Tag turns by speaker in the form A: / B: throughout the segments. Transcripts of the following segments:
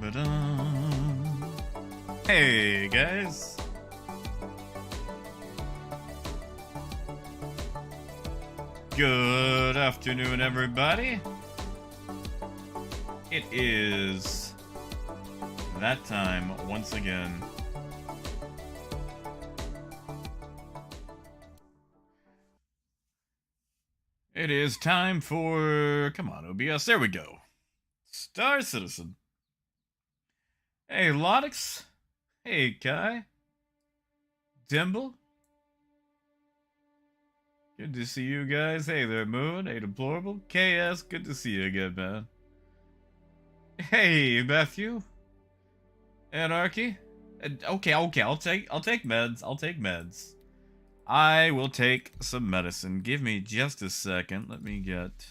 A: Ba-da-ba-dum. Hey guys, good afternoon everybody. It is that time once again. It is time for, come on OBS, there we go. Star Citizen. Hey Lodix. Hey Kai. Dimble. Good to see you guys. Hey there Moon. Hey Deplorable. KS, good to see you again, man. Hey Matthew. Anarchy. Okay, I'll take meds. I'll take meds. I will take some medicine. Give me just a second. Let me get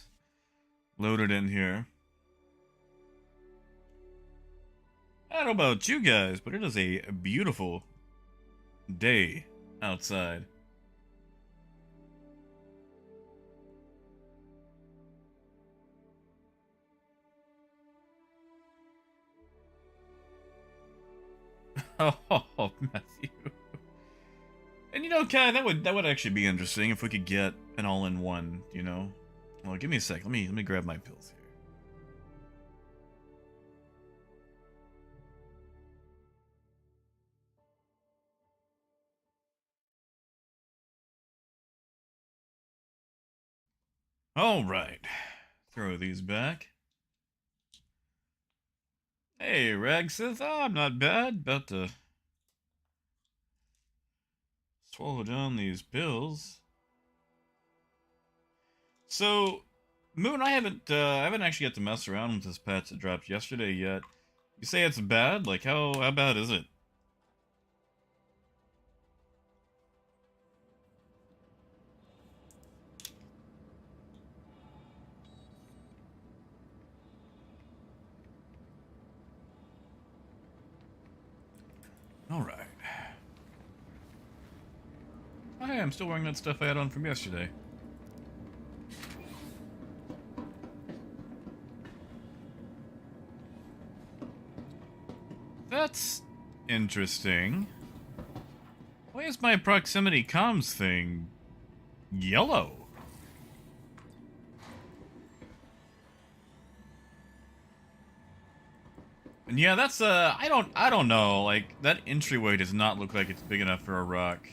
A: loaded in here. I don't know about you guys, but it is a beautiful day outside. Oh, Matthew. And you know, Kai, that would actually be interesting if we could get an all-in-one, you know? Well, give me a sec. Let me grab my pills here. All right. Throw these back. Hey, Ragsith. Oh, I'm not bad. About to swallow down these pills. So, Moon, I haven't actually got to mess around with this patch that dropped yesterday yet. You say it's bad? Like, how bad is it? Alright. Oh, hey, I'm still wearing that stuff I had on from yesterday. That's interesting. Why is my proximity comms thing yellow? And yeah, that's I don't know. Like, that entryway does not look like it's big enough for a rock.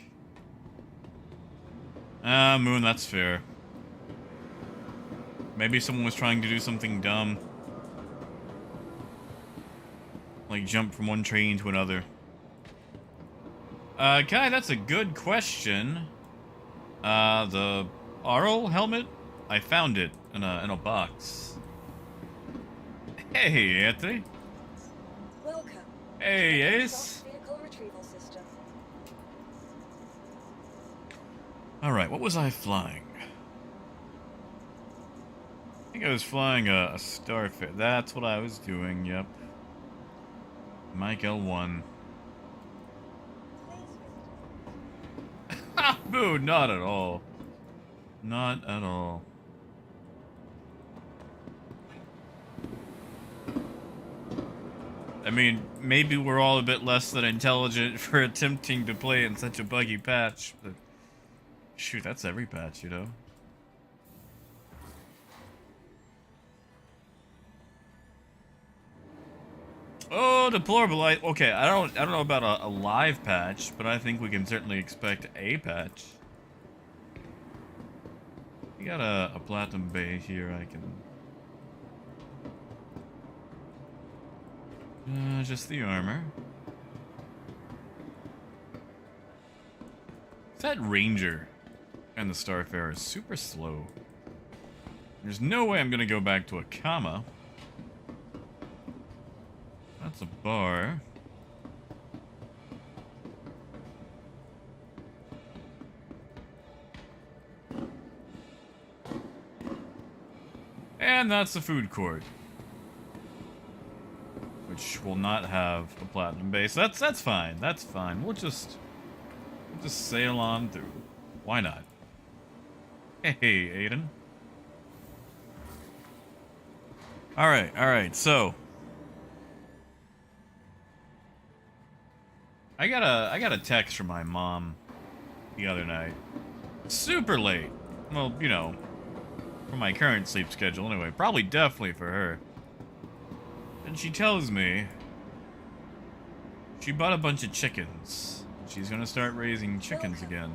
A: Moon, that's fair. Maybe someone was trying to do something dumb. Like jump from one train to another. Kai, that's a good question. The Arl helmet? I found it in a box. Hey, Anthony.
B: Welcome.
A: Hey, Ace.
B: Vehicle retrieval system.
A: Alright, what was I flying? I think I was flying a Starfish. That's what I was doing, yep. Mike L1. Ha! Boo, not at all. Not at all. I mean, maybe we're all a bit less than intelligent for attempting to play in such a buggy patch, but shoot, that's every patch, you know? Oh, deplorable. Okay, I don't know about a live patch, but I think we can certainly expect a patch. We got a platinum bay here. I can just the armor. That ranger and the Starfarer is super slow. There's no way I'm gonna go back to a comma. That's a bar. And that's the food court. Which will not have a platinum base. That's fine. That's fine. We'll just sail on through. Why not? Hey, Aiden. Alright, so I got a text from my mom the other night. Super late. Well, you know, for my current sleep schedule anyway. Probably definitely for her. And she tells me she bought a bunch of chickens. She's gonna start raising chickens again.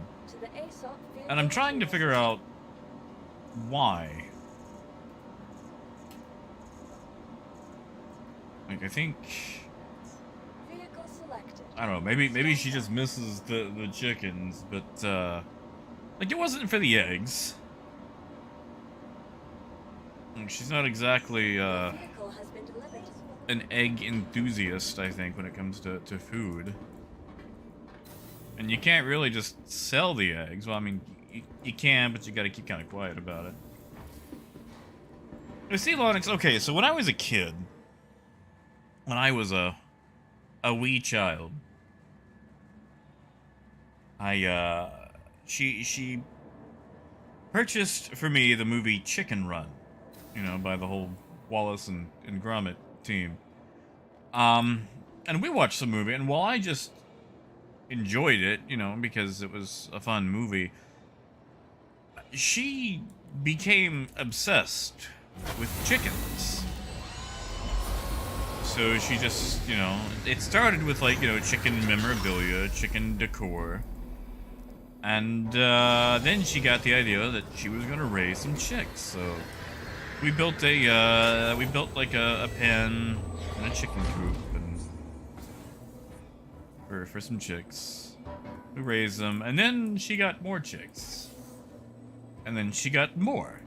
A: And I'm trying to figure out why. Like, I think, I don't know, maybe she just misses the chickens, but like, it wasn't for the eggs. Like, she's not exactly an egg enthusiast, I think, when it comes to food. And you can't really just sell the eggs. Well, I mean, you can, but you gotta keep kind of quiet about it. You see, Lonix, okay, so when I was a kid, when I was a wee child, she purchased for me the movie Chicken Run, you know, by the whole Wallace and Gromit team. And we watched the movie, and while I just enjoyed it, you know, because it was a fun movie, she became obsessed with chickens. So she just, you know, it started with, like, you know, chicken memorabilia, chicken decor. And then she got the idea that she was gonna raise some chicks. So we built like a pen and a chicken coop and for some chicks. We raised them, and then she got more chicks. And then she got more.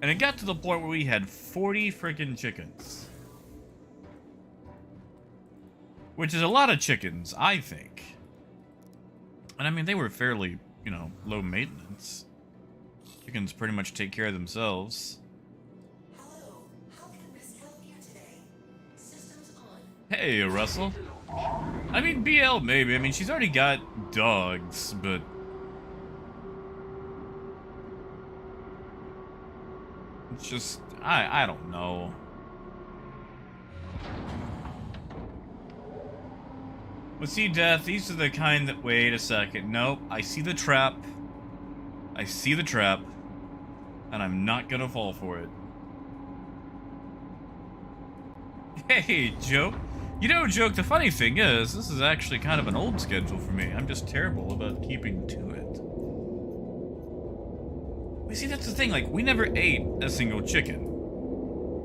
A: And it got to the point where we had 40 freaking chickens. Which is a lot of chickens, I think. And I mean, they were fairly, you know, low maintenance. Chickens pretty much take care of themselves.
C: Hello, how can Miss help you today? Systems on.
A: Hey, Russell. I mean, BL maybe. I mean, she's already got dogs, but it's just, I don't know. But see, Death, these are the kind that, wait a second, nope, I see the trap. I see the trap. And I'm not gonna fall for it. Hey, Joke. You know, Joke, the funny thing is, this is actually kind of an old schedule for me. I'm just terrible about keeping to it. We see, that's the thing, like, we never ate a single chicken.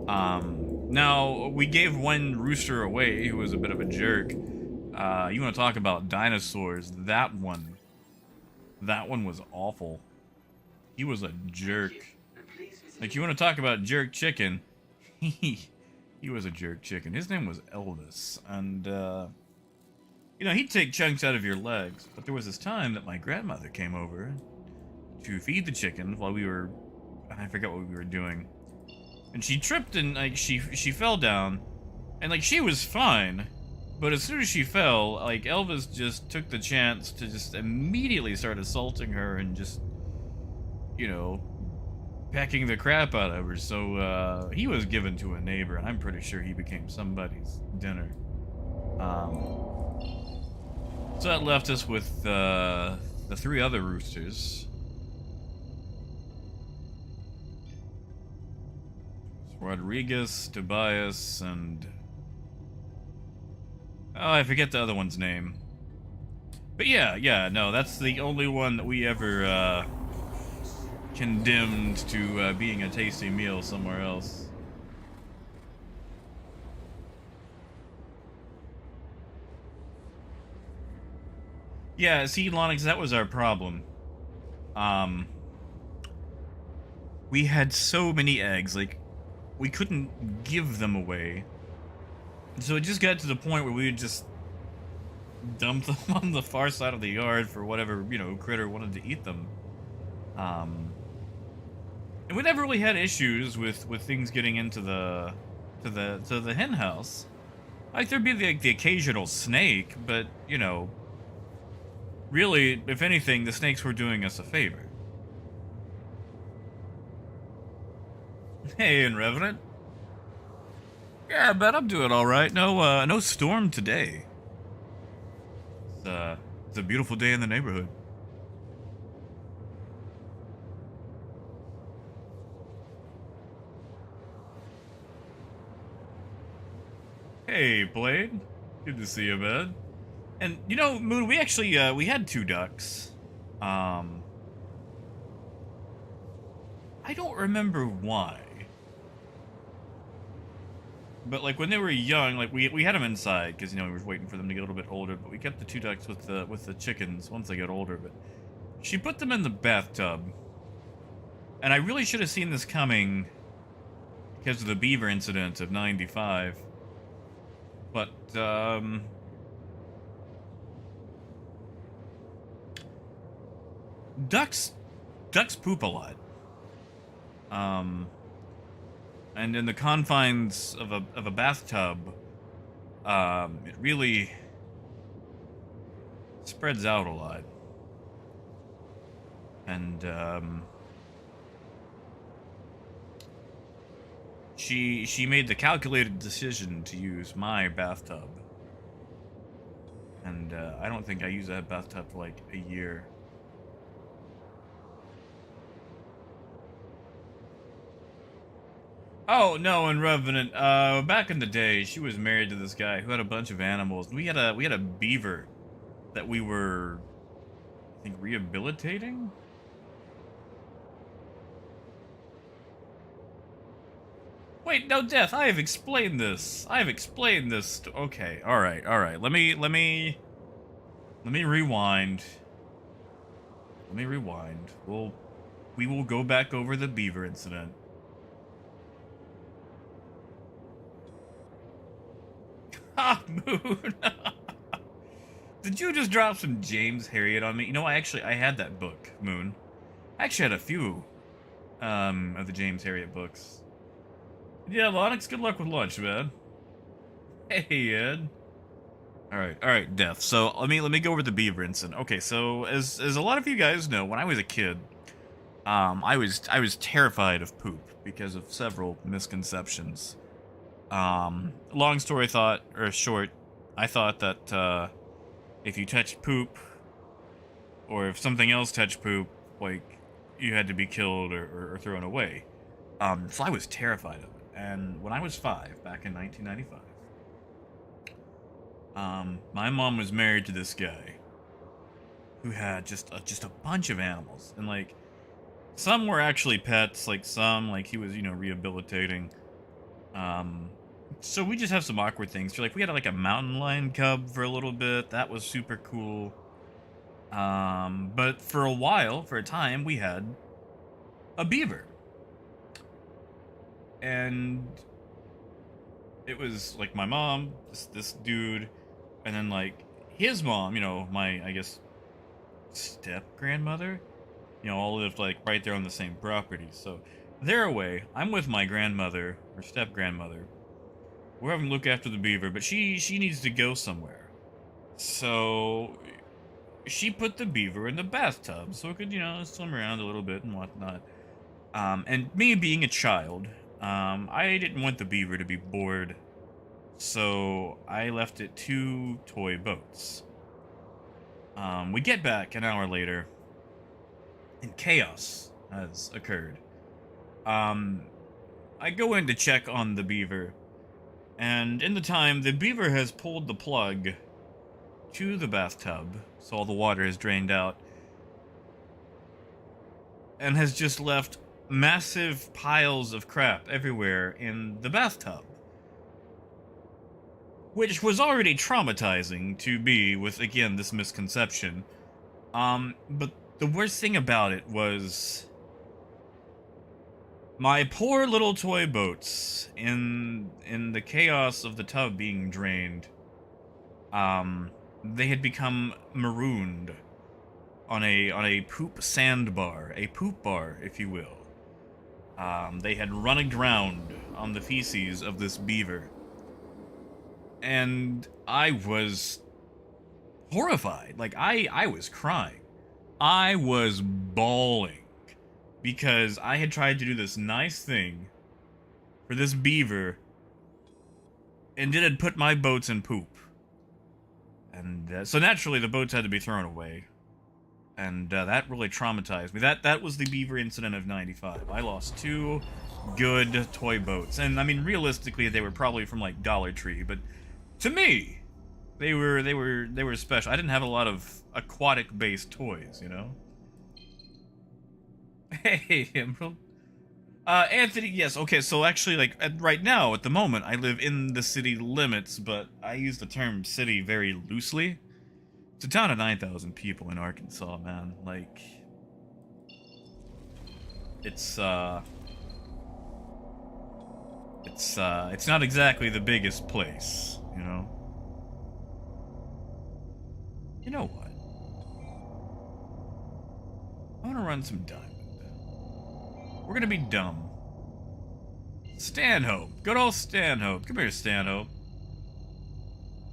A: Now, we gave one rooster away who was a bit of a jerk. You want to talk about dinosaurs? That one was awful. He was a jerk. Like, you want to talk about jerk chicken? He was a jerk chicken. His name was Elvis, and you know, he'd take chunks out of your legs. But there was this time that my grandmother came over to feed the chicken while we were, I forget what we were doing, and she tripped and like she fell down, and like she was fine. But as soon as she fell, like, Elvis just took the chance to just immediately start assaulting her and just, you know, pecking the crap out of her. So, he was given to a neighbor, and I'm pretty sure he became somebody's dinner. So that left us with, the 3 other roosters. Rodriguez, Tobias, and... oh, I forget the other one's name. But yeah, no, that's the only one that we ever, condemned to, being a tasty meal somewhere else. Yeah, see, Lonix, that was our problem. We had so many eggs, like, we couldn't give them away. So it just got to the point where we would just dump them on the far side of the yard for whatever, you know, critter wanted to eat them. And we never really had issues with things getting into the hen house. Like, there'd be the occasional snake, but, you know, really, if anything, the snakes were doing us a favor. Hey, and Revenant. Yeah, I bet I'm doing all right. No storm today. It's a beautiful day in the neighborhood. Hey, Blade. Good to see you, man. And you know, Moon, we actually we had 2 ducks. I don't remember why. But like when they were young, like we had them inside because you know we were waiting for them to get a little bit older. But we kept the 2 ducks with the chickens once they got older. But she put them in the bathtub, and I really should have seen this coming because of the beaver incident of '95. But ducks poop a lot. And in the confines of a bathtub, it really spreads out a lot. And she made the calculated decision to use my bathtub. And I don't think I used that bathtub for like a year. Oh no, and Revenant. Back in the day, she was married to this guy who had a bunch of animals. We had a beaver that we were, I think, rehabilitating. Wait, no, Death. I have explained this. Okay, all right. Let me rewind. We will go back over the beaver incident. Ah, Moon. Did you just drop some James Harriet on me? You know, I had that book, Moon. I actually had a few of the James Harriet books. Yeah, Lonix, good luck with lunch, man. Hey, Ed. All right, Death. So let me go over the beaver incident. Okay, so as a lot of you guys know, when I was a kid, I was terrified of poop because of several misconceptions. Long story short, I thought that if you touched poop, or if something else touched poop, like you had to be killed or thrown away. So I was terrified of it. And when I was 5, back in 1995, my mom was married to this guy who had just a bunch of animals, and like some were actually pets, like some like he was rehabilitating. So we just have some awkward things. So, like we had like a mountain lion cub for a little bit. That was super cool. But for a time, we had a beaver. And it was like my mom, this dude, and then like his mom, my, I guess, step grandmother, all lived like right there on the same property. So they're away. I'm with my grandmother, or step grandmother. We're having to look after the beaver, but she needs to go somewhere. So she put the beaver in the bathtub so it could, swim around a little bit and whatnot. And me being a child, I didn't want the beaver to be bored, so I left it 2 toy boats. We get back an hour later, and chaos has occurred. I go in to check on the beaver, and in the time, the beaver has pulled the plug to the bathtub, so all the water is drained out, and has just left massive piles of crap everywhere in the bathtub. Which was already traumatizing to be with, again, this misconception. But the worst thing about it was my poor little toy boats in the chaos of the tub being drained. They had become marooned on a poop sandbar, a poop bar, if you will. They had run aground on the feces of this beaver. And I was horrified. Like, I was crying. I was bawling. Because I had tried to do this nice thing for this beaver, and it had put my boats in poop. And so naturally the boats had to be thrown away. And that really traumatized me. That was the beaver incident of 95. I lost 2 good toy boats. And I mean, realistically, they were probably from like Dollar Tree, but to me, they were special. I didn't have a lot of aquatic-based toys, you know? Hey, Emerald. Anthony, yes, okay, so actually, like, right now, at the moment, I live in the city limits, but I use the term city very loosely. It's a town of 9,000 people in Arkansas, man. Like, it's not exactly the biggest place, you know? You know what? I want to run some diamond. We're gonna be dumb. Stanhope. Good old Stanhope. Come here, Stanhope.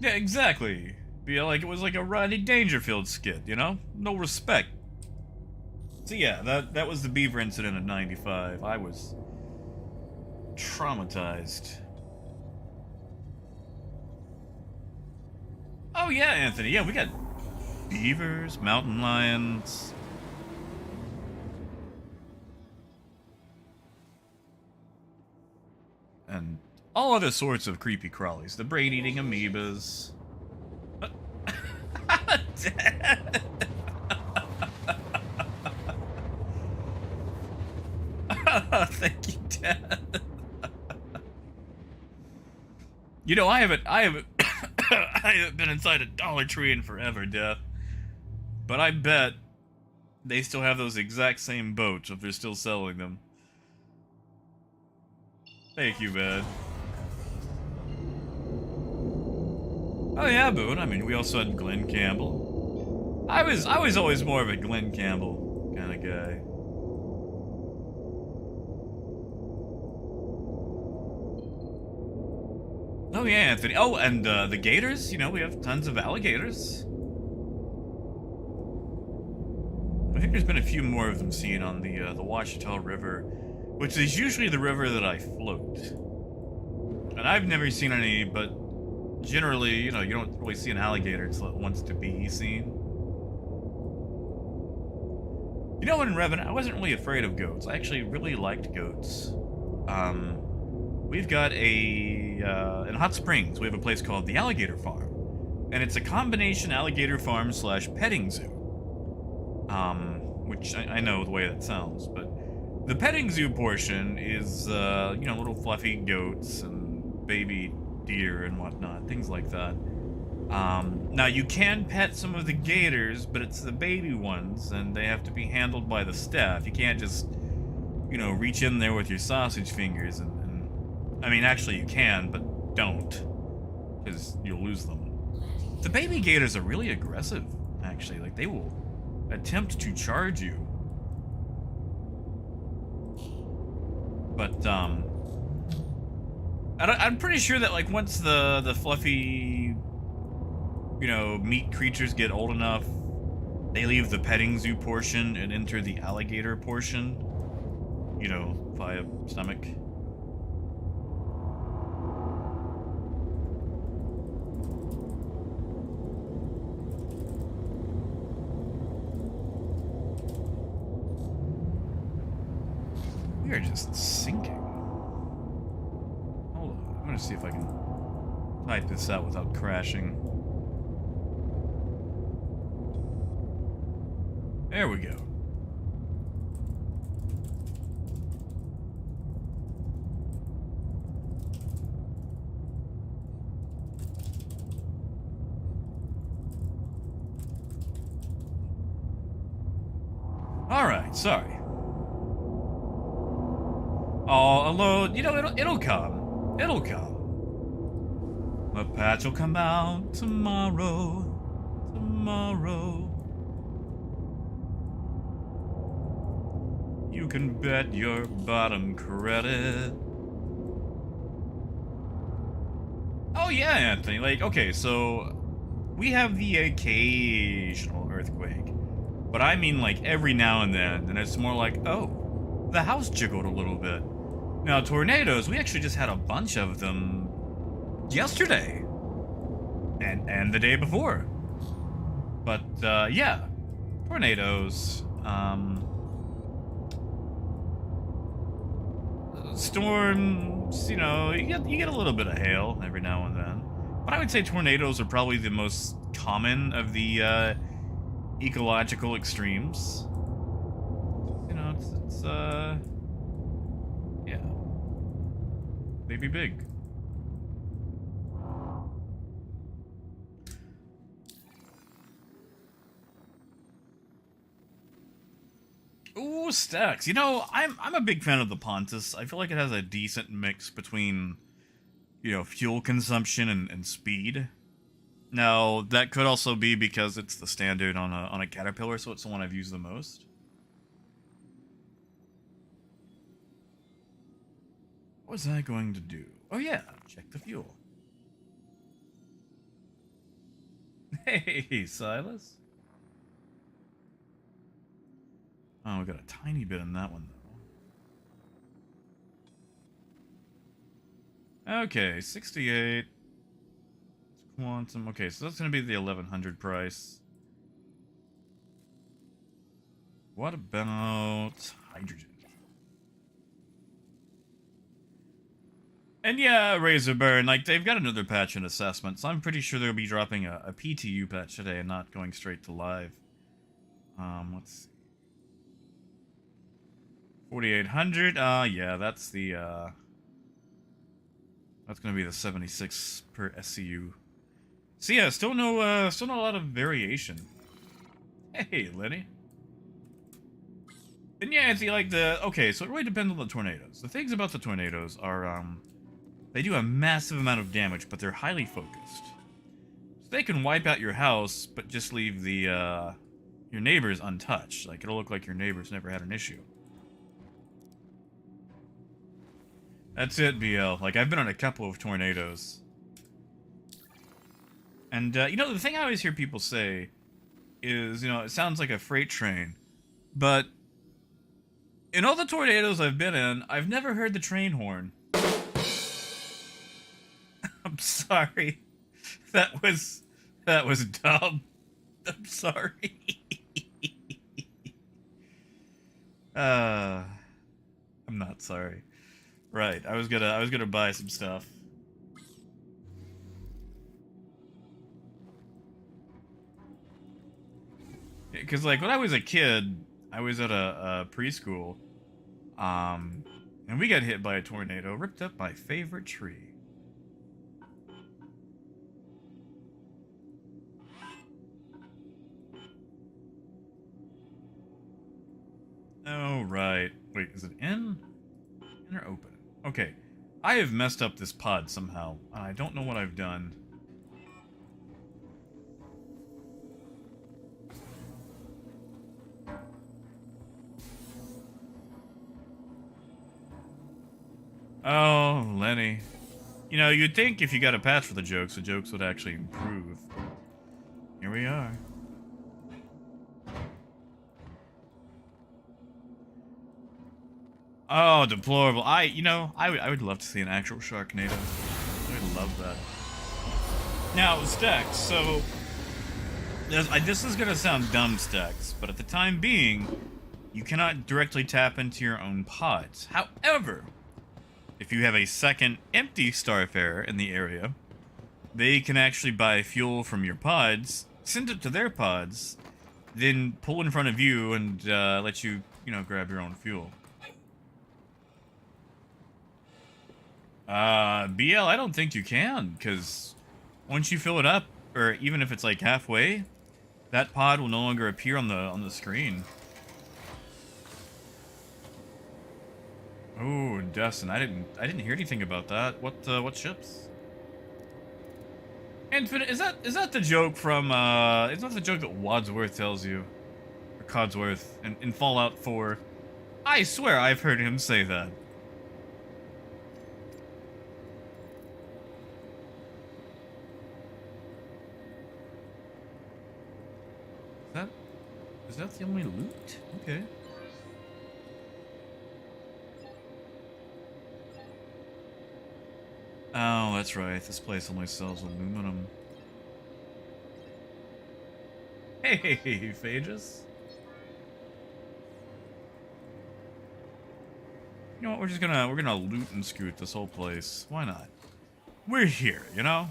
A: Yeah, exactly. Be like it was like a Rodney Dangerfield skit, you know? No respect. So yeah, that was the beaver incident of 95. I was traumatized. Oh yeah, Anthony. Yeah, we got beavers, mountain lions. And all other sorts of creepy crawlies. The brain-eating amoebas. Dad. Thank you, Dad. You know, I haven't I haven't been inside a Dollar Tree in forever, Dad. But I bet they still have those exact same boats if they're still selling them. Thank you, man. Oh yeah, Boone. I mean, we also had Glenn Campbell. I was always more of a Glenn Campbell kind of guy. Oh yeah, Anthony. Oh, and the gators. You know, we have tons of alligators. I think there's been a few more of them seen on the Washita River, which is usually the river that I float. And I've never seen any, but generally, you know, you don't really see an alligator until it wants to be seen. You know, in Revenant, I wasn't really afraid of goats. I actually really liked goats. We've got in Hot Springs, we have a place called the Alligator Farm. And it's a combination alligator farm / petting zoo. Which I know the way that sounds, but the petting zoo portion is, you know, little fluffy goats and baby deer and whatnot, things like that. Now you can pet some of the gators, but it's the baby ones, and they have to be handled by the staff. You can't just, you know, reach in there with your sausage fingers and I mean, actually you can, but don't, because you'll lose them. The baby gators are really aggressive, actually. Like, they will attempt to charge you. But, I'm pretty sure that, like, once the fluffy, you know, meat creatures get old enough, they leave the petting zoo portion and enter the alligator portion, you know, via stomach. We are just sinking. Hold on, I'm gonna see if I can type this out without crashing. There we go. Alright, sorry. Oh, load. You know, it'll come. It'll come. The patch will come out tomorrow. Tomorrow. You can bet your bottom credit. Oh yeah, Anthony. Like, okay, so we have the occasional earthquake, but I mean like every now and then, and it's more like, oh, the house jiggled a little bit. Now, tornadoes, we actually just had a bunch of them yesterday. and the day before. But yeah, tornadoes. Storms, you know, you get a little bit of hail every now and then. But I would say tornadoes are probably the most common of the ecological extremes. You know, it's yeah. They be big. Ooh, stacks. You know, I'm a big fan of the Pontus. I feel like it has a decent mix between, you know, fuel consumption and speed. Now, that could also be because it's the standard on a Caterpillar, so it's the one I've used the most. What was I going to do? Oh yeah, check the fuel. Hey, Silas. Oh, we got a tiny bit in that one, though. Okay, 68. It's quantum. Okay, so that's going to be the 1100 price. What about hydrogen? And yeah, Razor Burn, like, they've got another patch in assessment, so I'm pretty sure they'll be dropping a PTU patch today and not going straight to live. Let's see. 4800, yeah, that's the, that's gonna be the 76 per SCU. So yeah, still not a lot of variation. Hey, Lenny. And yeah, see, like, okay, so it really depends on the tornadoes. The things about the tornadoes are, they do a massive amount of damage, but they're highly focused. So they can wipe out your house, but just leave the, your neighbors untouched. Like, it'll look like your neighbors never had an issue. That's it, BL. Like, I've been on a couple of tornadoes. And, you know, the thing I always hear people say is, you know, it sounds like a freight train. But, in all the tornadoes I've been in, I've never heard the train horn. I'm sorry. That was dumb. I'm sorry. I'm not sorry. Right, I was gonna buy some stuff. Because, like, when I was a kid, I was at a preschool, and we got hit by a tornado, ripped up my favorite tree. Oh, right. Wait, is it in? In or open? Okay. I have messed up this pod somehow. I don't know what I've done. Oh, Lenny. You know, you'd think if you got a patch for the jokes would actually improve. Here we are. Oh, deplorable. I would love to see an actual Sharknado. I would love that. Now, Stacks, so... This is gonna sound dumb, Stacks, but at the time being, you cannot directly tap into your own pods. However, if you have a second empty Starfarer in the area, they can actually buy fuel from your pods, send it to their pods, then pull in front of you and let you, you know, grab your own fuel. BL, I don't think you can, because once you fill it up, or even if it's like halfway, that pod will no longer appear on the screen. Oh, Dustin, I didn't hear anything about that. What ships? Infinite, is that the joke from is that the joke that Wadsworth tells you? Or Codsworth in Fallout 4? I swear I've heard him say that. Is that the only loot? Okay. Oh, that's right. This place only sells aluminum. Hey, Phages. You know what? We're gonna loot and scoot this whole place. Why not? We're here, you know.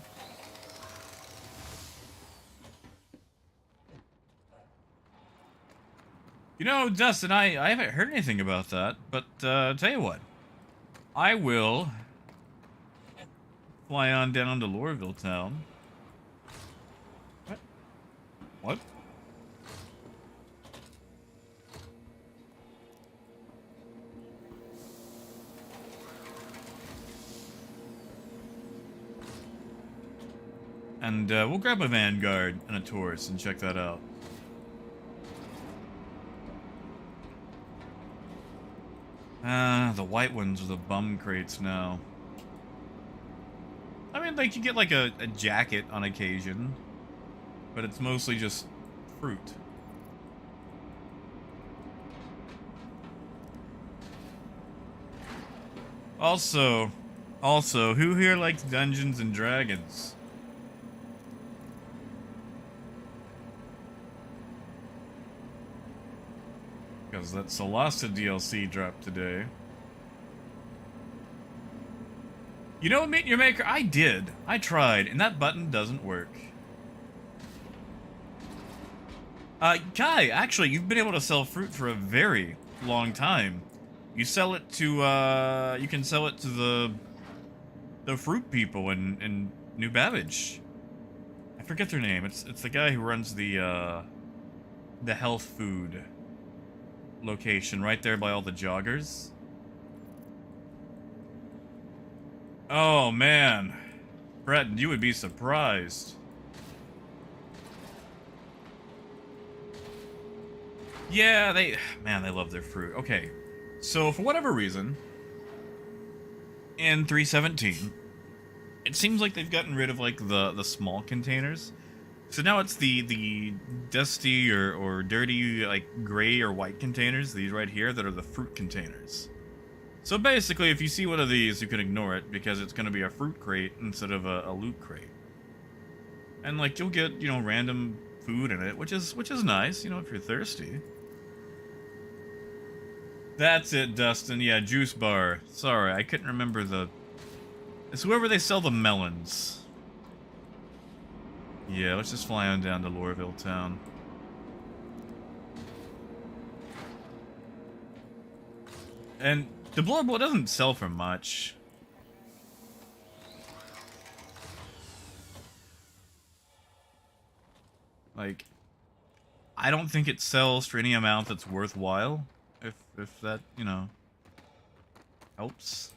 A: You know, Dustin, I haven't heard anything about that, but tell you what, I will fly on down to Lorville Town. What? What? And we'll grab a Vanguard and a Taurus and check that out. The white ones are the bum crates now. I mean, like, you get like a jacket on occasion, but it's mostly just fruit. Also, who here likes Dungeons and Dragons? Because that Solasta DLC dropped today. You know, Meet Your Maker, I did. I tried, and that button doesn't work. Kai, actually, you've been able to sell fruit for a very long time. You sell it to, you can sell it to the fruit people in New Babbage. I forget their name. It's the guy who runs the health food location right there by all the joggers. Oh man, Brett, you would be surprised. Yeah, they love their fruit. Okay, so for whatever reason, in 3.17, it seems like they've gotten rid of like the small containers. So now it's the dusty or dirty like gray or white containers, these right here, that are the fruit containers. So basically, if you see one of these, you can ignore it because it's going to be a fruit crate instead of a loot crate. And like you'll get, you know, random food in it, which is nice, you know, if you're thirsty. That's it, Dustin. Yeah, juice bar. Sorry, I couldn't remember the... It's wherever they sell the melons. Yeah, let's just fly on down to Lorville Town. And the blowable doesn't sell for much. Like, I don't think it sells for any amount that's worthwhile. If that, you know, helps.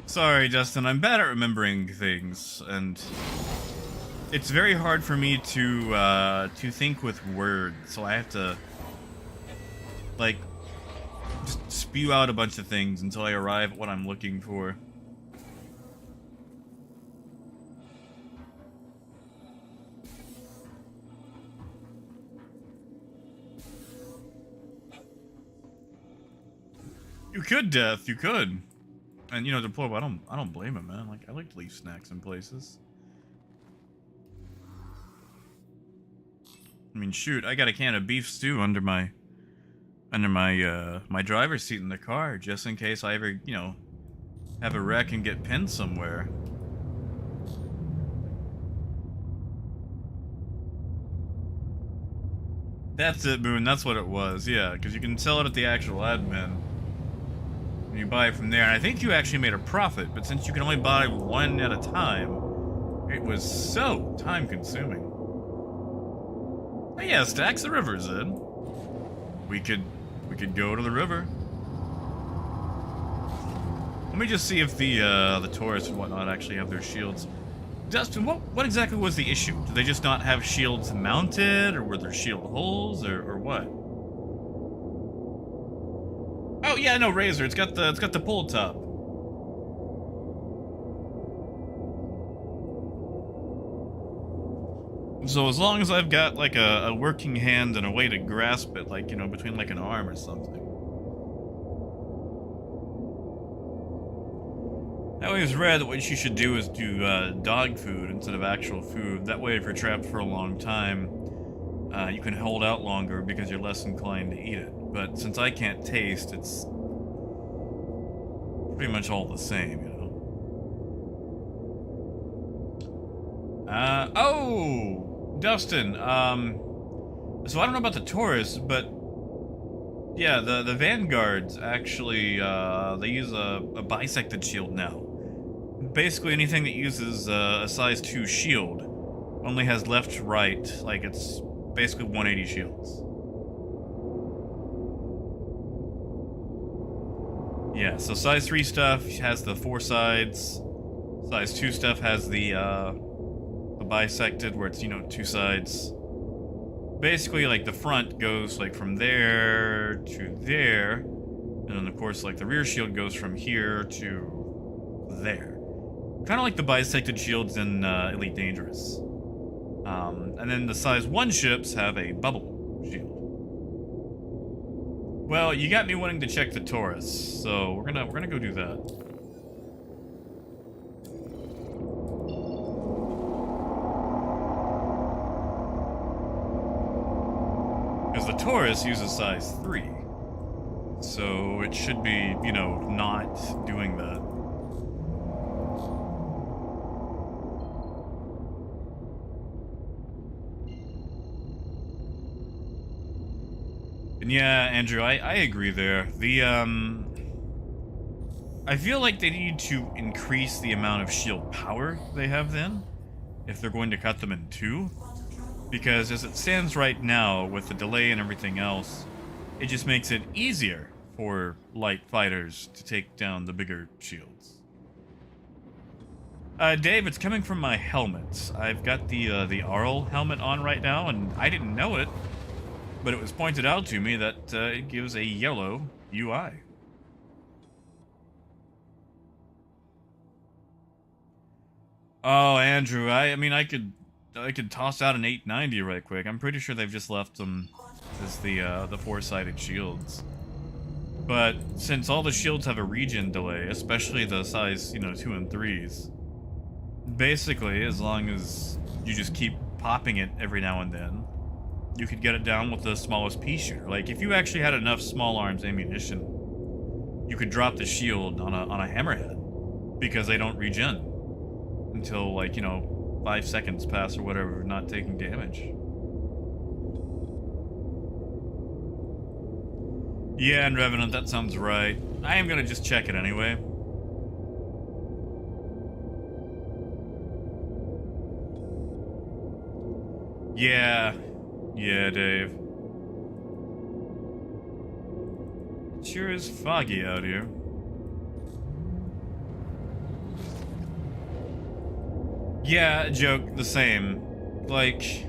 A: Sorry, Justin, I'm bad at remembering things, and it's very hard for me to think with words, so I have to, like, just spew out a bunch of things until I arrive at what I'm looking for. You could, Death, you could. And you know, Deplorable, I don't blame him, man. Like, I like to leave snacks in places. I mean, shoot, I got a can of beef stew under my my driver's seat in the car, just in case I ever, you know, have a wreck and get pinned somewhere. That's it, Boone. That's what it was. Yeah, because you can sell it at the actual admin. And you buy it from there, and I think you actually made a profit, but since you can only buy one at a time, it was so time-consuming. Oh yeah, Stacks, the river's in. We could go to the river. Let me just see if the tourists and whatnot actually have their shields. Dustin, what exactly was the issue? Did they just not have shields mounted, or were there shield holes, or what? Oh yeah, no, Razor. It's got the pull top. So as long as I've got like a working hand and a way to grasp it, like, you know, between like an arm or something. I always read that what you should do is do dog food instead of actual food. That way if you're trapped for a long time, you can hold out longer because you're less inclined to eat it. But since I can't taste, it's pretty much all the same, you know? Oh! Dustin, so I don't know about the Taurus, but yeah, the Vanguards actually, they use a bisected shield now. Basically anything that uses a size 2 shield only has left to right, like it's basically 180 shields. Yeah, so size 3 stuff has the 4 sides. Size 2 stuff has the bisected, where it's, you know, 2 sides. Basically, like, the front goes, like, from there to there. And then, of course, like, the rear shield goes from here to there. Kind of like the bisected shields in Elite Dangerous. And then the size 1 ships have a bubble shield. Well, you got me wanting to check the Taurus, so we're gonna go do that. Because the Taurus uses size 3. So it should be, you know, not doing that. And yeah, Andrew, I agree there. I feel like they need to increase the amount of shield power they have then, if they're going to cut them in 2. Because as it stands right now, with the delay and everything else, it just makes it easier for light fighters to take down the bigger shields. Dave, it's coming from my helmet. I've got the Arl helmet on right now, and I didn't know it, but it was pointed out to me that it gives a yellow UI. Oh, Andrew, I mean, I could toss out an 890 right quick. I'm pretty sure they've just left them as the 4-sided shields. But since all the shields have a regen delay, especially the size, you know, 2 and 3s, basically, as long as you just keep popping it every now and then, you could get it down with the smallest pea shooter. Like, if you actually had enough small arms ammunition, you could drop the shield on a hammerhead, because they don't regen until, like, you know, 5 seconds pass or whatever, not taking damage. Yeah, and Revenant, that sounds right. I am gonna just check it anyway. Yeah, Dave. It sure is foggy out here. Yeah, joke, the same. Like,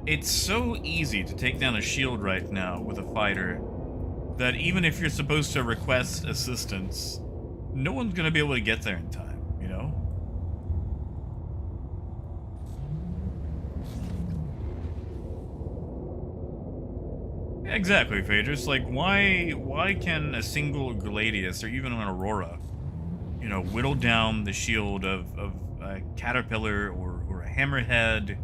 A: it's so easy to take down a shield right now with a fighter that even if you're supposed to request assistance, no one's gonna be able to get there in time, you know? Exactly, Phaedrus. Like, why can a single Gladius or even an Aurora, you know, whittle down the shield of a Caterpillar or a Hammerhead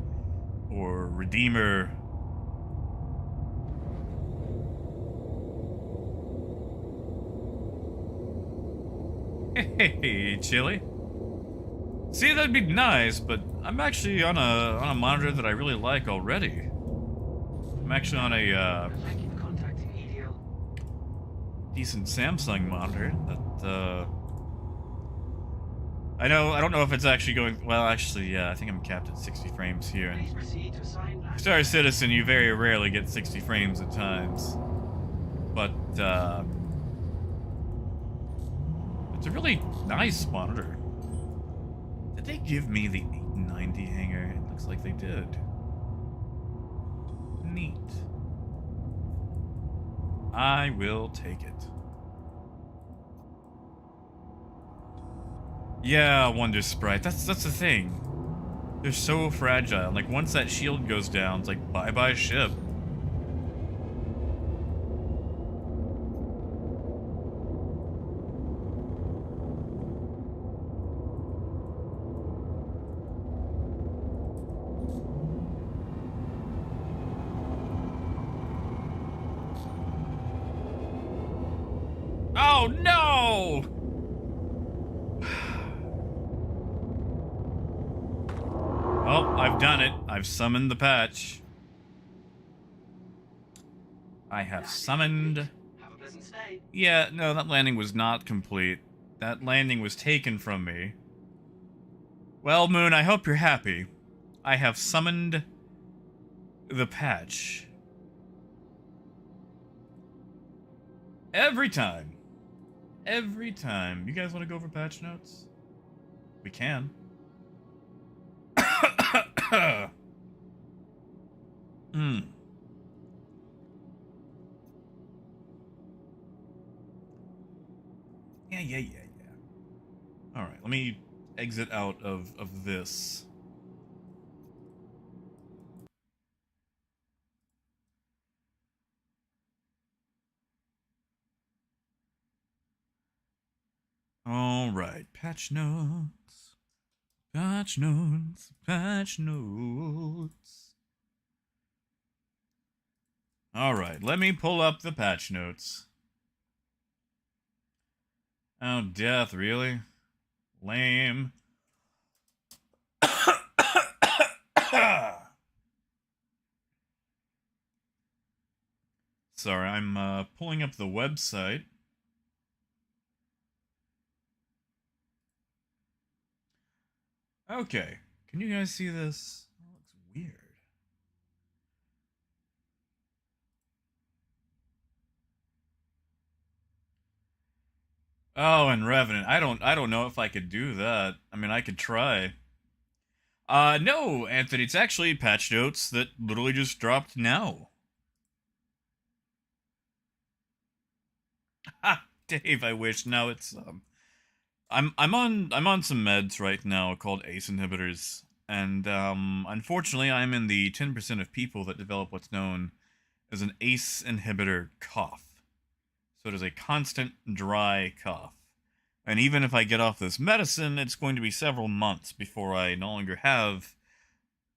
A: or Redeemer? Hey, Chili. See, that'd be nice, but I'm actually on a monitor that I really like already. I'm actually on a decent Samsung monitor that I don't know if it's actually going well. Actually, yeah, I think I'm capped at 60 frames here. And Star Citizen, you very rarely get 60 frames at times, but it's a really nice monitor. Did they give me the 890 hanger? It looks like they did. Neat. I will take it. Yeah, Wonder Sprite. That's the thing. They're so fragile. Like, once that shield goes down, it's like, bye-bye ship. Oh, no! Well, I've done it. I've summoned the patch. I have summoned...
D: Have a pleasant stay.
A: Yeah, no, that landing was not complete. That landing was taken from me. Well, Moon, I hope you're happy. I have summoned the patch. Every time. Every time. You guys want to go over patch notes? We can. Hmm. Yeah. Alright, let me exit out of this. Alright, patch notes. Patch notes. Patch notes. Alright, let me pull up the patch notes. Oh, death, really? Lame. Sorry, I'm pulling up the website. Okay, can you guys see this? That looks weird. Oh, and Revenant. I don't know if I could do that. I mean, I could try. No, Anthony, it's actually patch notes that literally just dropped now. Ha, Dave, I wish. No, it's I'm on some meds right now called ACE inhibitors, and unfortunately I'm in the 10% of people that develop what's known as an ACE inhibitor cough. So it is a constant dry cough. And even if I get off this medicine, it's going to be several months before I no longer have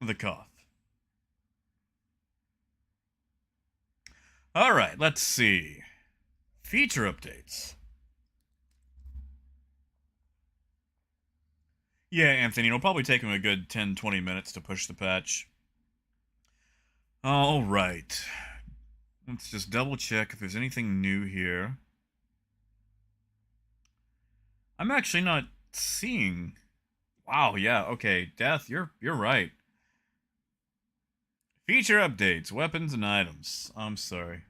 A: the cough. Alright, let's see. Feature updates. Yeah, Anthony, it'll probably take him a good 10-20 minutes to push the patch. Alright. Let's just double check if there's anything new here. I'm actually not seeing... Wow, yeah, okay. Death, you're right. Feature updates, weapons and items. I'm sorry.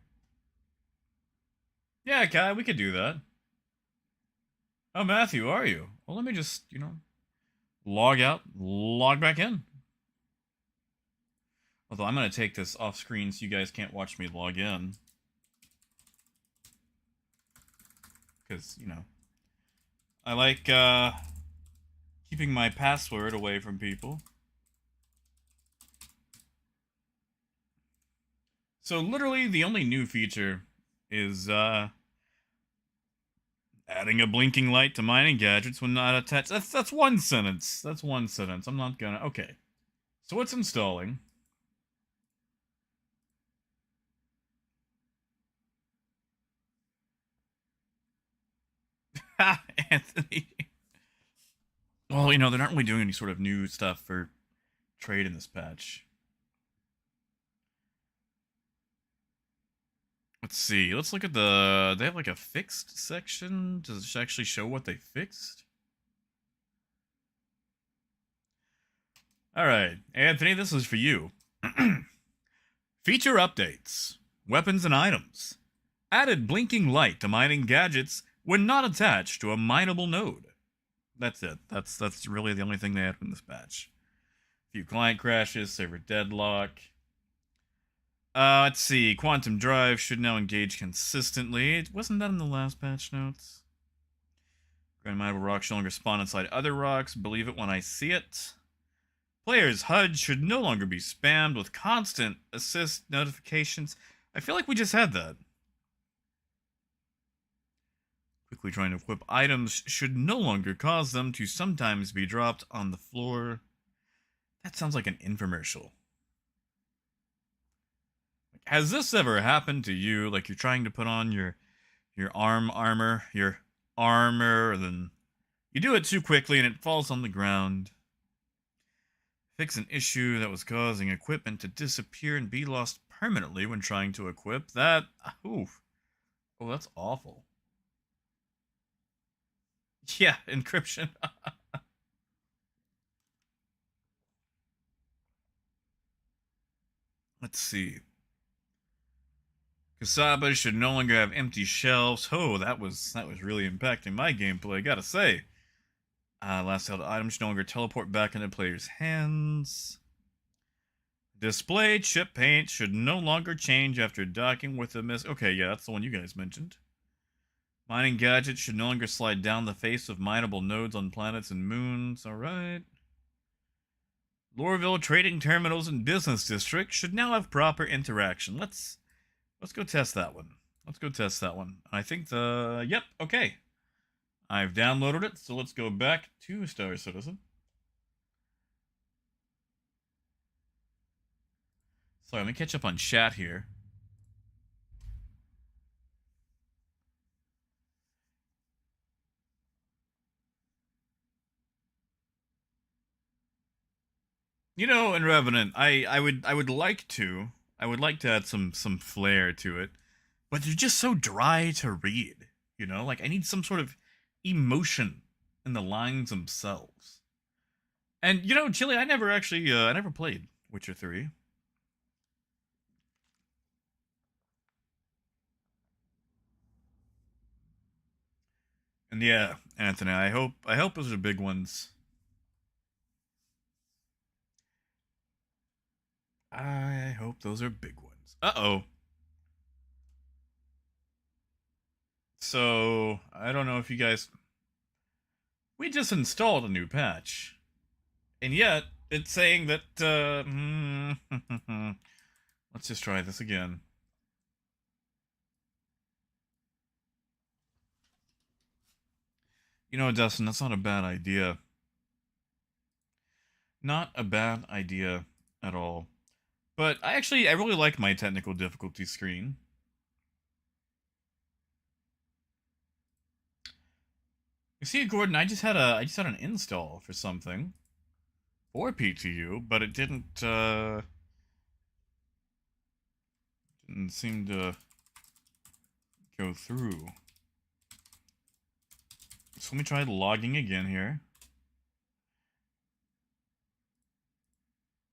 A: Yeah, Kai, we could do that. Oh, Matthew, are you? Well, let me just, log out, log back in. Although I'm going to take this off screen so you guys can't watch me log in. Because, I like keeping my password away from people. So literally the only new feature is adding a blinking light to mining gadgets when not attached. That's one sentence. That's one sentence. I'm not gonna... Okay. So what's installing? Ha, Anthony. Well, they're not really doing any sort of new stuff for trade in this patch. Let's see. Let's look at the... They have like a fixed section. Does it actually show what they fixed? Alright, Anthony, this is for you. Feature updates. Weapons and items. Added blinking light to mining gadgets when not attached to a mineable node. That's it. That's really the only thing they added in this patch. A few client crashes, server deadlock. Let's see. Quantum drive should now engage consistently. Wasn't that in the last patch notes? Grand mineable rock should no longer spawn inside other rocks. Believe it when I see it. Players' HUD should no longer be spammed with constant assist notifications. I feel like we just had that. Quickly trying to equip items should no longer cause them to sometimes be dropped on the floor. That sounds like an infomercial. Has this ever happened to you? Like you're trying to put on your armor, and then you do it too quickly and it falls on the ground. Fix an issue that was causing equipment to disappear and be lost permanently when trying to equip. That, oof. Oh, that's awful. Yeah, encryption. Let's see. Kasaba should no longer have empty shelves. Oh, that was really impacting my gameplay, I gotta say. Last held item should no longer teleport back into players' hands. Display chip paint should no longer change after docking with a miss. Okay, yeah, that's the one you guys mentioned. Mining gadgets should no longer slide down the face of mineable nodes on planets and moons. Alright. Loreville trading terminals and business districts should now have proper interaction. Let's go test that one. I think yep, okay. I've downloaded it, so let's go back to Star Citizen. Sorry, let me catch up on chat here. You know, in Revenant, I would like to add some flair to it, but they're just so dry to read. You know, like I need some sort of emotion in the lines themselves. And you know, Chili, I never actually I never played Witcher 3. And yeah, Anthony, I hope those are big ones. I hope those are big ones. Uh-oh. So, I don't know if you guys... We just installed a new patch. And yet, it's saying that, let's just try this again. You know, Dustin, that's not a bad idea. Not a bad idea at all. But I really like my technical difficulty screen. You see, Gordon, I just had an install for something for PTU, but it didn't seem to go through. So let me try logging again here.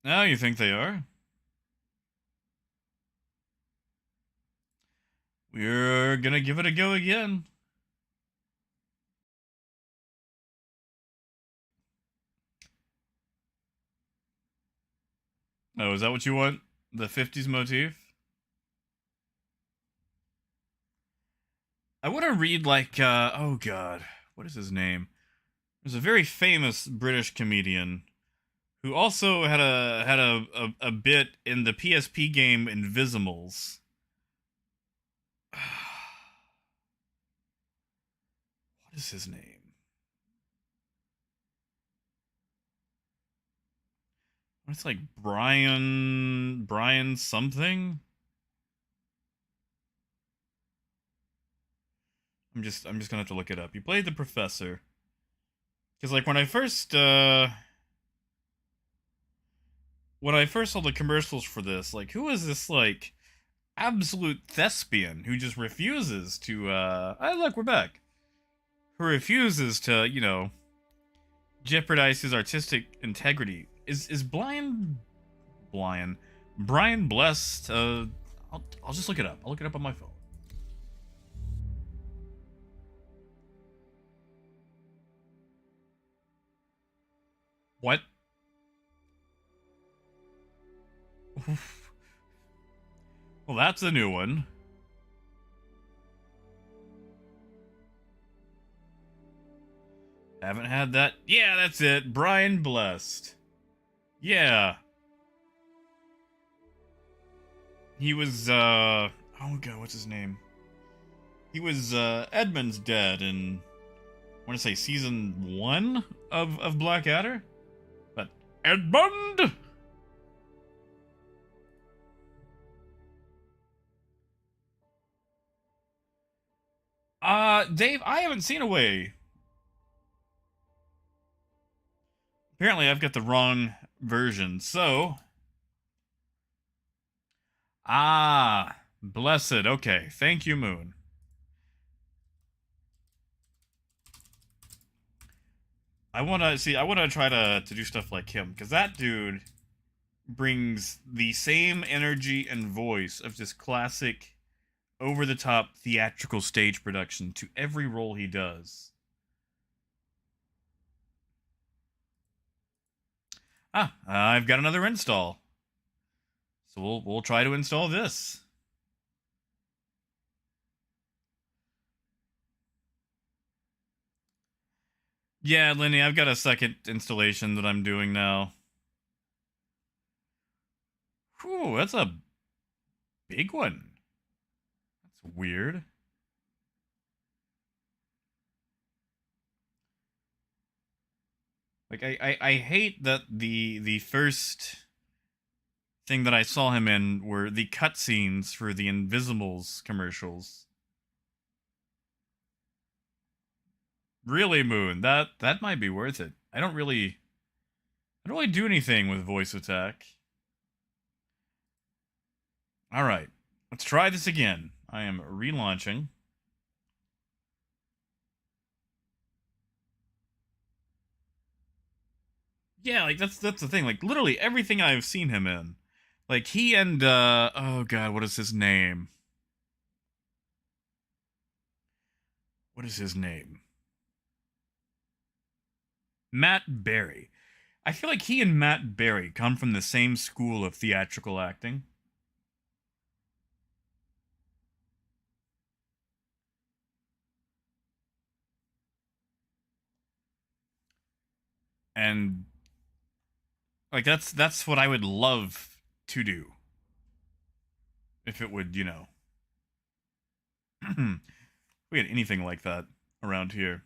A: Now you think they are? We're gonna give it a go again. Oh, is that what you want? The 50s motif? I want to read like, oh god, what is his name? There's a very famous British comedian who also had a bit in the PSP game Invisimals. What is his name? It's like Brian something. I'm just gonna have to look it up. He played the professor. Cause like when I first saw the commercials for this, like who is this like absolute thespian who just refuses to oh look, we're back. Who refuses to, you know, jeopardize his artistic integrity. Is Brian blessed? I'll just look it up. I'll look it up on my phone. What? Well, that's a new one. Haven't had that. Yeah, that's it. Brian Blessed. Yeah. He was, oh god, what's his name? He was, Edmund's dad in, I want to say season 1 of Blackadder? But, Edmund! Dave, I haven't seen Away. Apparently I've got the wrong version, so... Ah, blessed. Okay, thank you, Moon. I wanna try to do stuff like him, because that dude brings the same energy and voice of just classic, over-the-top theatrical stage production to every role he does. Ah, I've got another install. So we'll try to install this. Yeah, Lenny, I've got a second installation that I'm doing now. Whew, that's a big one. That's weird. Like I hate that the first thing that I saw him in were the cutscenes for the Invisibles commercials. Really, Moon, that might be worth it. I don't really do anything with voice attack. Alright, let's try this again. I am relaunching. Yeah, like that's the thing. Like literally everything I've seen him in. Like he and oh god, what is his name? What is his name? Matt Berry. I feel like he and Matt Berry come from the same school of theatrical acting. And like that's what I would love to do. If it would, you know. We had anything like that around here.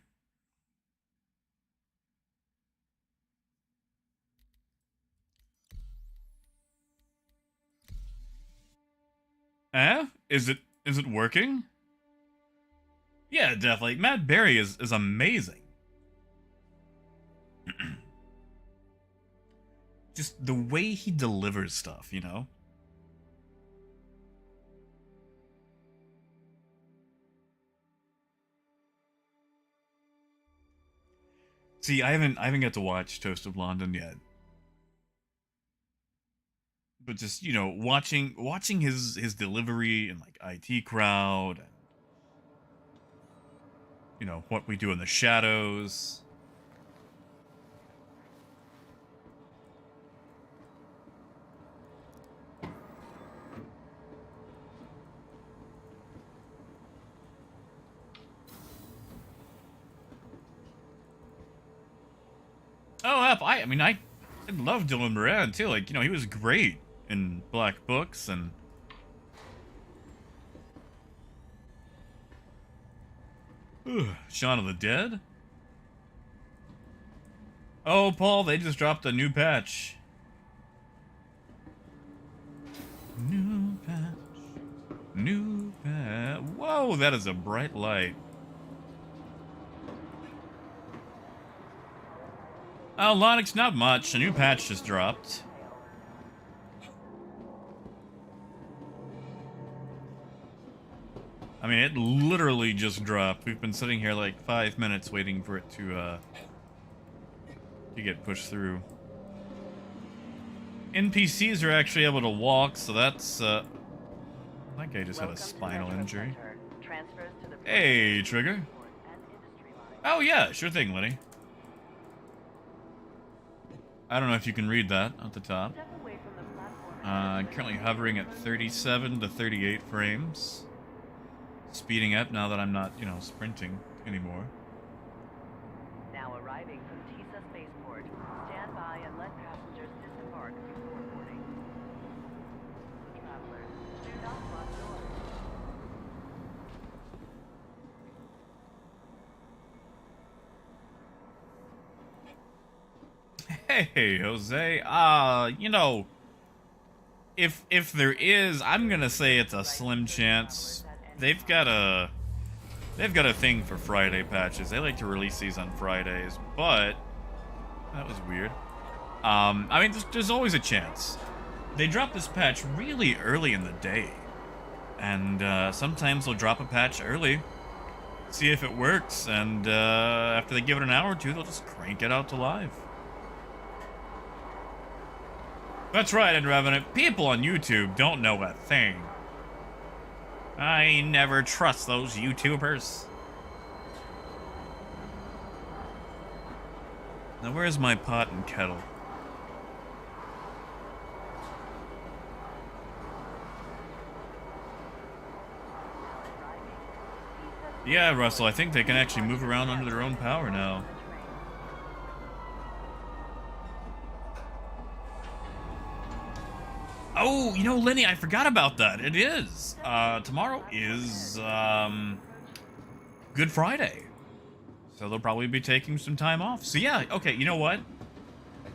A: Eh? Is it working? Yeah, definitely. Matt Berry is amazing. Just the way he delivers stuff, you know? See, I haven't got to watch Toast of London yet. But just, you know, watching his delivery and like IT crowd and you know, what we do in the shadows. Oh, I mean, I love Dylan Moran too. Like, you know, he was great in Black Books and. Shaun of the Dead? Oh, Paul, they just dropped a new patch. New patch. New patch. Whoa, that is a bright light. Oh, Lonix, not much. A new patch just dropped. I mean, it literally just dropped. We've been sitting here like 5 minutes waiting for it to get pushed through. NPCs are actually able to walk, so that's, that guy just had a spinal injury. Hey, Trigger. Oh, yeah, sure thing, Lenny. I don't know if you can read that at the top. Currently hovering at 37 to 38 frames. Speeding up now that I'm not, you know, sprinting anymore.
D: Now arriving from TISA spaceport. Stand by and let passengers disembark.
A: Hey, Jose. You know, if there is, I'm gonna say it's a slim chance. They've got a thing for Friday patches. They like to release these on Fridays, but that was weird. I mean, there's always a chance. They drop this patch really early in the day, and sometimes they'll drop a patch early, see if it works, and after they give it an hour or two, they'll just crank it out to live. That's right, Ed Revenant. People on YouTube don't know a thing. I never trust those YouTubers. Now, where's my pot and kettle? Yeah, Russell, I think they can actually move around under their own power now. Oh, you know, Lenny, I forgot about that. It is. Tomorrow is, Good Friday. So they'll probably be taking some time off. So yeah, okay, you know what?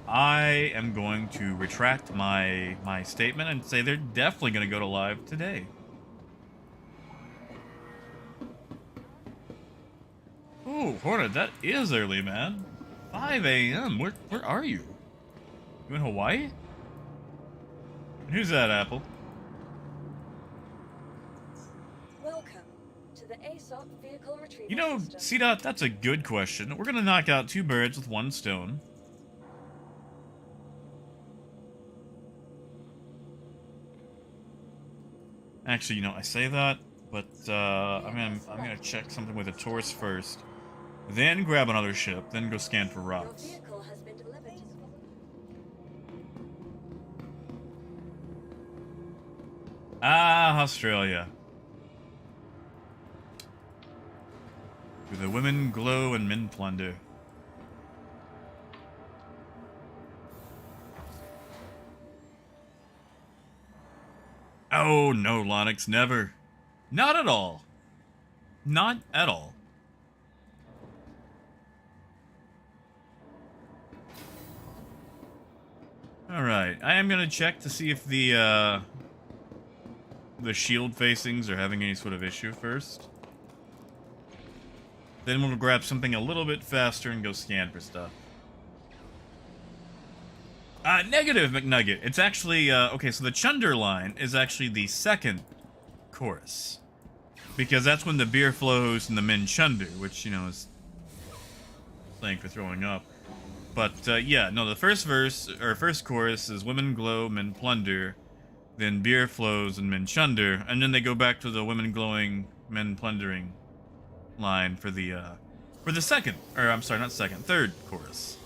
A: I am going to retract my statement and say they're definitely going to go to live today. Oh, Hornet, that is early, man. 5 a.m. Where are you? You in Hawaii? And who's that, Apple?
B: Welcome to the ASOP vehicle retrieval
A: You know,
B: system.
A: C-Dot, that's a good question. We're gonna knock out 2 birds with 1 stone. Actually, you know, I say that, but I'm gonna check something with a Taurus first. Then grab another ship, then go scan for
B: Your
A: rocks.
B: vehicle has been delivered.
A: Ah, Australia. Do the women glow and men plunder? Oh, no, Lonix, never. Not at all. Not at all. Alright, I am gonna check to see if the shield facings are having any sort of issue first. Then we'll grab something a little bit faster and go scan for stuff. Negative, McNugget. It's actually, okay, so the Chunder line is actually the second chorus. Because that's when the beer flows and the men chunder, which, you know, is slang for throwing up. But, yeah, no, the first verse, or first chorus is women glow, men plunder, then beer flows and men chunder, and then they go back to the women glowing, men plundering line for the second, or I'm sorry, not second, third chorus.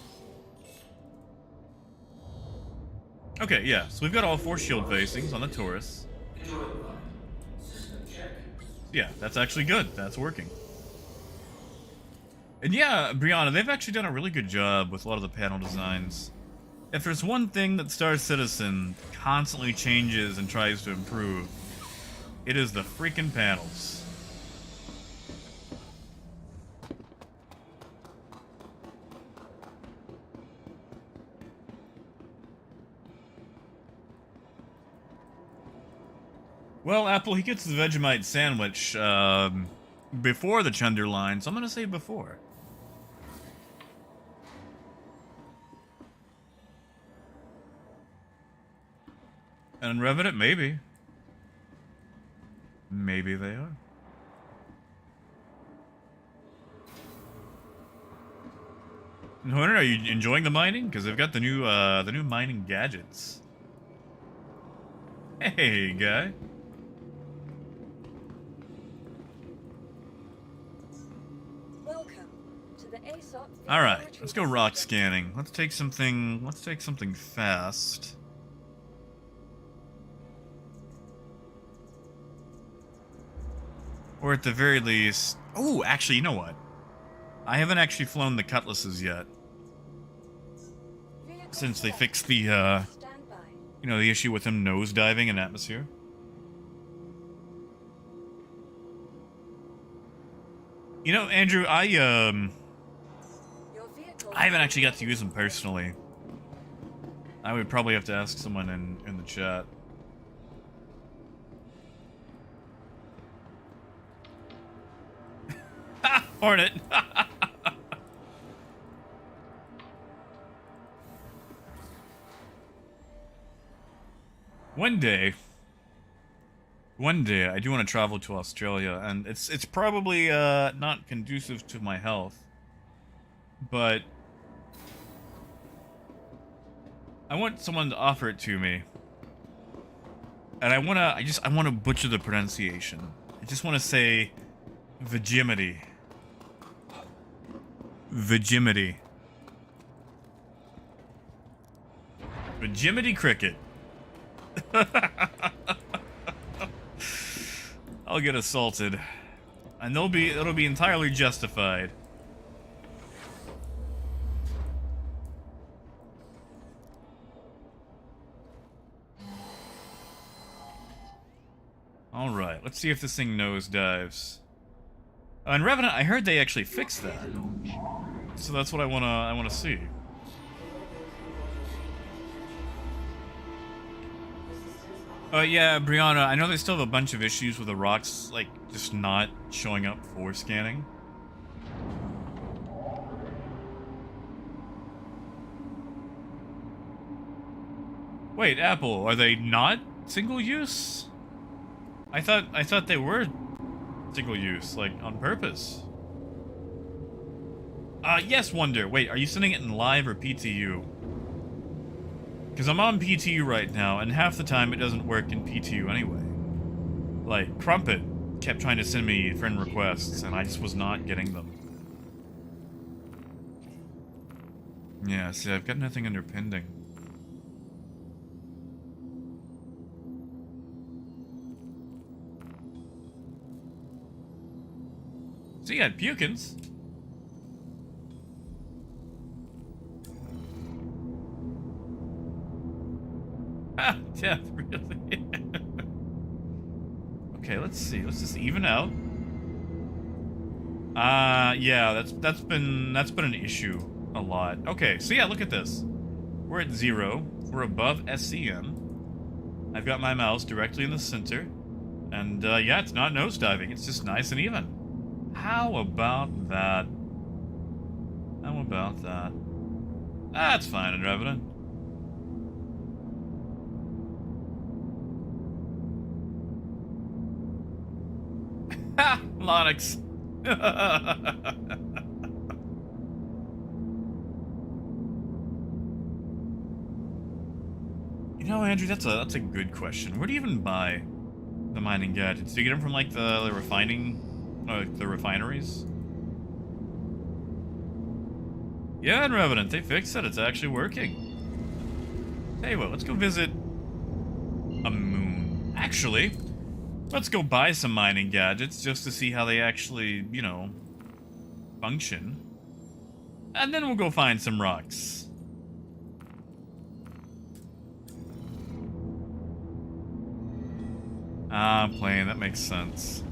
A: Okay, yeah, so we've got all 4 shield facings on the Taurus. Yeah, that's actually good. That's working. And yeah, Brianna, they've actually done a really good job with a lot of the panel designs. If there's one thing that Star Citizen constantly changes and tries to improve, it is the freaking panels. Well, Apple, he gets the Vegemite sandwich before the Chunder line, so I'm going to say before. And Revenant, maybe. Maybe they are. And Horner, are you enjoying the mining? Because they've got the new mining gadgets. Hey, guy. All right, let's go rock scanning. Let's take something fast. Or at the very least, oh, actually, you know what? I haven't actually flown the Cutlasses yet. Since they fixed the, you know, the issue with them nosediving in atmosphere. You know, Andrew, I haven't actually got to use them personally. I would probably have to ask someone in the chat. Hornet! One day, I do want to travel to Australia, and it's probably not conducive to my health, but I want someone to offer it to me, and I want to butcher the pronunciation. I just want to say Vegemity. Vegemity. Vegemity cricket. I'll get assaulted, and it'll be entirely justified. All right, let's see if this thing nosedives. And Revenant, I heard they actually fixed that, so that's what I wanna see. Yeah, Brianna, I know they still have a bunch of issues with the rocks, like, just not showing up for scanning. Wait, Apple, are they not single use? I thought they were single use, like, on purpose. Yes, Wonder. Wait, are you sending it in live or PTU? Because I'm on PTU right now, and half the time it doesn't work in PTU anyway. Like, Crumpet kept trying to send me friend requests, and I just was not getting them. Yeah, see, I've got nothing under pending. So you had Pukins. Ah, yeah, really? Okay, let's see. Let's just even out. Yeah, that's been an issue a lot. Okay, so yeah, look at this. We're at 0. We're above SCM. I've got my mouse directly in the center. And, yeah, it's not nosediving. It's just nice and even. How about that? How about that? That's fine and Revenant. Ha! Lonix. You know, Andrew, that's a good question. Where do you even buy the mining gadgets? Do you get them from like the refineries? Yeah, and Revenant, they fixed it. It's actually working. Tell you what, let's go visit a moon. Actually, let's go buy some mining gadgets just to see how they actually, you know, function. And then we'll go find some rocks. Ah, plane, that makes sense.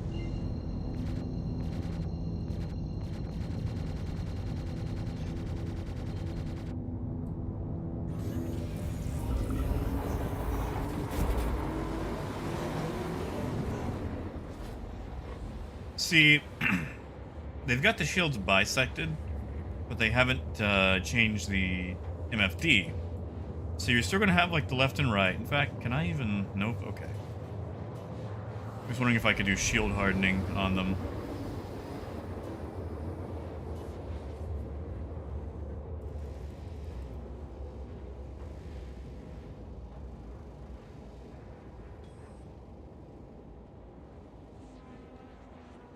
A: See, they've got the shields bisected, but they haven't changed the MFD. So you're still going to have, like, the left and right. In fact, can I even... Nope, okay. I was wondering if I could do shield hardening on them.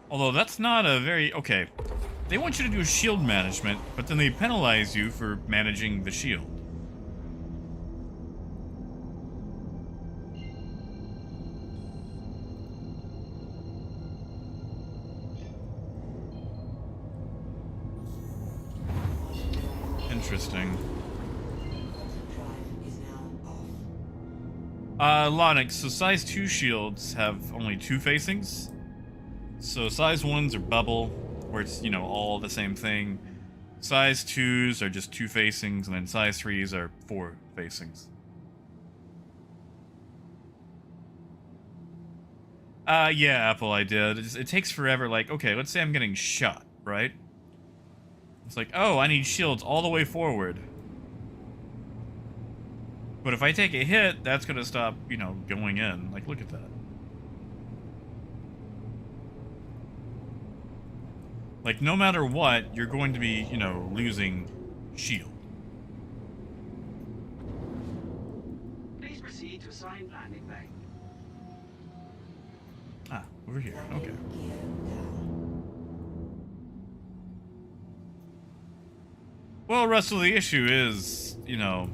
A: Although that's not a very... Okay. They want you to do shield management, but then they penalize you for managing the shield. Interesting. Lonix, so size 2 shields have only 2 facings. So size 1s are bubble, where it's, you know, all the same thing. Size 2s are just 2 facings, and then size 3s are 4 facings. Yeah, Apple, I did. It takes forever. Like, okay, let's say I'm getting shot, right? It's like, oh, I need shields all the way forward. But if I take a hit, that's gonna stop, you know, going in. Like, look at that. Like, no matter what, you're going to be, you know, losing shield.
D: Please proceed to assigned landing bay.
A: Ah, over here. Okay. Well, Russell, the issue is, you know,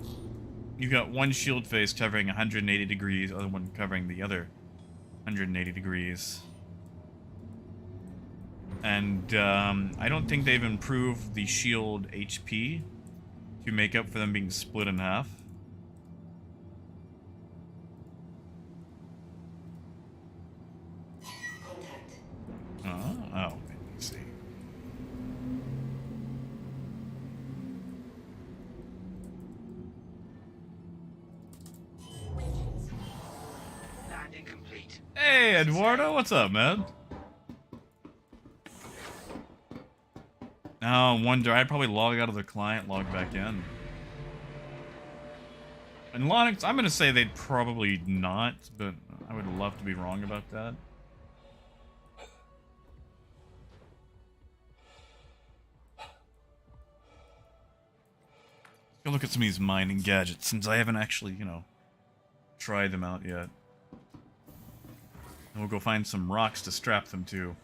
A: you got one shield face covering 180 degrees, other one covering the other 180 degrees. And I don't think they've improved the shield HP to make up for them being split in half. Oh, let me see.
D: Landing complete.
A: Hey, Eduardo, what's up, man? Oh, wonder. I'd probably log out of the client, log back in. And Linux, I'm gonna say they'd probably not, but I would love to be wrong about that. Let's go look at some of these mining gadgets, since I haven't actually, you know, tried them out yet. And we'll go find some rocks to strap them to.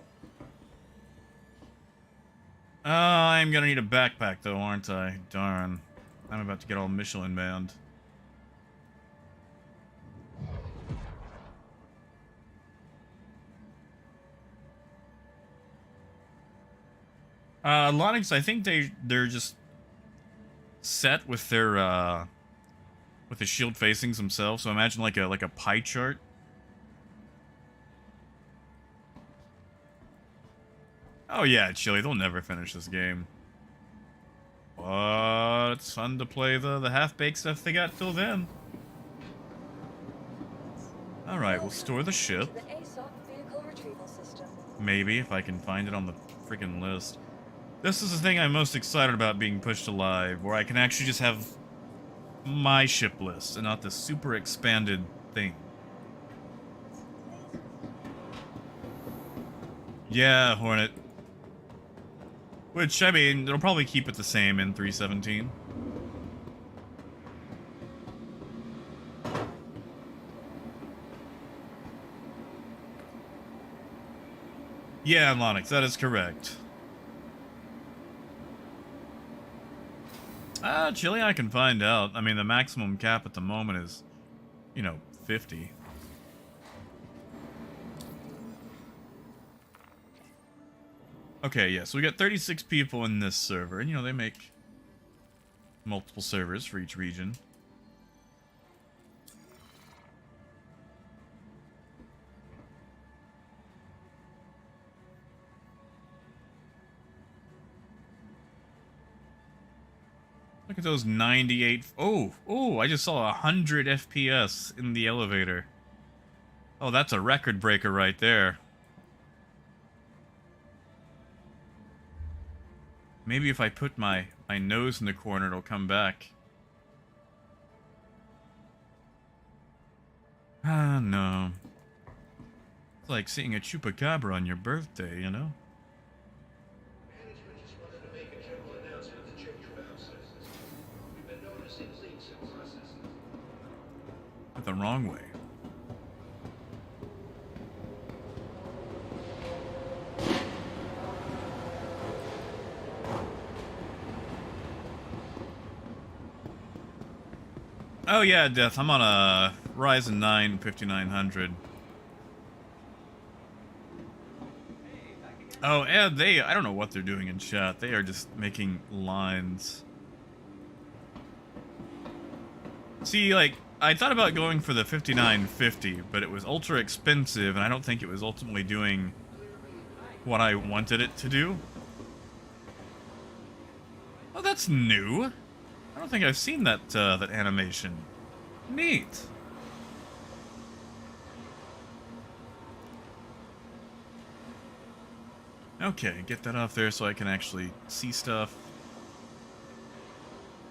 A: I'm gonna need a backpack, though, aren't I? Darn. I'm about to get all Michelin banned. Lonix, I think they're just set with their with the shield facings themselves. So imagine like a pie chart. Oh yeah, Chili, they'll never finish this game. But it's fun to play the half-baked stuff they got till then. Alright, we'll store the ship.
B: The ASOP vehicle retrieval system.
A: Maybe, if I can find it on the freaking list. This is the thing I'm most excited about being pushed to live, where I can actually just have my ship list and not this super expanded thing. Yeah, Hornet. Which, I mean, they'll probably keep it the same in 317. Yeah, Lonix, that is correct. Chili, I can find out. I mean, the maximum cap at the moment is, you know, 50. Okay, yeah, so we got 36 people in this server, and, you know, they make multiple servers for each region. Look at those 98... Oh, I just saw 100 FPS in the elevator. Oh, that's a record breaker right there. Maybe if I put my nose in the corner, it'll come back. Ah, no. It's like seeing a chupacabra on your birthday, you know?
E: Management just wanted to make a general announcement to change processes. We've been noticing leaks in processes.
A: But the wrong way. Oh yeah, Death, I'm on a Ryzen 9 5900. Oh, and I don't know what they're doing in chat. They are just making lines. See, like, I thought about going for the 5950, but it was ultra expensive, and I don't think it was ultimately doing what I wanted it to do. that's new. I don't think I've seen that that animation. Neat. Okay, get that off there so I can actually see stuff.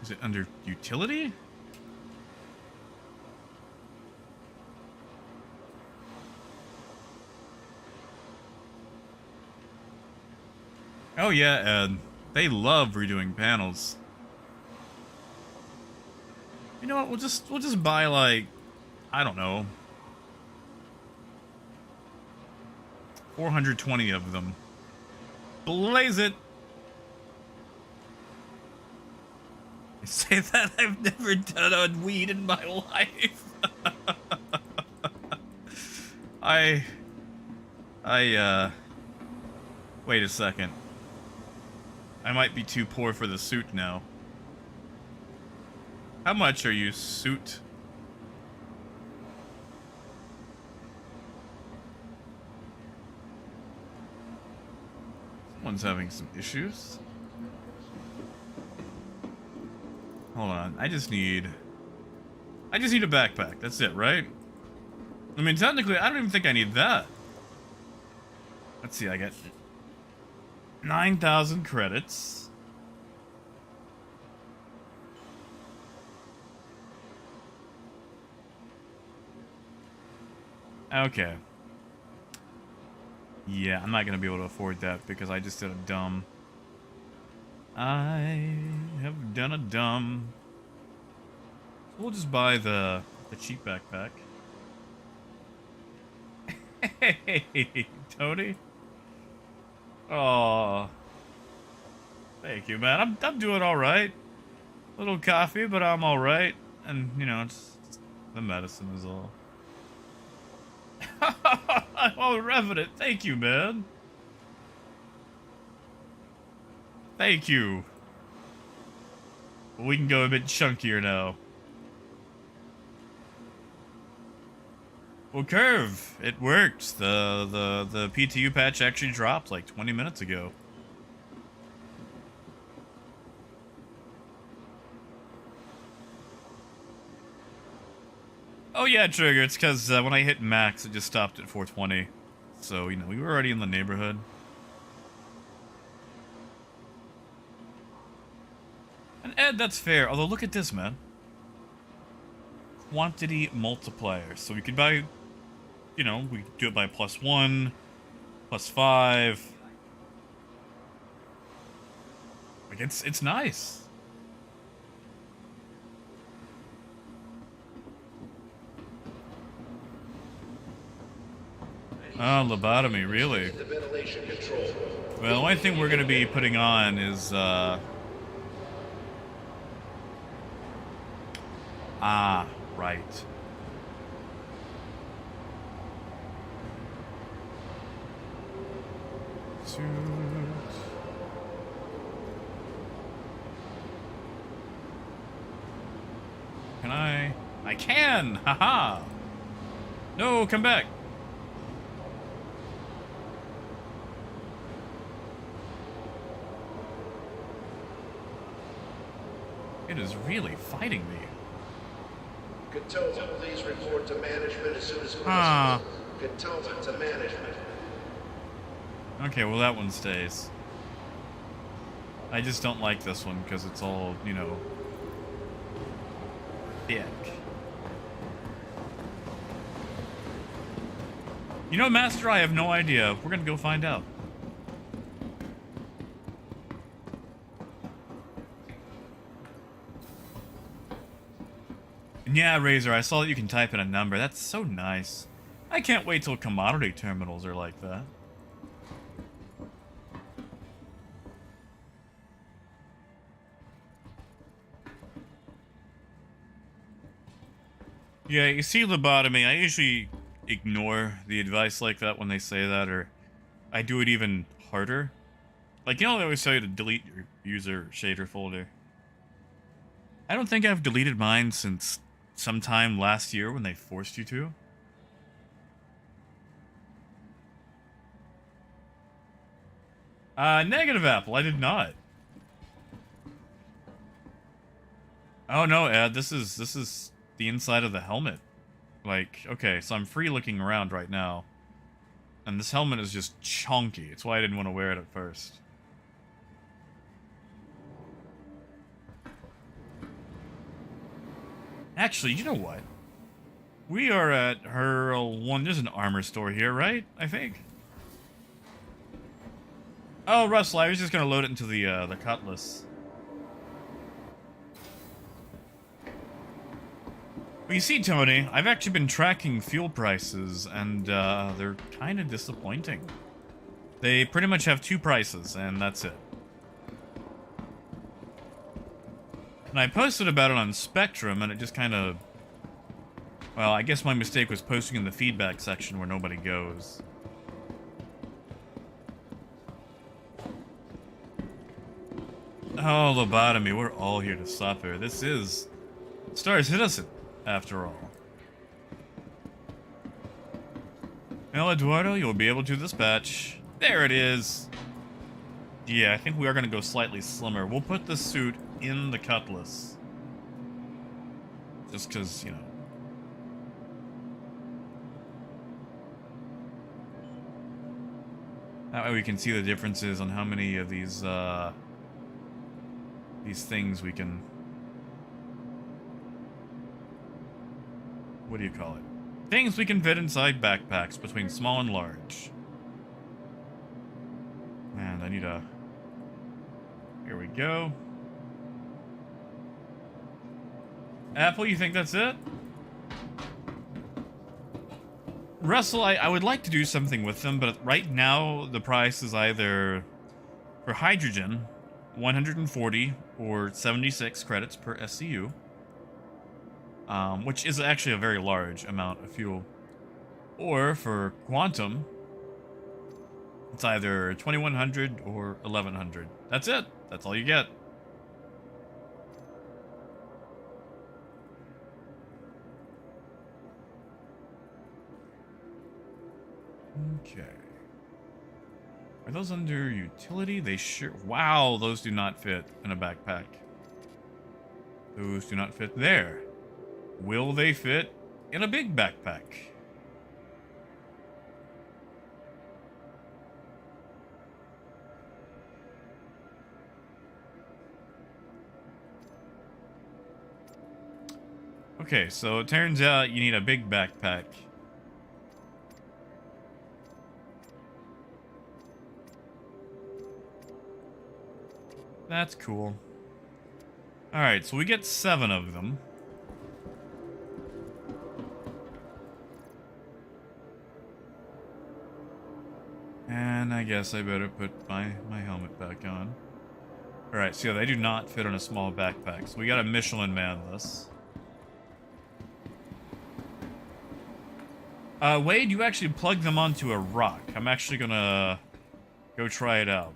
A: Is it under utility? Oh yeah, Ed. They love redoing panels. You know what? We'll just buy like, I don't know, 420 of them. Blaze it. I say that I've never done on weed in my life. Wait a second. I might be too poor for the suit now. How much are you, suit? Someone's having some issues. Hold on, I just need a backpack. That's it, right? I mean, technically, I don't even think I need that. Let's see, I get 9,000 credits. Okay. Yeah, I'm not gonna be able to afford that because I just did a dumb. I have done a dumb. We'll just buy the cheap backpack. Hey, Tony. Oh, thank you, man. I'm doing all right. Little coffee, but I'm all right. And you know, it's the medicine is all. Oh, Revenant, thank you, man. Thank you. We can go a bit chunkier now. Well, Curve, it worked. The PTU patch actually dropped like 20 minutes ago. Oh yeah, Trigger, it's because when I hit max, it just stopped at 420. So, you know, we were already in the neighborhood. And Ed, that's fair. Although, look at this, man. Quantity multiplier. So we could buy, you know, we could do it by +1, +5. Like, it's nice. Oh, lobotomy, really?
E: The ventilation control.
A: Well, the only thing we're going to be putting on is, right. Suit. Can I? I can! Haha! No, come back! It is really fighting me.
E: Katoma, please report to management as soon as
A: Ah.
E: possible. Katoma to management.
A: Okay, well that one stays. I just don't like this one because it's all, you know, thick. You know, Master, I have no idea. We're gonna go find out. And yeah, Razor, I saw that you can type in a number. That's so nice. I can't wait till commodity terminals are like that. Yeah, you see lobotomy, I usually ignore the advice like that when they say that, or I do it even harder. Like, you know, they always tell you to delete your user shader folder. I don't think I've deleted mine since sometime last year when they forced you to. Negative Apple, I did not. Oh no, Ed, this is the inside of the helmet. Like, okay, so I'm free looking around right now. And this helmet is just chunky. It's why I didn't want to wear it at first. Actually, you know what? We are at her one. There's an armor store here, right? I think. Oh, Russell, I was just gonna load it into the cutlass. Well, you see, Tony, I've actually been tracking fuel prices, and they're kind of disappointing. They pretty much have two prices, and that's it. And I posted about it on Spectrum, and it just kind of... Well, I guess my mistake was posting in the feedback section where nobody goes. Oh, lobotomy, we're all here to suffer. This is Star Citizen, after all. Well, Eduardo, you'll be able to dispatch. There it is. Yeah, I think we are going to go slightly slimmer. We'll put the suit in the cutlass. Just because, you know. That way we can see the differences on how many of these things we can... What do you call it? Things we can fit inside backpacks between small and large. And I need a... Here we go. Apple, you think that's it? Russell, I would like to do something with them, but right now the price is either for hydrogen, 140 or 76 credits per SCU, which is actually a very large amount of fuel. Or for quantum, it's either 2100 or 1100. That's it. That's all you get. Okay. Are those under utility? They sure... Wow, those do not fit in a backpack. Those do not fit there. Will they fit in a big backpack? Okay, so it turns out you need a big backpack. That's cool. Alright, so we get 7 of them. And I guess I better put my helmet back on. Alright, so yeah, they do not fit on a small backpack. So we gotta Michelin man this. Wade, you actually plug them onto a rock. I'm actually gonna go try it out.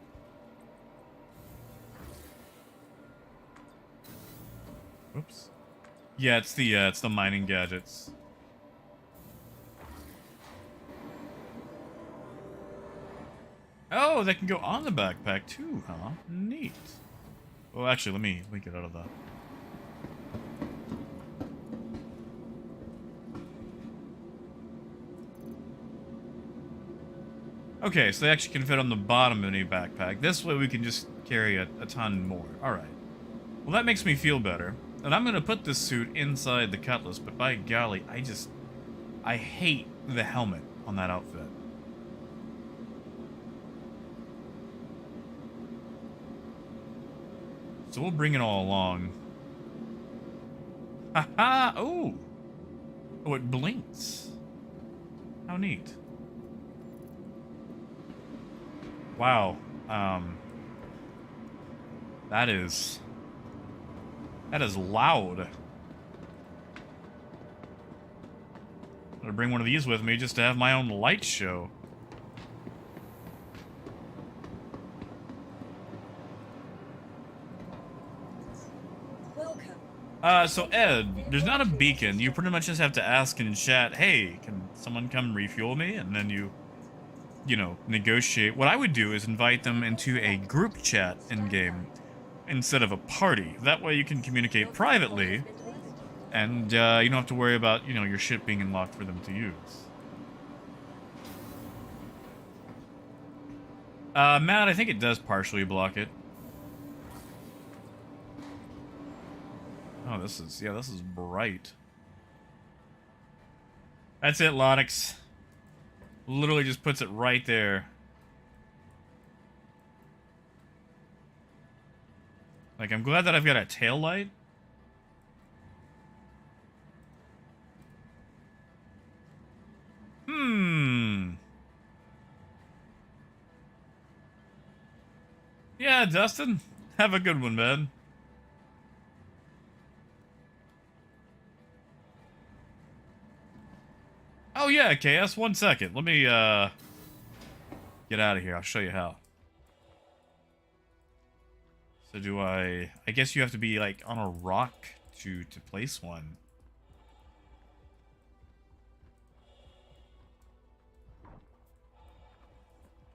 A: Oops. Yeah, it's the mining gadgets. Oh, they can go on the backpack too, huh? Neat. Well, actually, let me get out of that. Okay, so they actually can fit on the bottom of any backpack. This way we can just carry a ton more. Alright. Well, that makes me feel better. And I'm gonna put this suit inside the cutlass, but by golly, I hate the helmet on that outfit. So we'll bring it all along. Haha! Oh! Oh, it blinks. How neat. Wow. That is loud. I'm gonna bring one of these with me just to have my own light show.
B: Welcome.
A: So Ed, there's not a beacon. You pretty much just have to ask in chat, hey, can someone come refuel me? And then you know, negotiate. What I would do is invite them into a group chat in-game. instead of a party. That way you can communicate privately, and you don't have to worry about, you know, your shit being unlocked for them to use. Matt, I think it does partially block it. Oh, this is bright. That's it, Lonix. Literally just puts it right there. Like, I'm glad that I've got a tail light. Yeah, Dustin. Have a good one, man. Oh yeah, KS, 1 second. Let me get out of here. I'll show you how. So do I guess you have to be like on a rock to place one.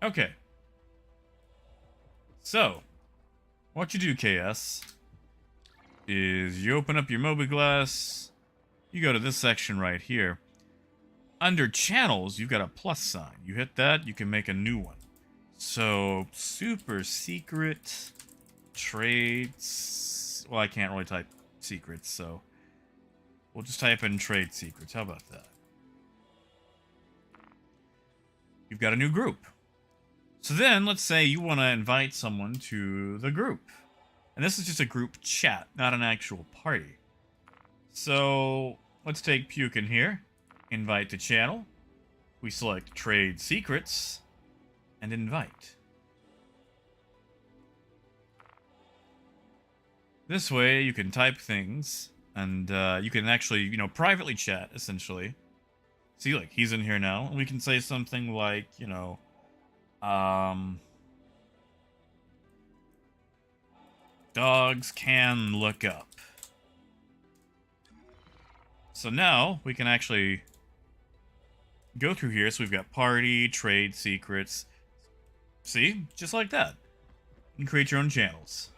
A: Okay. So, what you do, KS, is you open up your mobiGlass, you go to this section right here. Under channels, you've got a plus sign. You hit that, you can make a new one. So, super secret trades. Well, I can't really type secrets, so we'll just type in trade secrets. How about that? You've got a new group. So then, let's say you want to invite someone to the group. And this is just a group chat, not an actual party. So, let's take Puke in here. Invite to channel. We select trade secrets. And invite. This way, you can type things. And you can actually, you know, privately chat, essentially. See, like, he's in here now. And we can say something like, you know... dogs can look up. So now we can actually go through here. So we've got party, trade, secrets. See? Just like that. You can create your own channels.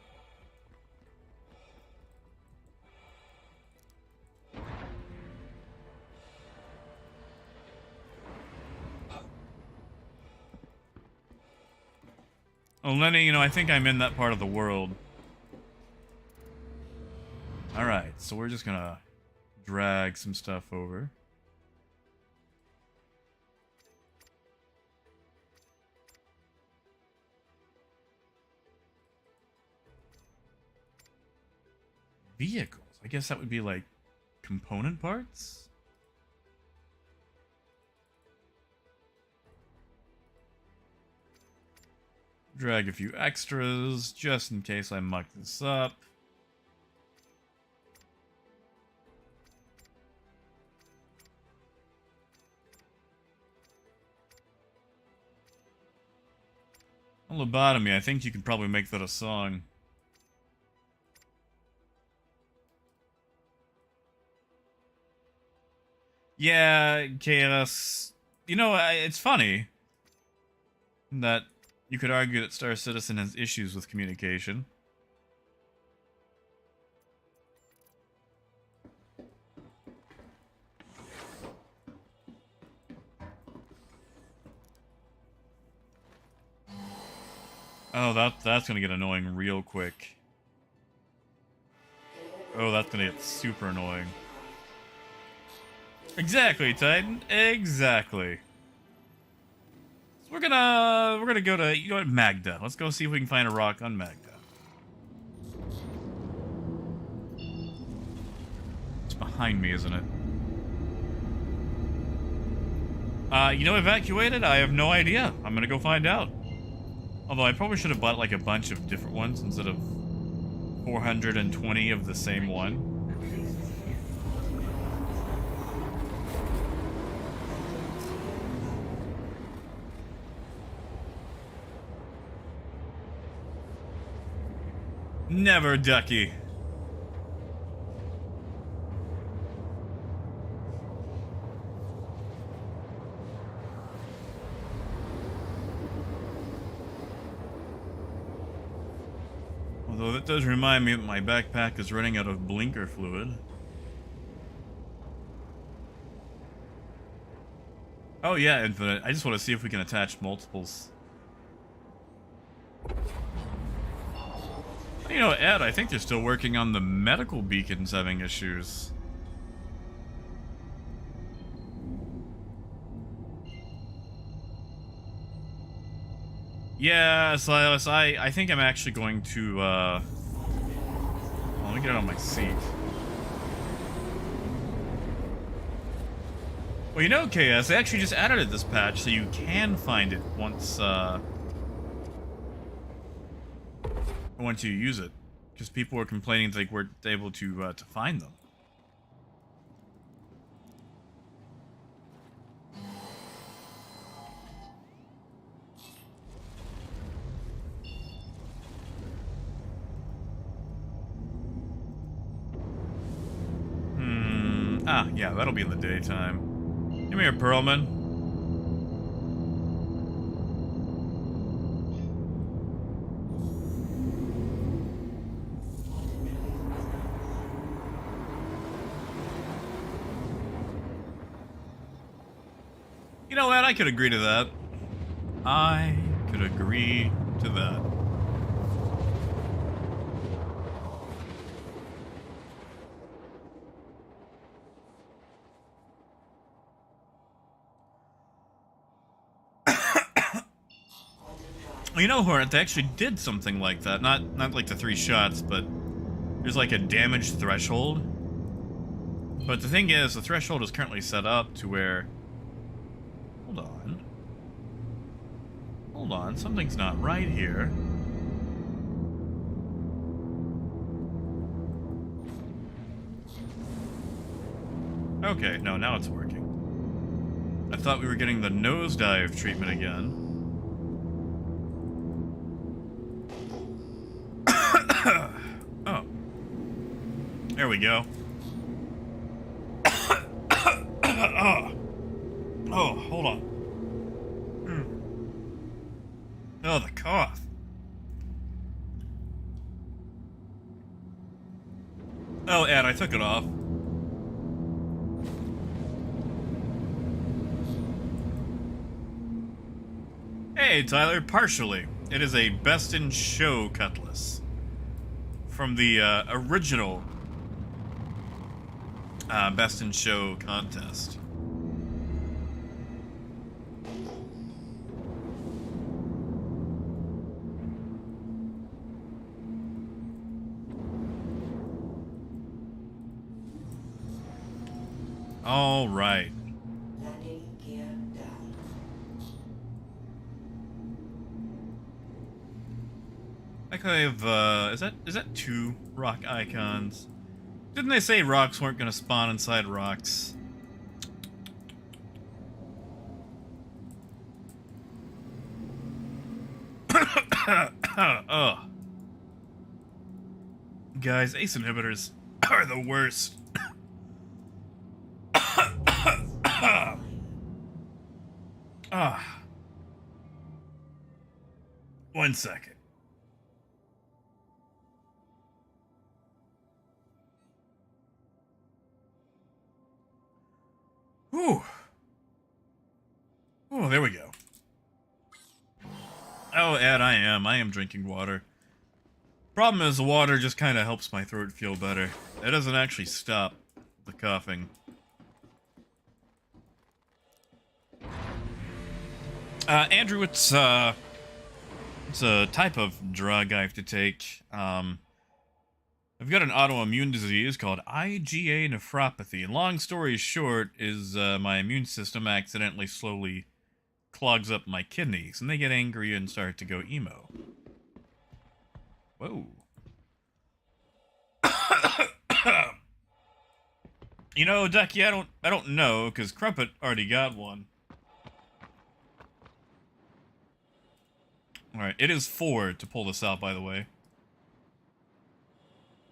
A: Oh, Lenny, you know, I think I'm in that part of the world. Alright, so we're just gonna drag some stuff over. Vehicles. I guess that would be like component parts? Drag a few extras, just in case I muck this up. Lobotomy, I think you could probably make that a song. Yeah, KS. You know, it's funny that you could argue that Star Citizen has issues with communication. Oh, that's gonna get annoying real quick. Oh, that's gonna get super annoying. Exactly, Titan. Exactly. So we're gonna go to, you know what, Magda. Let's go see if we can find a rock on Magda. It's behind me, isn't it? You know, evacuated? I have no idea. I'm gonna go find out. Although I probably should have bought like a bunch of different ones instead of 420 of the same one. Never, Ducky. Although that does remind me that my backpack is running out of blinker fluid. Oh yeah, Infinite. I just want to see if we can attach multiples. You know, Ed, I think they're still working on the medical beacons having issues. Yeah, Silas, I think I'm actually going to, well, let me get out of my seat. Well, you know, KS, they actually just added it this patch, so you can find it once you use it. Because people were complaining they weren't able to find them. Ah, yeah, that'll be in the daytime. Give me your Pearlman. You know what? I could agree to that. I could agree to that. You know, Hornet, they actually did something like that. Not like the 3 shots, but there's like a damage threshold. But the thing is, the threshold is currently set up to where... Hold on. Hold on, something's not right here. Okay, no, now it's working. I thought we were getting the nosedive treatment again. Oh. There we go. Oh, hold on. Oh, the cough. Oh, Ed, I took it off. Hey, Tyler, partially. It is a Best in Show cutlass. From the original Best in Show contest. All right.
C: Landing gear down.
A: Like I have, is that 2 rock icons? Didn't they say rocks weren't gonna spawn inside rocks? Ugh. Guys, ACE inhibitors are the worst. Ah. 1 second. Whew. Oh, there we go. Oh, Ed, I am drinking water. Problem is, the water just kind of helps my throat feel better. It doesn't actually stop the coughing. Andrew, it's a type of drug I have to take. I've got an autoimmune disease called IgA nephropathy. And long story short is my immune system accidentally slowly clogs up my kidneys, and they get angry and start to go emo. Whoa. You know, Ducky, I don't know, because Crumpet already got one. Alright, it is 4 to pull this out, by the way.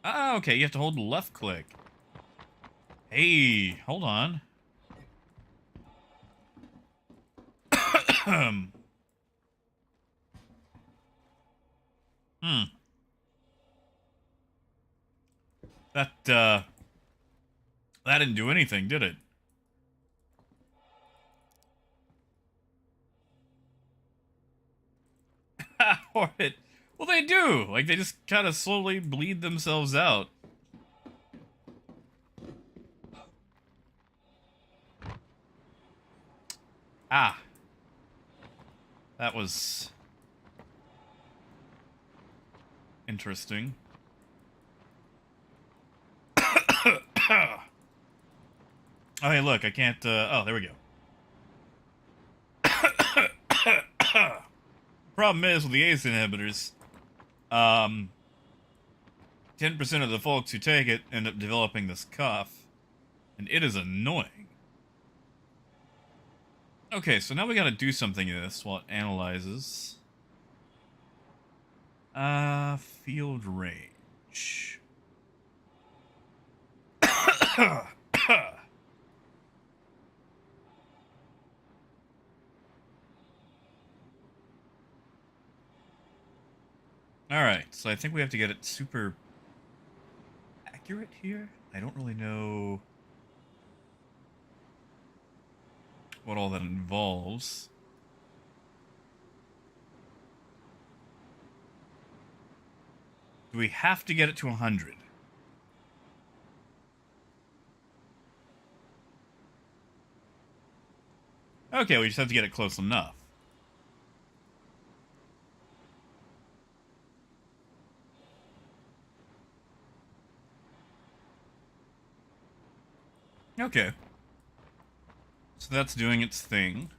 A: Ah, okay, you have to hold the left click. Hey, hold on. That didn't do anything, did it? Or it... Well, they do! Like, they just kind of slowly bleed themselves out. Ah. That was... interesting. Oh, hey, look, I can't, oh, there we go. Problem is, with the ACE inhibitors, 10% of the folks who take it end up developing this cough, and it is annoying. Okay, so now we gotta do something in this while it analyzes. Field range. Alright, so I think we have to get it super accurate here. I don't really know what all that involves. Do we have to get it to 100? Okay, we just have to get it close enough. Okay. So that's doing its thing.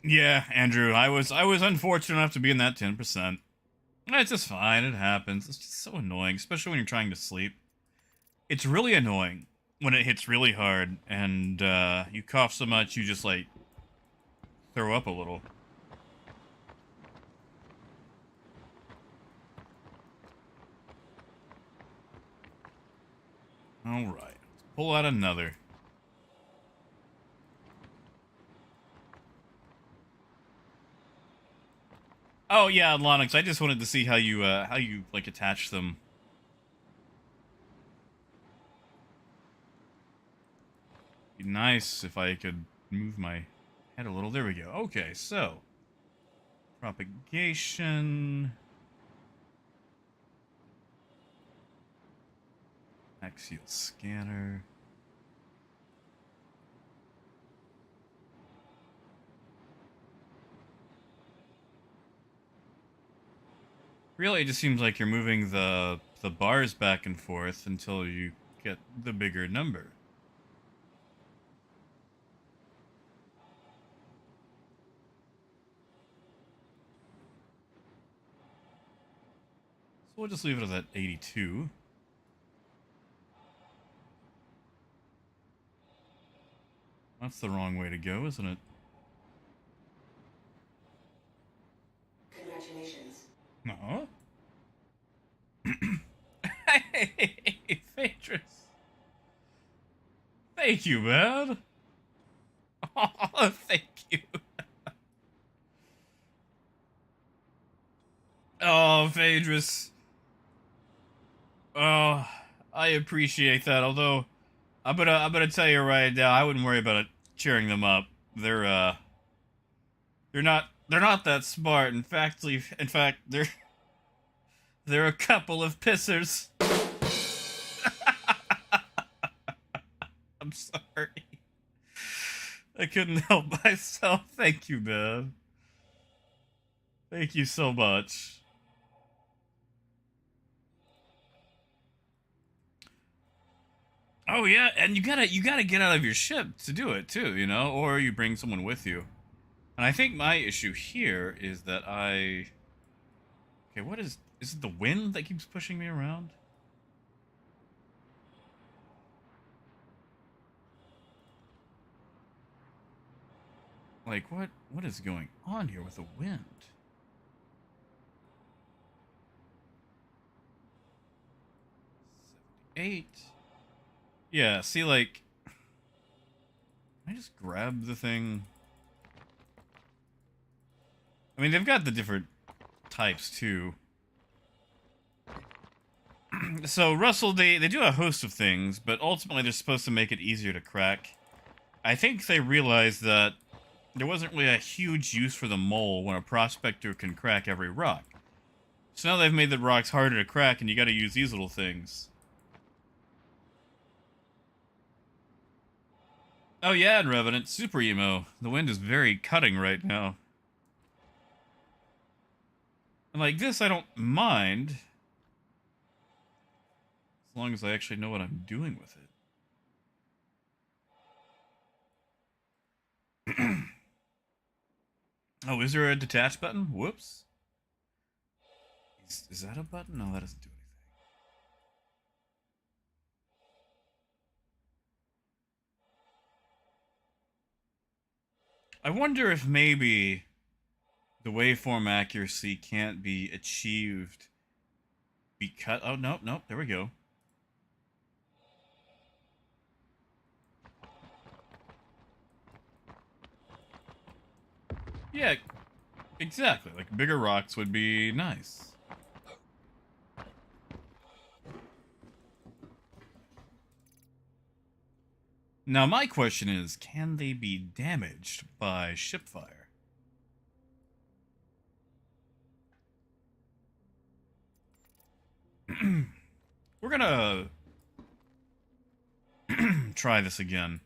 A: Yeah, Andrew, I was unfortunate enough to be in that 10%. It's just fine, it happens. It's just so annoying, especially when you're trying to sleep. It's really annoying when it hits really hard and you cough so much you just like throw up a little. Alright, let's pull out another. Oh yeah, Lonix, I just wanted to see how you like attach them. Be nice if I could move my head a little. There we go. Okay, so propagation, axial scanner. Really, it just seems like you're moving the bars back and forth until you get the bigger number. So we'll just leave it at that 82. That's the wrong way to go, isn't it?
C: Congratulations.
A: No. Hey, Phaedrus. Thank you, man. Oh, thank you. Oh, Phaedrus. Oh, I appreciate that. Although, I'm gonna tell you right now, I wouldn't worry about it cheering them up. They're not that smart. In fact, they're a couple of pissers. I'm sorry. I couldn't help myself. Thank you, man. Thank you so much. Oh yeah, and you gotta get out of your ship to do it too, you know, or you bring someone with you. And I think my issue here is that okay, what is it the wind that keeps pushing me around? Like what is going on here with the wind? 78. Yeah, see, like, can I just grab the thing? I mean, they've got the different types, too. So, Russell, they do a host of things, but ultimately they're supposed to make it easier to crack. I think they realized that there wasn't really a huge use for the mole when a prospector can crack every rock. So now they've made the rocks harder to crack, and you gotta use these little things. Oh yeah, and Revenant, super emo. The wind is very cutting right now. And like this, I don't mind. As long as I actually know what I'm doing with it. Oh, is there a detach button? Whoops. Is that a button? No, that doesn't do anything. I wonder if maybe the waveform accuracy can't be achieved because... Oh, nope, nope, there we go. Yeah, exactly. Like, bigger rocks would be nice. Now, my question is, can they be damaged by ship fire? We're gonna try this again.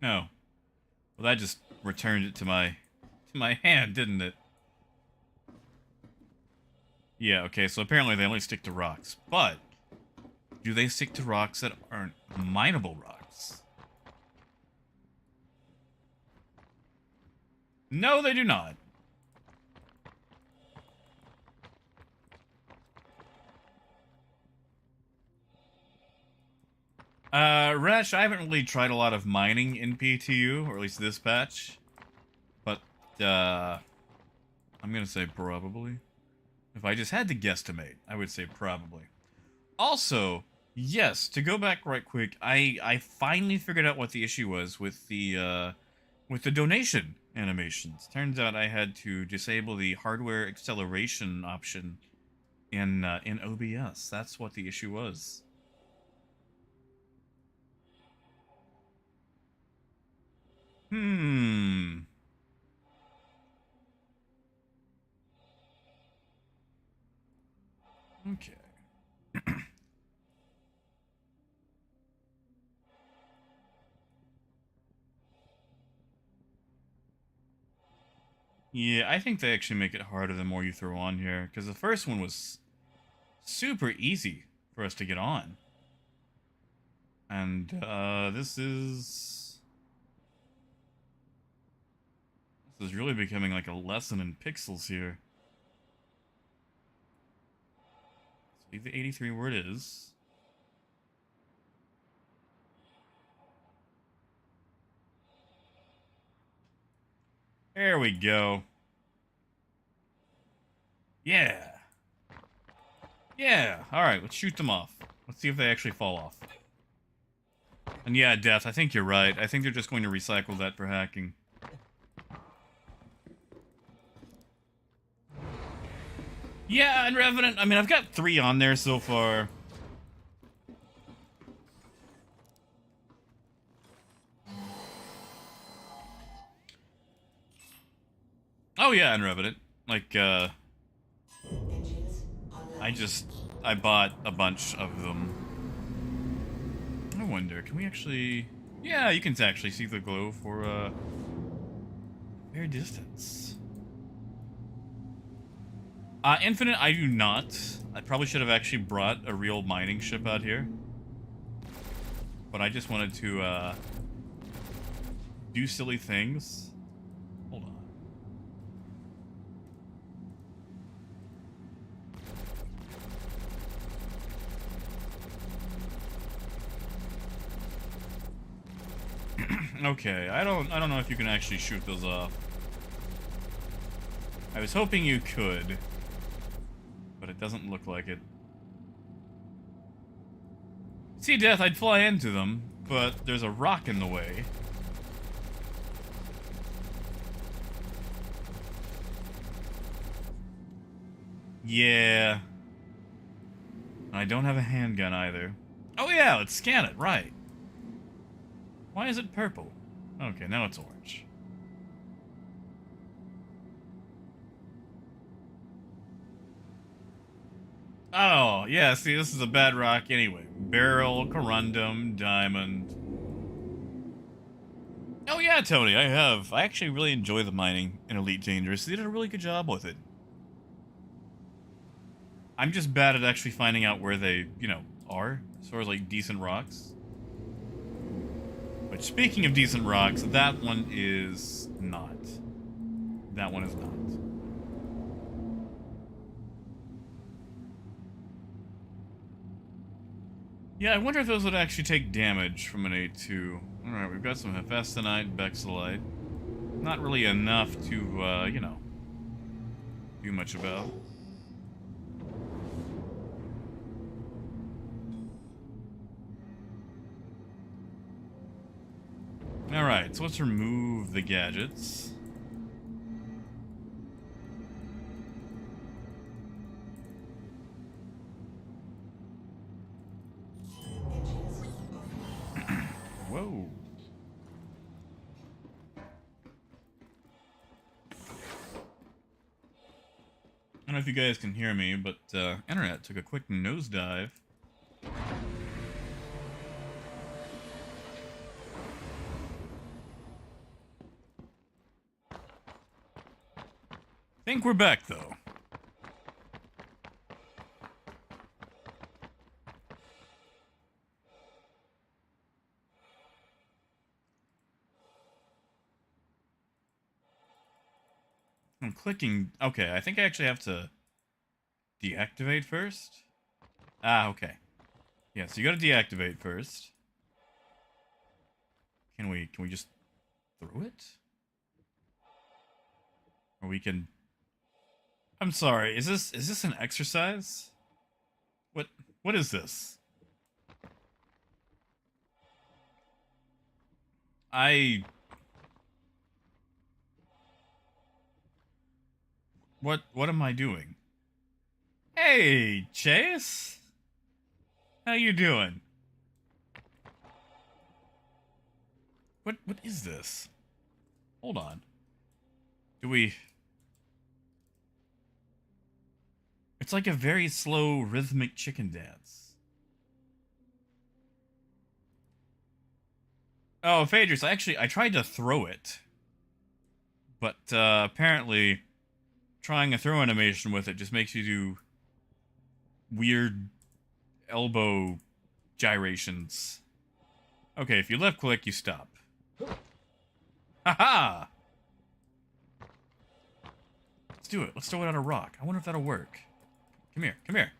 A: No. Well, that just returned it to my hand, didn't it? Yeah, okay, so apparently they only stick to rocks. But do they stick to rocks that aren't mineable rocks? No, they do not. Resh, I haven't really tried a lot of mining in PTU, or at least this patch. But, I'm gonna say probably. If I just had to guesstimate, I would say probably. Also, yes, to go back right quick, I finally figured out what the issue was with the donation animations. Turns out I had to disable the hardware acceleration option in OBS. That's what the issue was. Okay. Yeah, I think they actually make it harder the more you throw on here, because the first one was super easy for us to get on. And, this is really becoming like a lesson in pixels here. Let's leave the 83 where it is. There we go. Yeah. Yeah. Alright, let's shoot them off. Let's see if they actually fall off. And yeah, Death, I think you're right. I think they're just going to recycle that for hacking. Yeah, and Revenant, I mean, I've got 3 on there so far. Oh yeah, and Revenant. Like, I bought a bunch of them. I wonder, can we actually... Yeah, you can actually see the glow for, fair distance. Infinite, I do not. I probably should have actually brought a real mining ship out here. But I just wanted to, do silly things. Hold on. Okay, I don't know if you can actually shoot those off. I was hoping you could, but it doesn't look like it. See, Death, I'd fly into them, but there's a rock in the way. Yeah. I don't have a handgun either. Oh yeah, let's scan it, right. Why is it purple? Okay, now it's orange. Oh, yeah, see, this is a bad rock anyway. Beryl, corundum, diamond. Oh yeah, Tony, I have. I actually really enjoy the mining in Elite Dangerous. They did a really good job with it. I'm just bad at actually finding out where they, are, as far as, like, decent rocks. But speaking of decent rocks, that one is not. That one is not. Yeah, I wonder if those would actually take damage from an A2. Alright, we've got some Hephaestonite, Bexelite. Not really enough to, do much about. Alright, so let's remove the gadgets. Whoa. I don't know if you guys can hear me, but internet took a quick nosedive. Think we're back though. I'm clicking. Okay, I think I actually have to deactivate first. Ah, okay. Yeah, so you gotta deactivate first. Can we just throw it? Or we can. I'm sorry. Is this an exercise? What is this? What am I doing? Hey, Chase. How you doing? What is this? Hold on. Do we... It's like a very slow, rhythmic chicken dance. Oh, Phaedrus, I tried to throw it. But, apparently, trying a throw animation with it just makes you do weird elbow gyrations. Okay, if you left click, you stop. Haha! Let's do it. Let's throw it at a rock. I wonder if that'll work. Come here. Come here.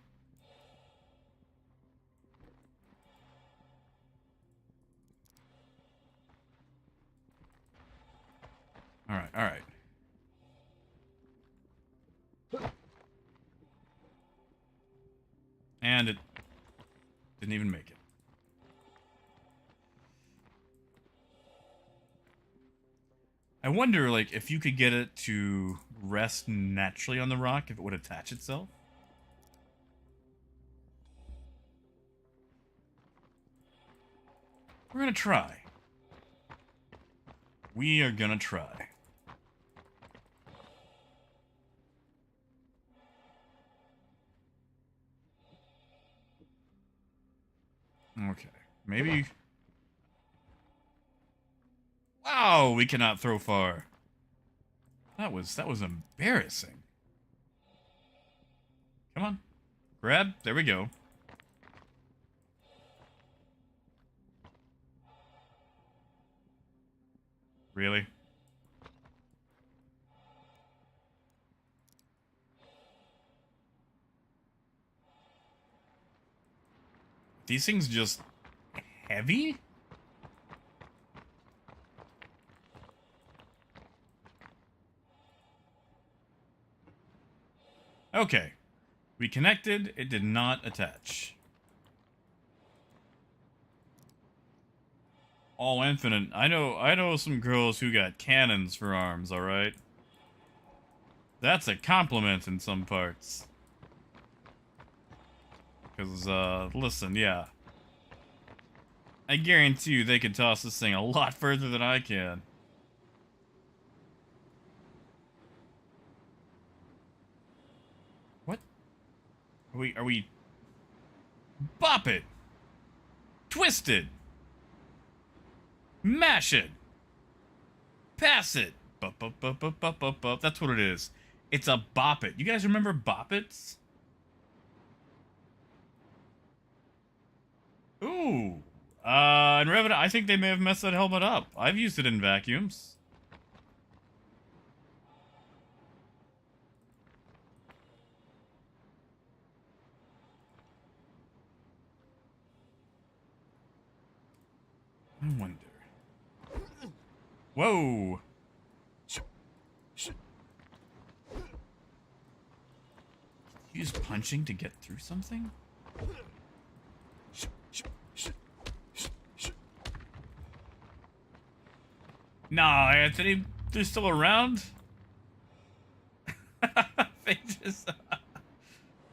A: Alright, alright. And it didn't even make it. I wonder, like, if you could get it to rest naturally on the rock, if it would attach itself. We're gonna try. We are gonna try. Okay, maybe... Wow, we cannot throw far. That was embarrassing. Come on. Grab. There we go. Really? These things just heavy? Okay. We connected, it did not attach. All infinite. I know some girls who got cannons for arms, alright? That's a compliment in some parts. Because, listen, yeah. I guarantee you they can toss this thing a lot further than I can. What? Are we... Bop it! Twist it! Mash it! Pass it! Bop, bop, bop, bop, bop, bop, bop. That's what it is. It's a bop it. You guys remember bop its? Ooh. In Revenant, I think they may have messed that helmet up. I've used it in vacuums. I wonder. Whoa. Use punching to get through something? Nah, Anthony, they're still around? They just...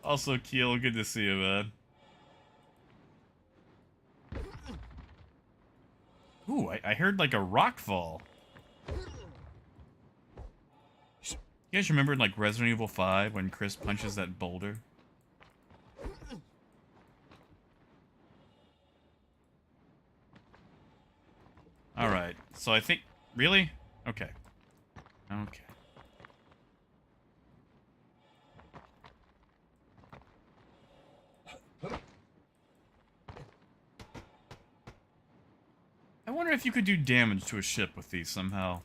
A: Also, Keel, good to see you, man. Ooh, I heard like a rock fall. You guys remember like Resident Evil 5 when Chris punches that boulder? Alright, so I think... Really? Okay. Okay. I wonder if you could do damage to a ship with these somehow.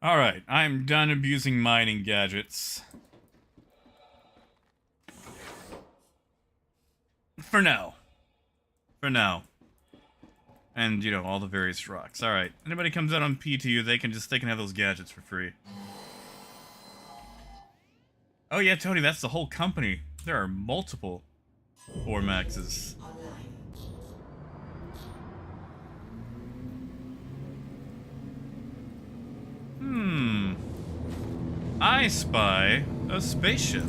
A: Alright, I'm done abusing mining gadgets. For now. For now. And, you know, all the various rocks. Alright, anybody comes out on PTU, they can have those gadgets for free. Oh yeah, Tony, that's the whole company. There are multiple Ormaxes. I spy a spaceship.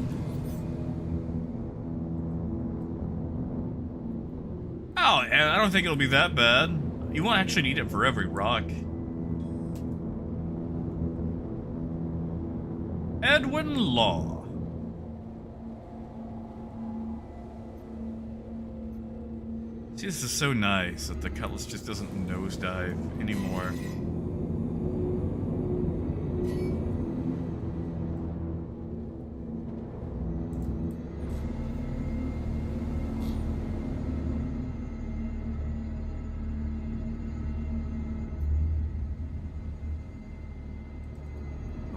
A: Oh, I don't think it'll be that bad. You won't actually need it for every rock. Edwin Law. See, this is so nice that the Cutlass just doesn't nosedive anymore.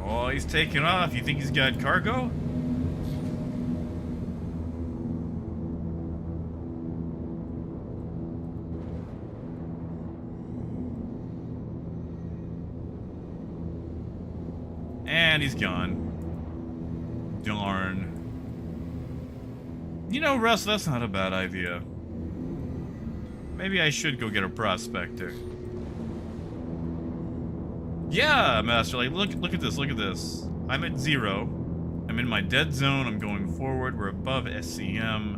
A: Oh, he's taking off. You think he's got cargo? And he's gone. Darn. You know, Russ, that's not a bad idea. Maybe I should go get a prospector. Yeah, Master, like, look at this, look at this. I'm at 0. I'm in my dead zone, I'm going forward, we're above SCM.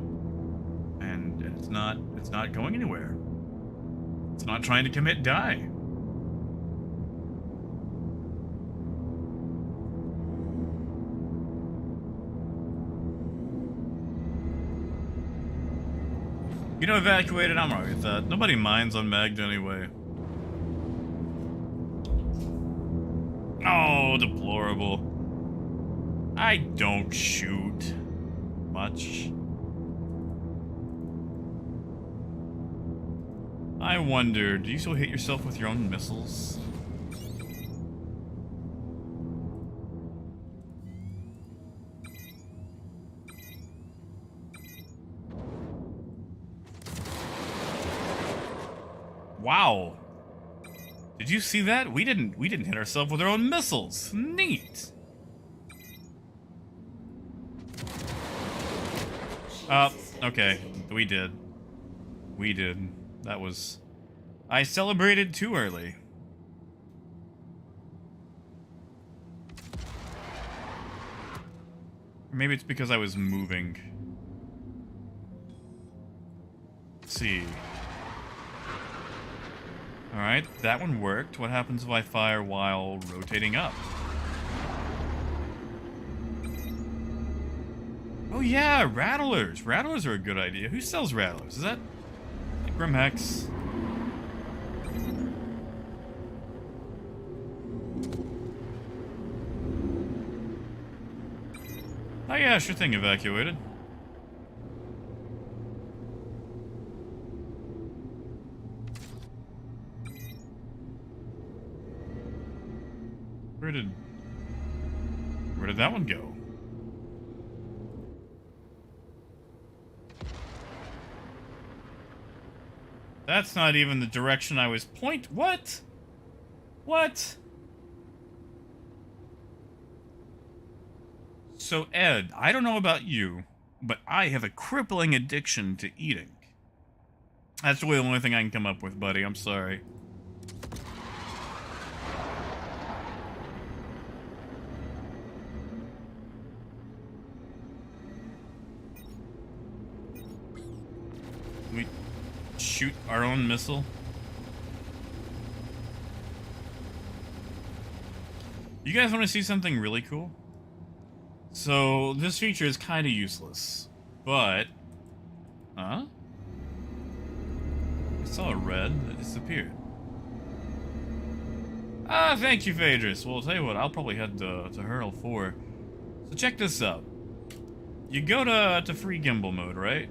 A: And it's not going anywhere. It's not trying to commit die. You know, evacuated, I'm alright with that. Nobody minds on Magda anyway. Oh, deplorable. I don't shoot much. I wonder, do you still hit yourself with your own missiles? Wow. Did you see that? We didn't hit ourselves with our own missiles. Neat. Okay, we did. We did. That was... I celebrated too early. Or maybe it's because I was moving. Let's see. Alright, that one worked. What happens if I fire while rotating up? Oh yeah, rattlers. Rattlers are a good idea. Who sells rattlers? Is that Grimhex? Oh yeah, sure thing, evacuated. Where did that one go? That's not even the direction I was What? What? So, Ed, I don't know about you, but I have a crippling addiction to eating. That's really the only thing I can come up with, buddy. I'm sorry. We shoot our own missile. You guys want to see something really cool? So, this feature is kind of useless, but... Huh? I saw a red that disappeared. Ah, thank you, Phaedrus. Well, I'll tell you what, I'll probably head to Hurl 4. So check this out. You go to free gimbal mode, right?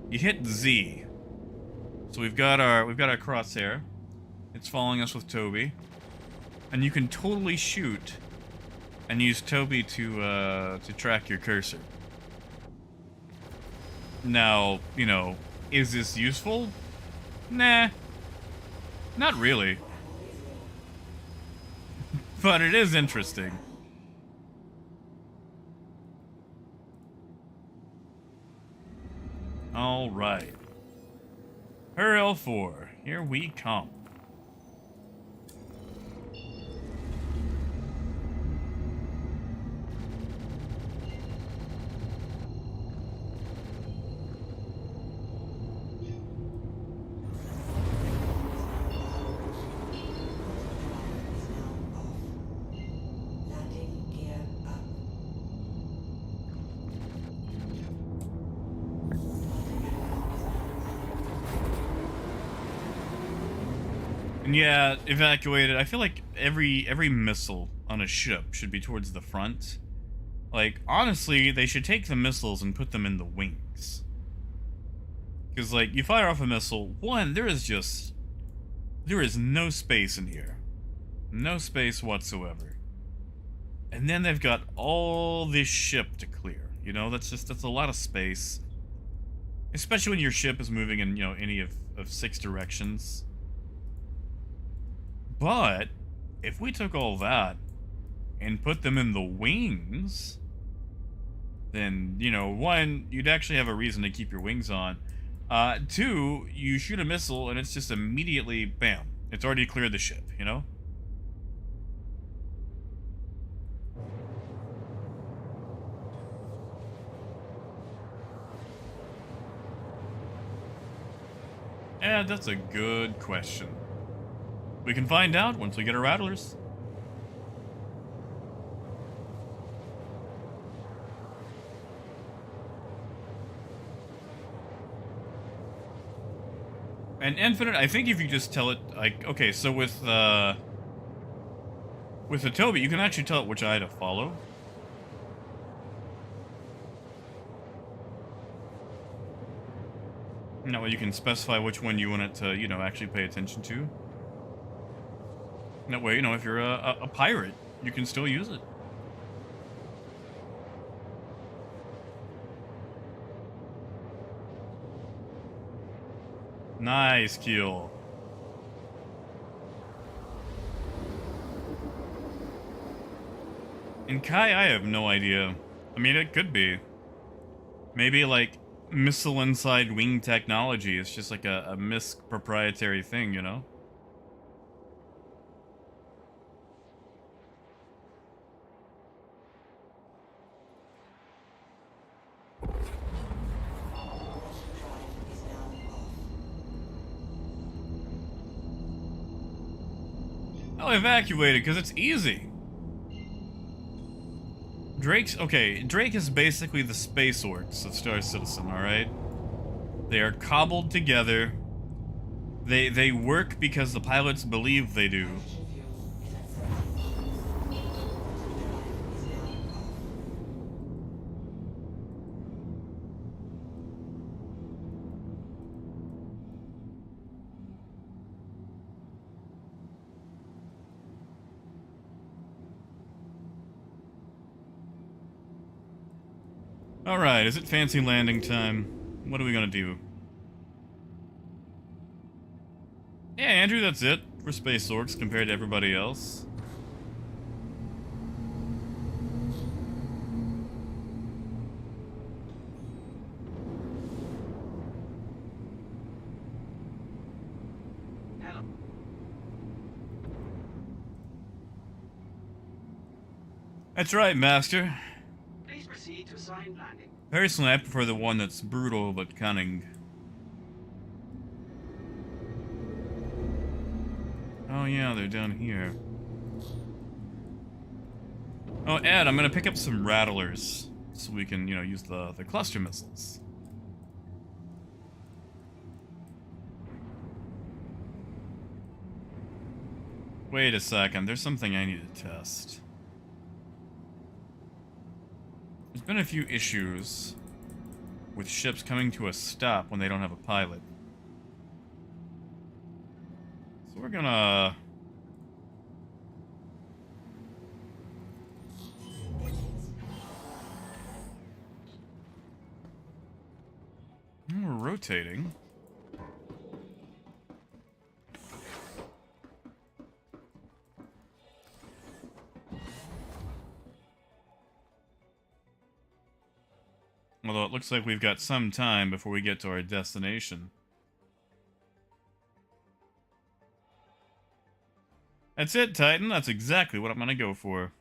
A: You hit Z. So we've got our crosshair. It's following us with Toby. And you can totally shoot and use Toby to track your cursor. Now, you know, is this useful? Nah. Not really. But it is interesting. Alright. Hurl 4. Here we come.
C: Landing gear up.
A: And yeah, evacuated. I feel like every missile on a ship should be towards the front. Like, honestly, they should take the missiles and put them in the wings. Because, like, you fire off a missile, one, there is no space in here. No space whatsoever. And then they've got all this ship to clear. You know, that's a lot of space. Especially when your ship is moving in, you know, any of 6 directions. But, if we took all that and put them in the wings, then, you know, 1, you'd actually have a reason to keep your wings on. 2, you shoot a missile and it's just immediately, bam, it's already cleared the ship, you know? Yeah, that's a good question. We can find out once we get our rattlers. And Infinite, I think if you just tell it, like, okay, so with the Toby, you can actually tell it which eye to follow. And that way you can specify which one you want it to, you know, actually pay attention to. And that way, you know, if you're a pirate, you can still use it. Nice kill. In Kai, I have no idea. I mean, it could be. Maybe, like, missile inside wing technology. It's just like a MISC proprietary thing, you know? I'll evacuate it because it's easy. Drake is basically the space orcs of Star Citizen, alright? They are cobbled together. They work because the pilots believe they do. Alright, is it fancy landing time? What are we gonna do? Yeah, Andrew, that's it for Space Orcs compared to everybody else.
D: Hello.
A: That's right, Master.
D: Please proceed to assigned landing.
A: Personally, I prefer the one that's brutal but cunning. Oh yeah, they're down here. Oh, Ed, I'm gonna pick up some rattlers so we can, you know, use the cluster missiles. Wait a second, there's something I need to test. There's been a few issues with ships coming to a stop when they don't have a pilot. So we're gonna... We're rotating. Although it looks like we've got some time before we get to our destination. That's it, Titan. That's exactly what I'm gonna go for.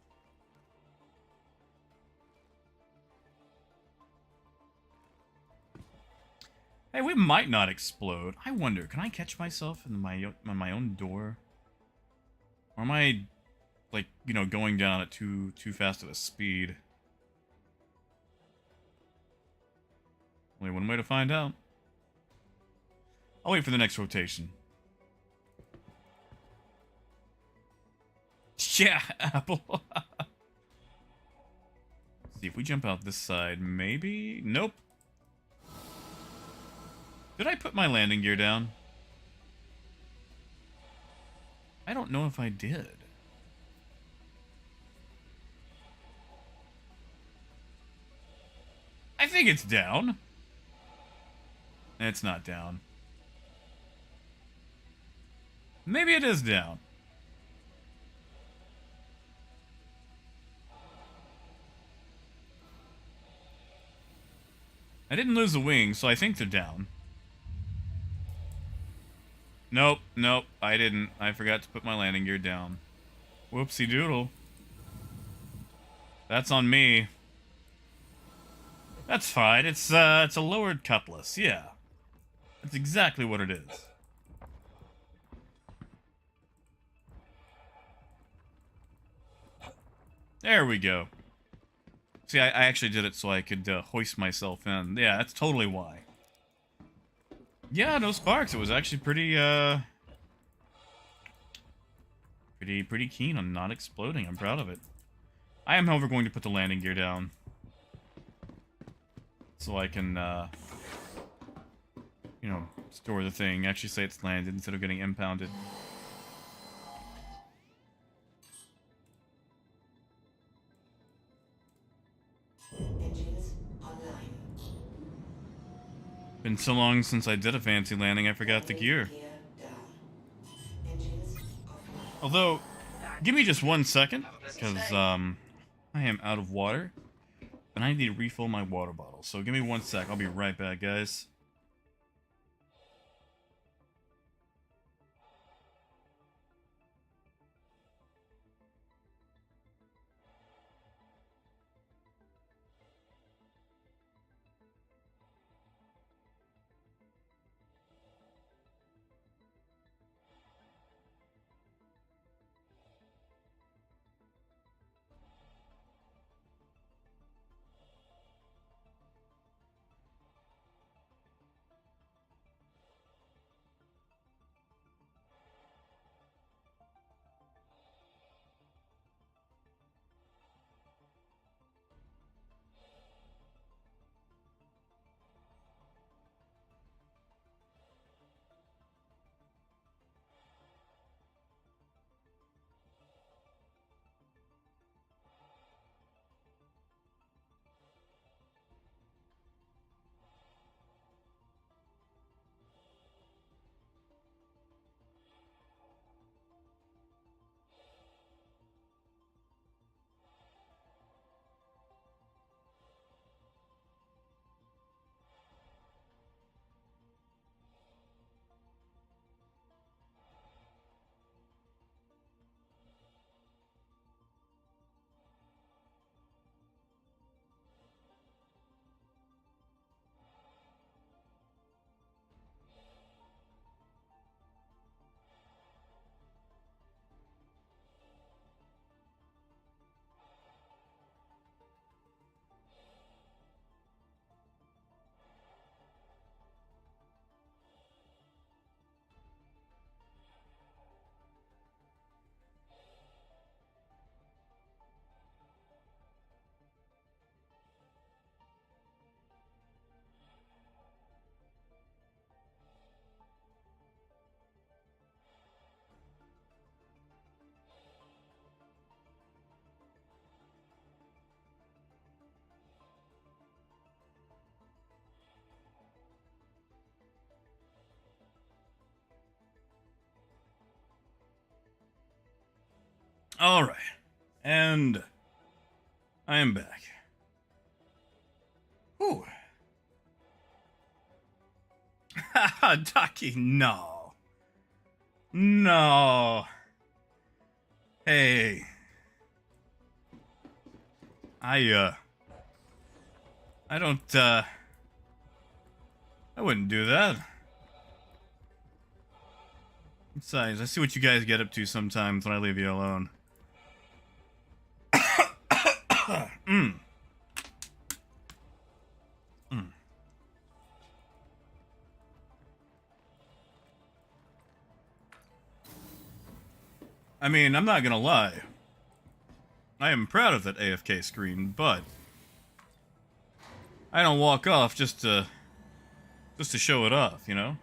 A: Hey, we might not explode. I wonder, can I catch myself in my own door? Or am I, like, you know, going down at too fast of a speed? Only one way to find out. I'll wait for the next rotation. Yeah, Apple. See, if we jump out this side, maybe? Nope. Did I put my landing gear down? I don't know if I did. I think it's down. It's not down. Maybe it is down. I didn't lose a wing, so I think they're down. Nope, nope, I didn't. I forgot to put my landing gear down. Whoopsie doodle. That's on me. That's fine. It's a lowered cutlass, yeah. That's exactly what it is. There we go. See, I actually did it so I could hoist myself in. Yeah, that's totally why. Yeah, no sparks. It was actually pretty pretty keen on not exploding. I'm proud of it. I am, however, going to put the landing gear down. So I can, you know, store the thing. Actually say it's landed instead of getting impounded.
C: Engines online.
A: Been so long since I did a fancy landing, I forgot the gear.
C: Gear down. Engines offline.
A: Although, give me just 1 second, because, I am out of water. and I need to refill my water bottle. So give me 1 sec. I'll be right back, guys. All right, and I am back. Whew. Haha, Ducky, no. No. Hey. I don't, I wouldn't do that. Besides, I see what you guys get up to sometimes when I leave you alone. I mean, I'm not gonna lie. I am proud of that AFK screen, but I don't walk off just to show it off, you know?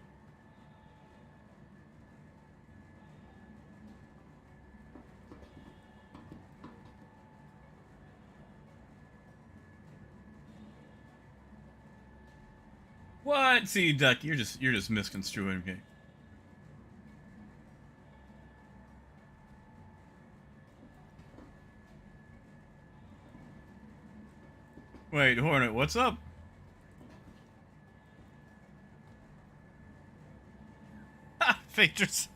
A: What? See, Duck, you're just misconstruing me. Wait, Hornet, what's up? Ha! Phaedrus.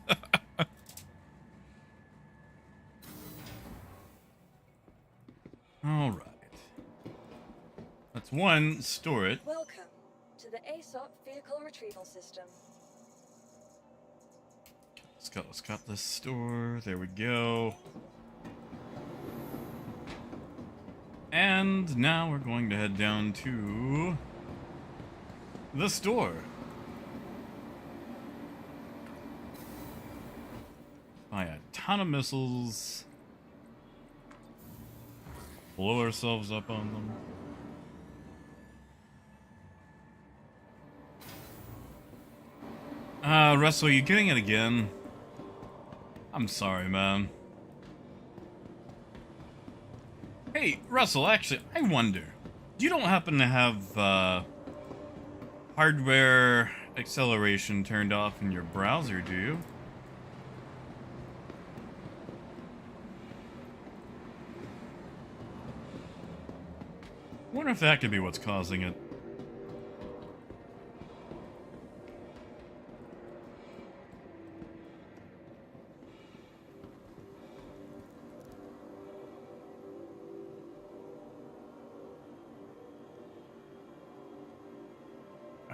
A: Alright. That's one, store it.
B: Welcome to the ASOP Vehicle Retrieval System.
A: Let's cut this store. There we go. And now we're going to head down to the store. Buy a ton of missiles. Blow ourselves up on them. Russell, are you getting it again? I'm sorry, man. Hey, Russell, actually, I wonder, you don't happen to have, hardware acceleration turned off in your browser, do you? wonder if that could be what's causing it.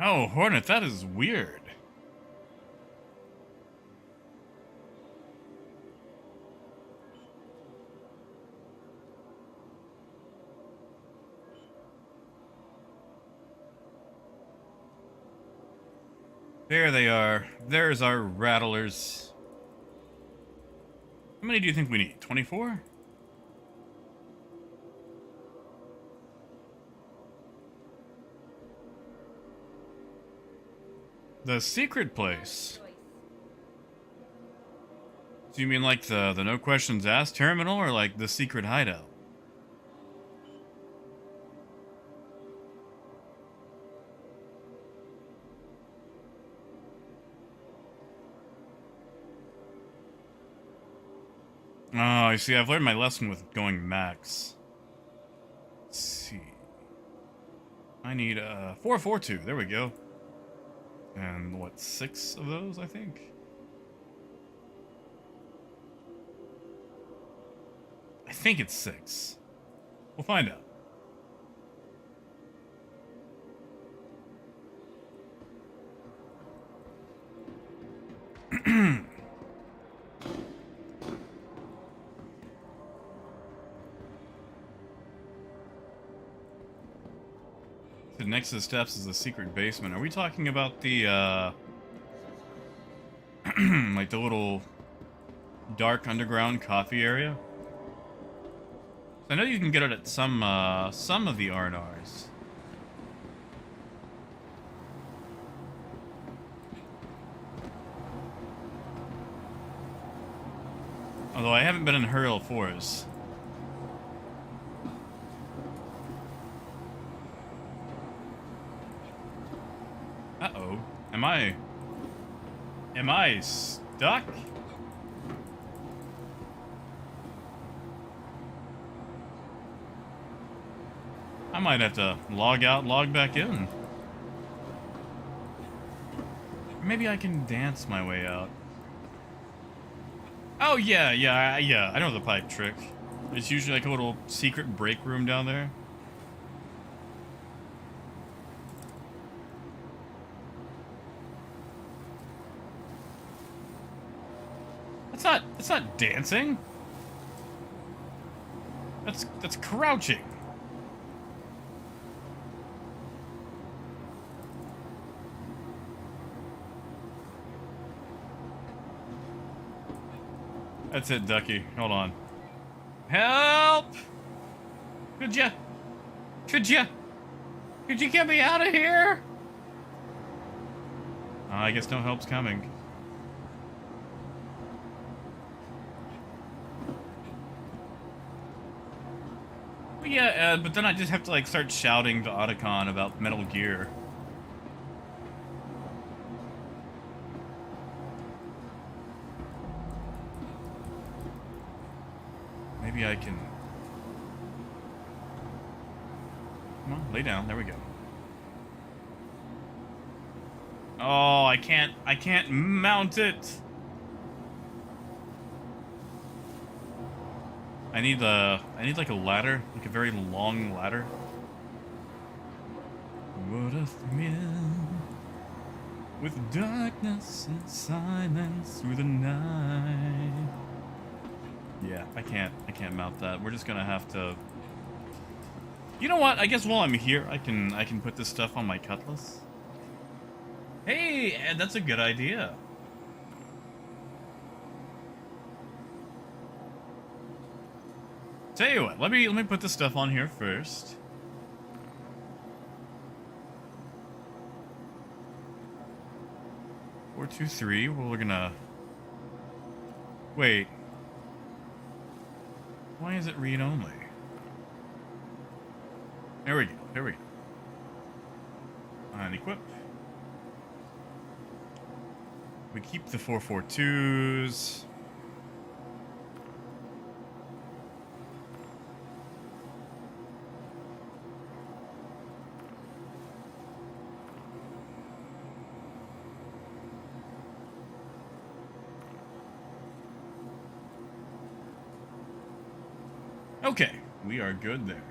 A: Oh, Hornet, that is weird. There they are. There's our rattlers. How many do you think we need? 24? The secret place. Do you mean like the no questions asked terminal or like the secret hideout? Oh, I see. I've learned my lesson with going max. Let's see. I need 442. There we go. And what, 6 of those, I think? I think it's 6. We'll find out. So next to the steps is the secret basement. Are we talking about the, like the little dark underground coffee area? I know you can get it at some of the R&Rs. Although I haven't been in Hurl 4s. Uh-oh. Am I stuck? I might have to log out, log back in. Maybe I can dance my way out. Oh, yeah, I know the pipe trick. It's usually like a little secret break room down there. That's not dancing. That's crouching. That's it, Ducky. Hold on. Help! Could you get me out of here? I guess no help's coming. Yeah, but then I just have to like start shouting to Otacon about Metal Gear. Maybe I can... Come on, lay down. There we go. Oh, I can't mount it. I need like a ladder, like a very long ladder. What a thrill with darkness and silence through the night. Yeah, I can't mount that. We're just gonna have to. You know what? I guess while I'm here, I can put this stuff on my cutlass. Hey, Ed, that's a good idea. Tell you what, let me put this stuff on here first. Four, 2, 3. Well, we're gonna wait. Why is it read only? There we go. There we go. And equip. We keep the 442s. Okay, we are good there.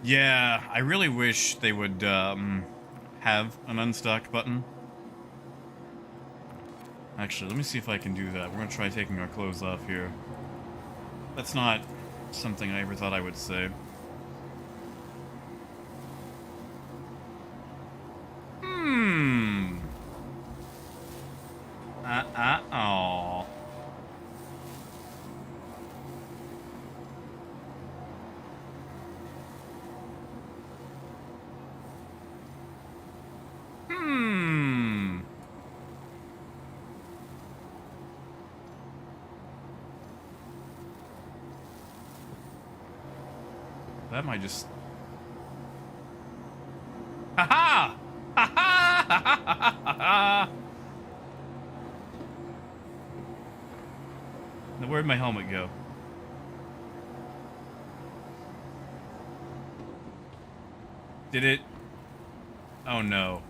A: Yeah, I really wish they would have an unstuck button. Actually, let me see if I can do that. We're gonna try taking our clothes off here. That's not something I ever thought I would say. Hmm. Oh. Hmm. That might just... Ha-ha! Ha-ha! Ha-ha! Now, where'd my helmet go? Did it? Oh, no.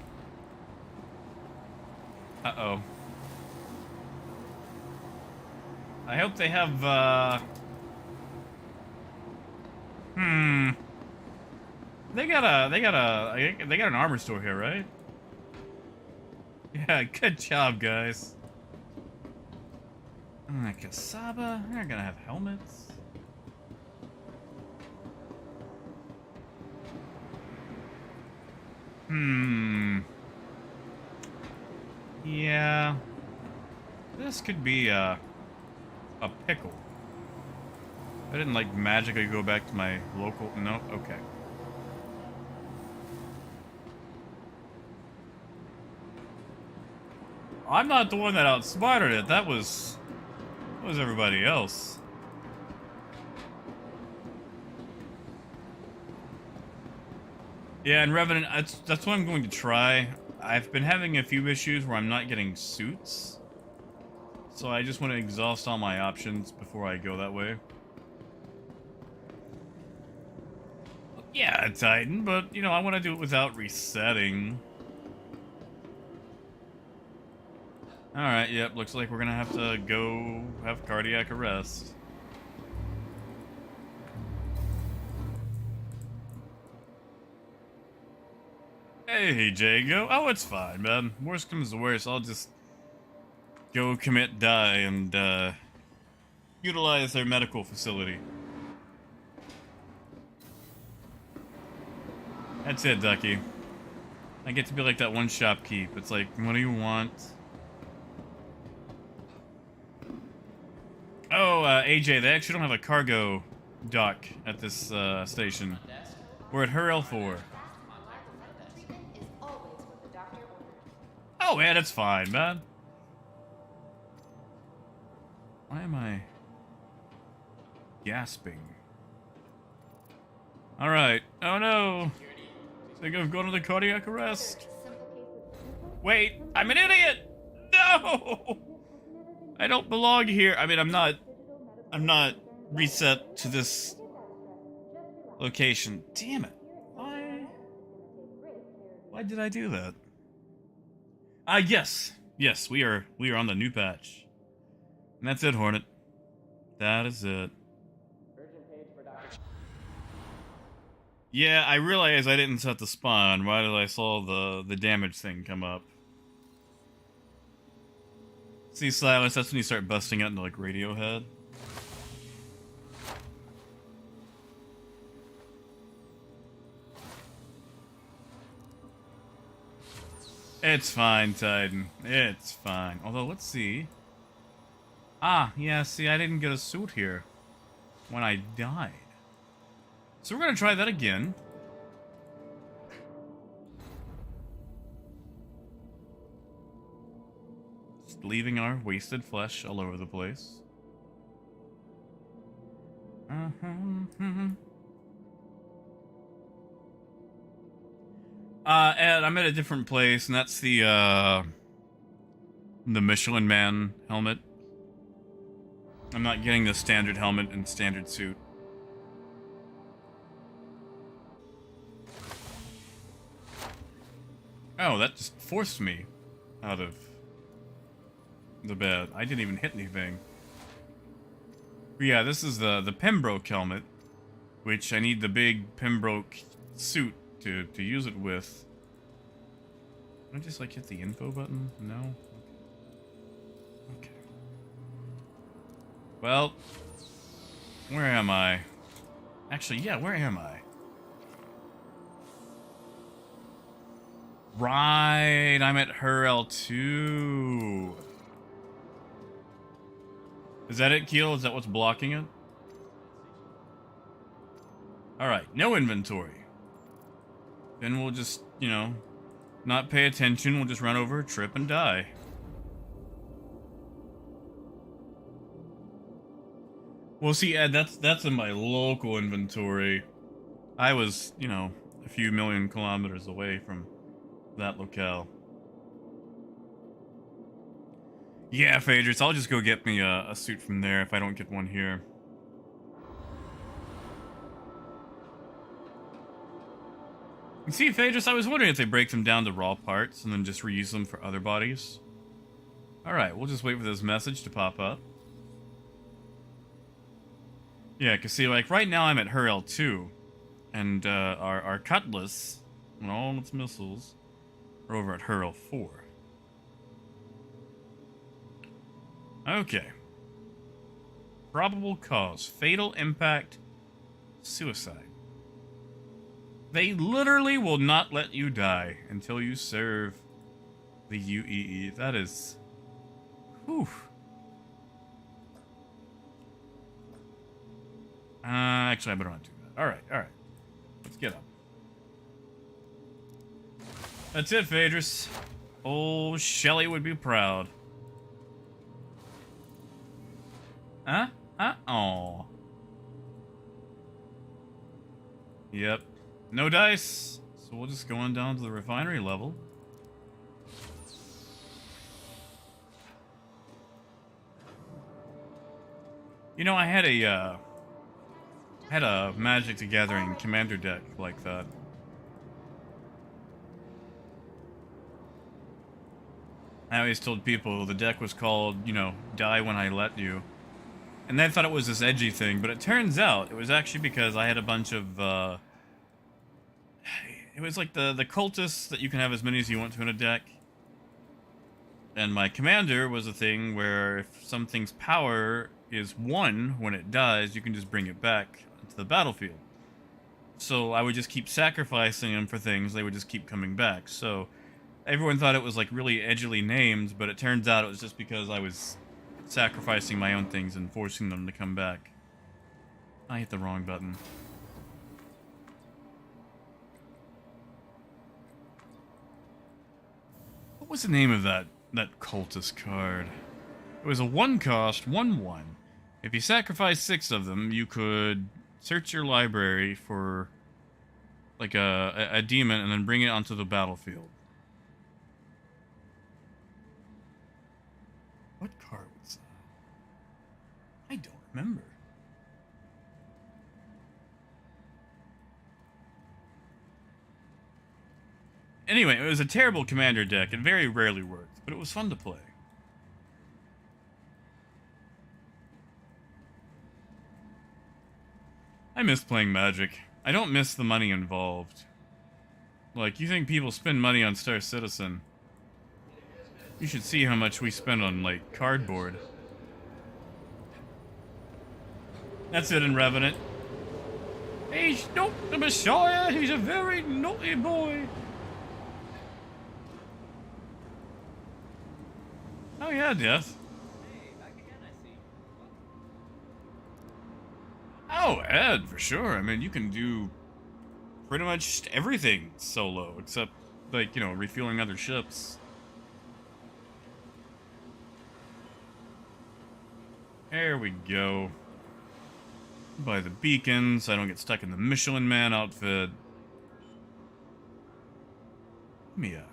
A: Uh-oh. I hope they have, They got an armor store here, right? Yeah, good job, guys. Kasaba, they're gonna have helmets. Yeah. This could be a pickle. I didn't like magically go back to my local. No, okay. I'm not the one that outsmarted it. That was everybody else. Yeah, and Revenant, that's what I'm going to try. I've been having a few issues where I'm not getting suits. So I just want to exhaust all my options before I go that way. Yeah, Titan, but, you know, I want to do it without resetting. Alright, yep, looks like we're gonna have to go have cardiac arrest. Hey, Jago. Oh, it's fine, man. Worst comes to worst, I'll just go commit die and, utilize their medical facility. That's it, Ducky. I get to be like that one shopkeep. It's like, what do you want? Oh, AJ, they actually don't have a cargo dock at this, station. We're at Hurl 4. Oh, man, it's fine, man. Why am I gasping? Alright. Oh, no. Think I've gone to the cardiac arrest. Wait, I'm an idiot! No! I don't belong here. I mean, I'm not reset to this location. Damn it. Why did I do that? Yes. Yes, we are on the new patch. And that's it, Hornet. That is it. Yeah, I realized I didn't set the spawn right as I saw the damage thing come up. See, Silas, that's when you start busting out into, like, Radiohead. It's fine, Titan. It's fine. Although, let's see. Ah, yeah, see, I didn't get a suit here when I died. So we're gonna try that again. Just leaving our wasted flesh all over the place. And I'm at a different place, and that's the Michelin Man helmet. I'm not getting the standard helmet and standard suit. Oh, that just forced me out of the bed. I didn't even hit anything. But yeah, this is the Pembroke helmet, which I need the big Pembroke suit to use it with. Can I just like hit the info button? No? Okay. Well, where am I? Actually, yeah, where am I? Right, I'm at her L2. Is that it, Keel? Is that what's blocking it? Alright, no inventory. Then we'll just, you know, not pay attention. We'll just run over a trip and die. Well, see, Ed, that's in my local inventory. I was, you know, a few million kilometers away from that locale. Yeah, Phaedrus, I'll just go get me a suit from there if I don't get one here. You see, Phaedrus, I was wondering if they break them down to raw parts and then just reuse them for other bodies. Alright, we'll just wait for this message to pop up. Yeah, because see, like, right now I'm at her L2. And our Cutlass and all its missiles are over at her L4. Okay. Probable cause. Fatal impact. Suicide. They literally will not let you die until you serve the UEE. That is... Whew. Actually, I better not do that. Alright, alright. Let's get up. That's it, Phaedrus. Old Shelly would be proud. Huh? Huh? Aw. Yep. No dice. So we'll just go on down to the refinery level. You know, I had a Magic the Gathering commander deck like that. I always told people the deck was called, you know, Die When I Let You. And they thought it was this edgy thing, but it turns out it was actually because I had a bunch of, it was like the cultists that you can have as many as you want to in a deck. And my commander was a thing where if something's power is 1 when it dies, you can just bring it back to the battlefield. So I would just keep sacrificing them for things, they would just keep coming back. So everyone thought it was like really edgily named, but it turns out it was just because I was sacrificing my own things and forcing them to come back. I hit the wrong button. What was the name of that cultist card? It was a 1-cost, 1/1. If you sacrifice 6 of them, you could search your library for like a demon and then bring it onto the battlefield. What card was that? I don't remember. Anyway, it was a terrible commander deck. It very rarely worked, but it was fun to play. I miss playing Magic. I don't miss the money involved. Like, you think people spend money on Star Citizen? You should see how much we spend on, like, cardboard. That's it in Revenant. He's not the Messiah, he's a very naughty boy. Oh yeah, Death. Oh, Ed, for sure. I mean, you can do pretty much everything solo, except, like, you know, refueling other ships. There we go. Buy the beacons, so I don't get stuck in the Michelin Man outfit. Give me a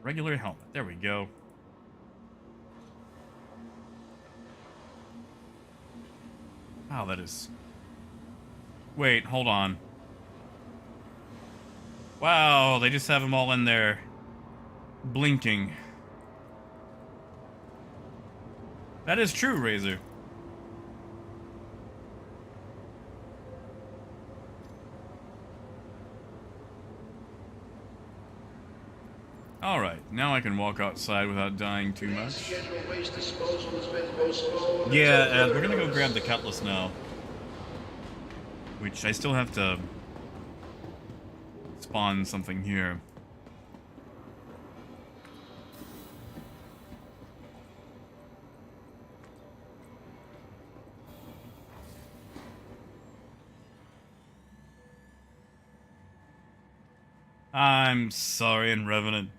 A: regular helmet. There we go. Wow, that is... Wait, hold on. Wow, they just have them all in there. Blinking. That is true, Razor. Alright, now I can walk outside without dying too much.
E: Scheduled waste disposal has been postponed.
A: Yeah, we're gonna go grab the cutlass now. Which I still have to spawn something here. I'm sorry, and Revenant.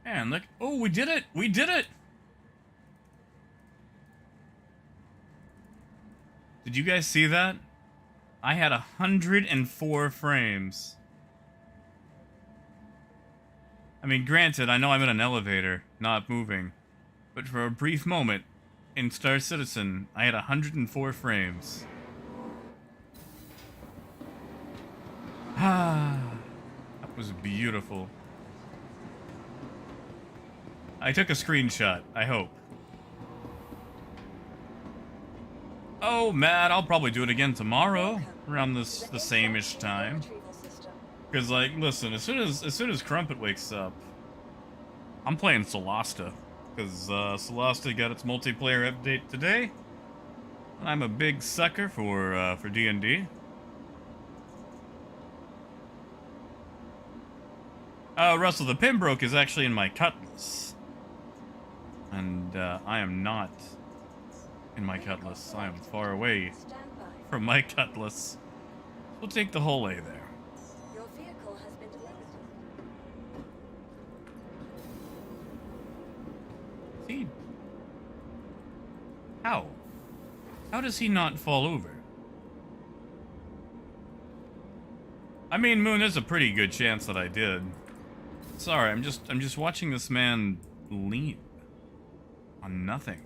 A: Man, look. Oh, we did it! We did it! Did you guys see that? I had 104 frames. I mean, granted, I know I'm in an elevator, not moving. But for a brief moment, in Star Citizen, I had 104 frames. Ah, that was beautiful. I took a screenshot, I hope. Oh, Matt, I'll probably do it again tomorrow, around the same-ish time. Because, like, listen, as soon as Crumpet wakes up, I'm playing Solasta. Because Solasta got its multiplayer update today. I'm a big sucker for D&D. Russell, the Pembroke is actually in my Cutlass. And I am not in my Cutlass. I am far away from my Cutlass. We'll take the whole A there.
B: Your vehicle has been delivered.
A: He... How? How does he not fall over? I mean, Moon, there's a pretty good chance that I did. Sorry, I'm just watching this man lean on nothing.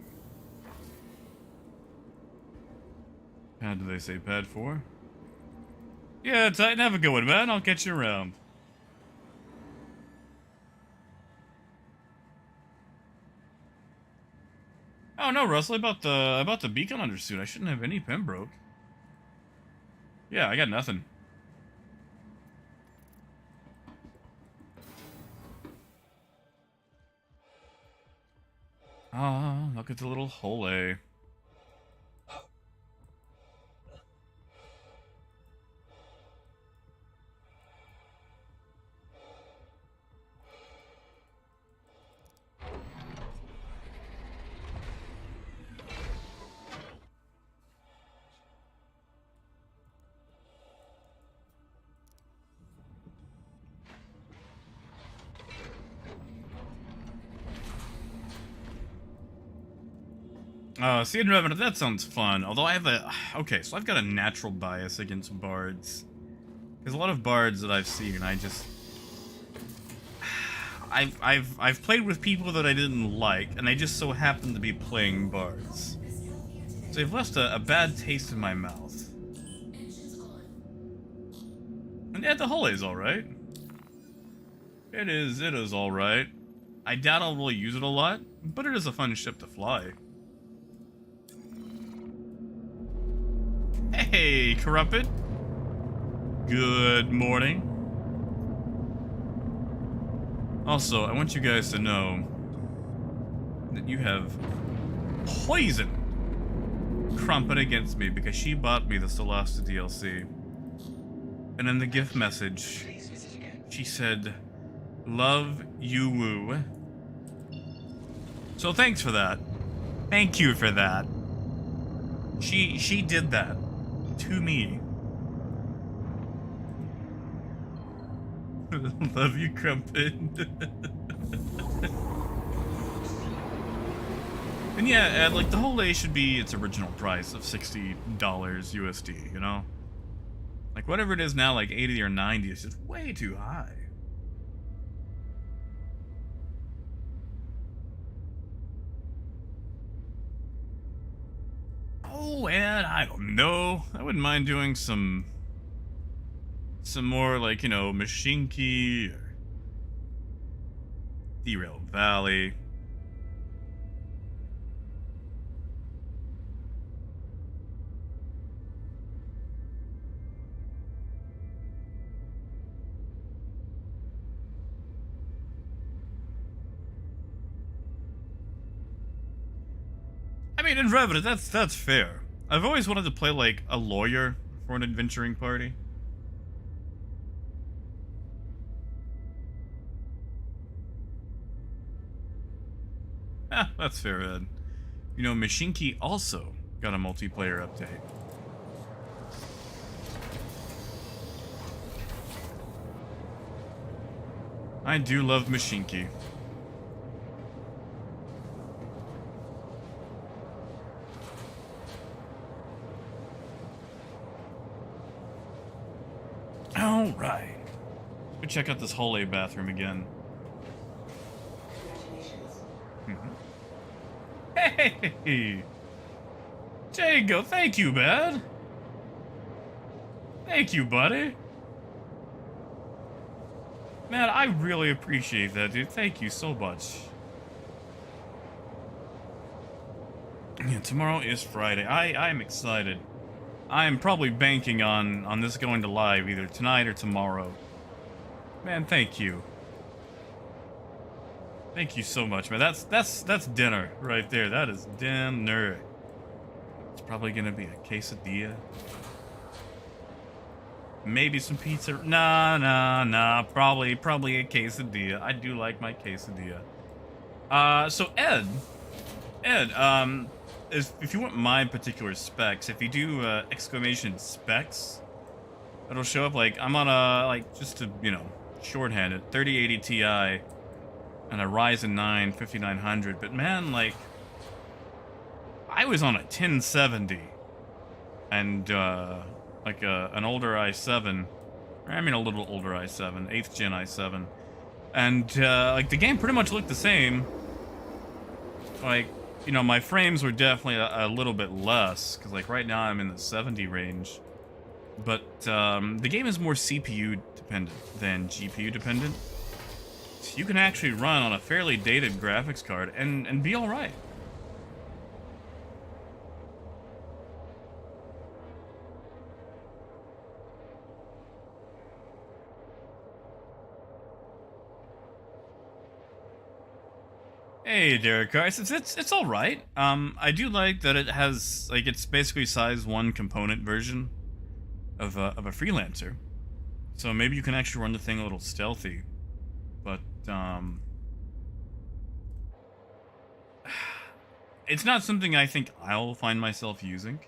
A: Pad, do they say pad 4? Yeah, Titan, have a good one, man. I'll catch you around. Oh no, Russell, about the beacon undersuit. I shouldn't have any Pembroke. Yeah, I got nothing. Ah, look at the little hole A. See, in Revenant, that sounds fun. Although I have a... Okay, so I've got a natural bias against bards. Because a lot of bards that I've seen, I just... I've played with people that I didn't like, and they just so happen to be playing bards. So they've left a bad taste in my mouth. And yeah, the Hull is alright. It is alright. I doubt I'll really use it a lot, but it is a fun ship to fly. Hey, Crumpet. Good morning. Also, I want you guys to know that you have poisoned Crumpet against me because she bought me the Solasta DLC. And in the gift message, she said, "Love you woo." So thanks for that. Thank you for that. She did that to me. Love you, Crumpet. And yeah, like the whole A should be its original price of $60 USD, you know? Like whatever it is now, like 80 or 90 is just way too high. But I don't know. I wouldn't mind doing some more, like, you know, Machinki or Derail Valley. I mean, in Revenant, that's fair. I've always wanted to play, like, a lawyer for an adventuring party. Ah, that's fair, Ed. You know, Machinki also got a multiplayer update. I do love Machinki. Alright. Go check out this hallway bathroom again. Hey! Jago, thank you, man! Thank you, buddy! Man, I really appreciate that, dude. Thank you so much. Yeah, tomorrow is Friday. I'm excited. I'm probably banking on this going to live either tonight or tomorrow. Man, thank you. Thank you so much, man. That's dinner right there. That is dinner. It's probably gonna be a quesadilla. Maybe some pizza. Nah. Probably a quesadilla. I do like my quesadilla. So Ed, if you want my particular specs, if you do exclamation specs, it'll show up like I'm on a, like, just to, you know, shorthand it, 3080 Ti and a Ryzen 9 5900. But man, like, I was on a 1070 and like an older i7, I mean a little older i7, 8th gen i7, and like the game pretty much looked the same. Like, you know, my frames were definitely a little bit less, because like right now I'm in the 70 range, but the game is more CPU dependent than GPU dependent. So you can actually run on a fairly dated graphics card and be alright. Hey, Derek, guys, it's all right. I do like that it has, like, it's basically size 1 component version of a freelancer, so maybe you can actually run the thing a little stealthy. But it's not something I think I'll find myself using.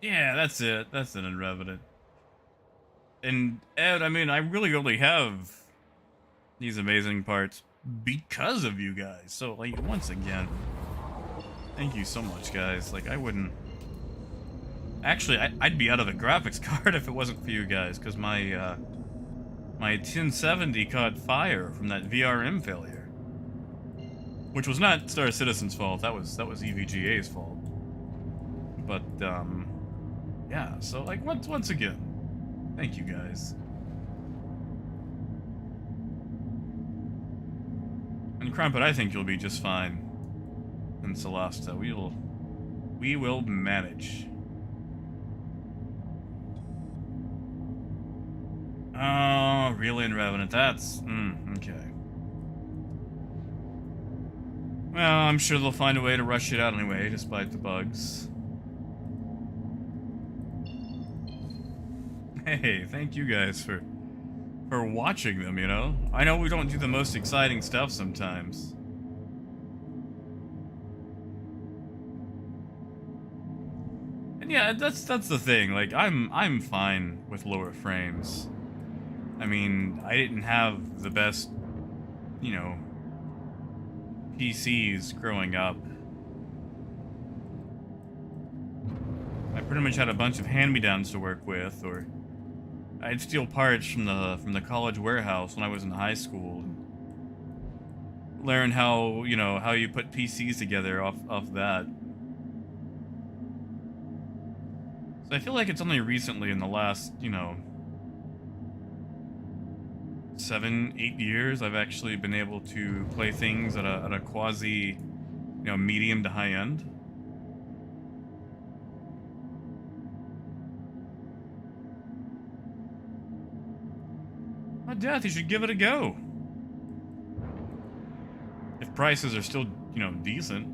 A: Yeah, that's it. That's an Revenant. And Ed, I mean, I really only have these amazing parts because of you guys. So, like, once again, thank you so much, guys. Like, I wouldn't... Actually, I'd be out of the graphics card if it wasn't for you guys, because my 1070 caught fire from that VRM failure. Which was not Star Citizen's fault, that was EVGA's fault. But, yeah, so, like, once again, thank you guys. And Crumpet, I think you'll be just fine. And Celesta, we will manage. Oh, really, in Revenant? That's okay. Well, I'm sure they'll find a way to rush it out anyway, despite the bugs. Hey, thank you guys for watching them, you know? I know we don't do the most exciting stuff sometimes. And yeah, that's the thing. Like, I'm fine with lower frames. I mean, I didn't have the best, you know, PCs growing up. I pretty much had a bunch of hand-me-downs to work with, or I'd steal parts from the college warehouse when I was in high school. learn how, you know, how you put PCs together off that. So I feel like it's only recently in the last, you know, 7, 8 years I've actually been able to play things at a quasi, you know, medium to high end. Oh, Death, you should give it a go. If prices are still, you know, decent.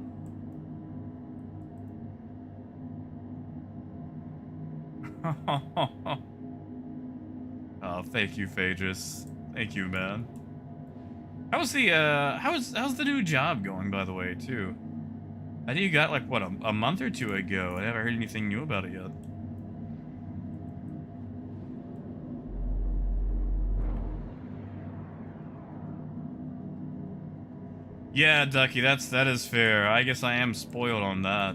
A: Oh, thank you, Phaedrus. Thank you, man. How's the new job going, by the way, too? I think you got like what, a month or two ago. I haven't heard anything new about it yet. Yeah, Ducky, that is fair. I guess I am spoiled on that.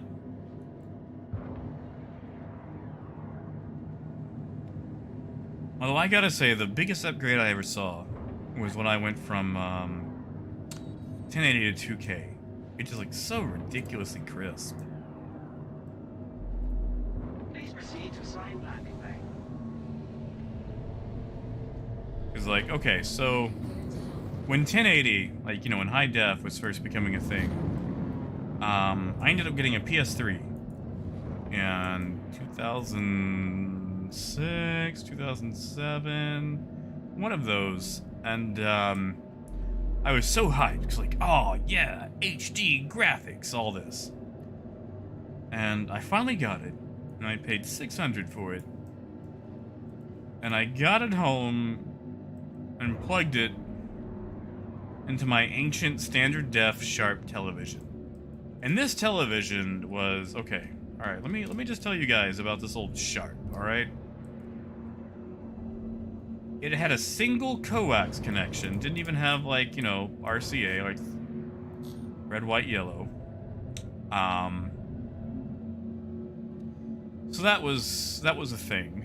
A: Although I gotta say, the biggest upgrade I ever saw was when I went from 1080 to 2K. It just looks so ridiculously crisp.
D: Please proceed to assigned landing bay.
A: It's like, okay, so when 1080, like, you know, when high def was first becoming a thing, I ended up getting a PS3 in 2006, 2007, one of those, and I was so hyped, because like, oh yeah, HD graphics, all this. And I finally got it, and I paid $600 for it. And I got it home and plugged it into my ancient standard def Sharp television. And this television was, okay, alright, let me just tell you guys about this old Sharp, alright? It had a single coax connection, didn't even have, like, you know, RCA, like red, white, yellow. So that was a thing.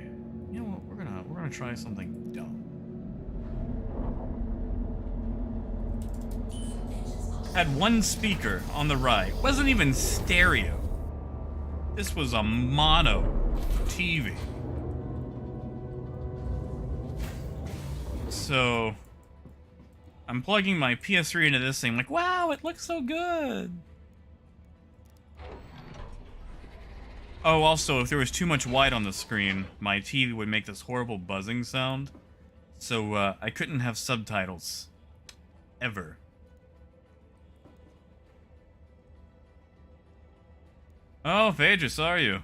A: You know what, we're gonna try something dumb. Had one speaker on the right. Wasn't even stereo. This was a mono TV. So I'm plugging my PS3 into this thing, like, wow, it looks so good. Oh, also, if there was too much white on the screen, my TV would make this horrible buzzing sound. So I couldn't have subtitles. Ever. Oh, Phaedrus, are you?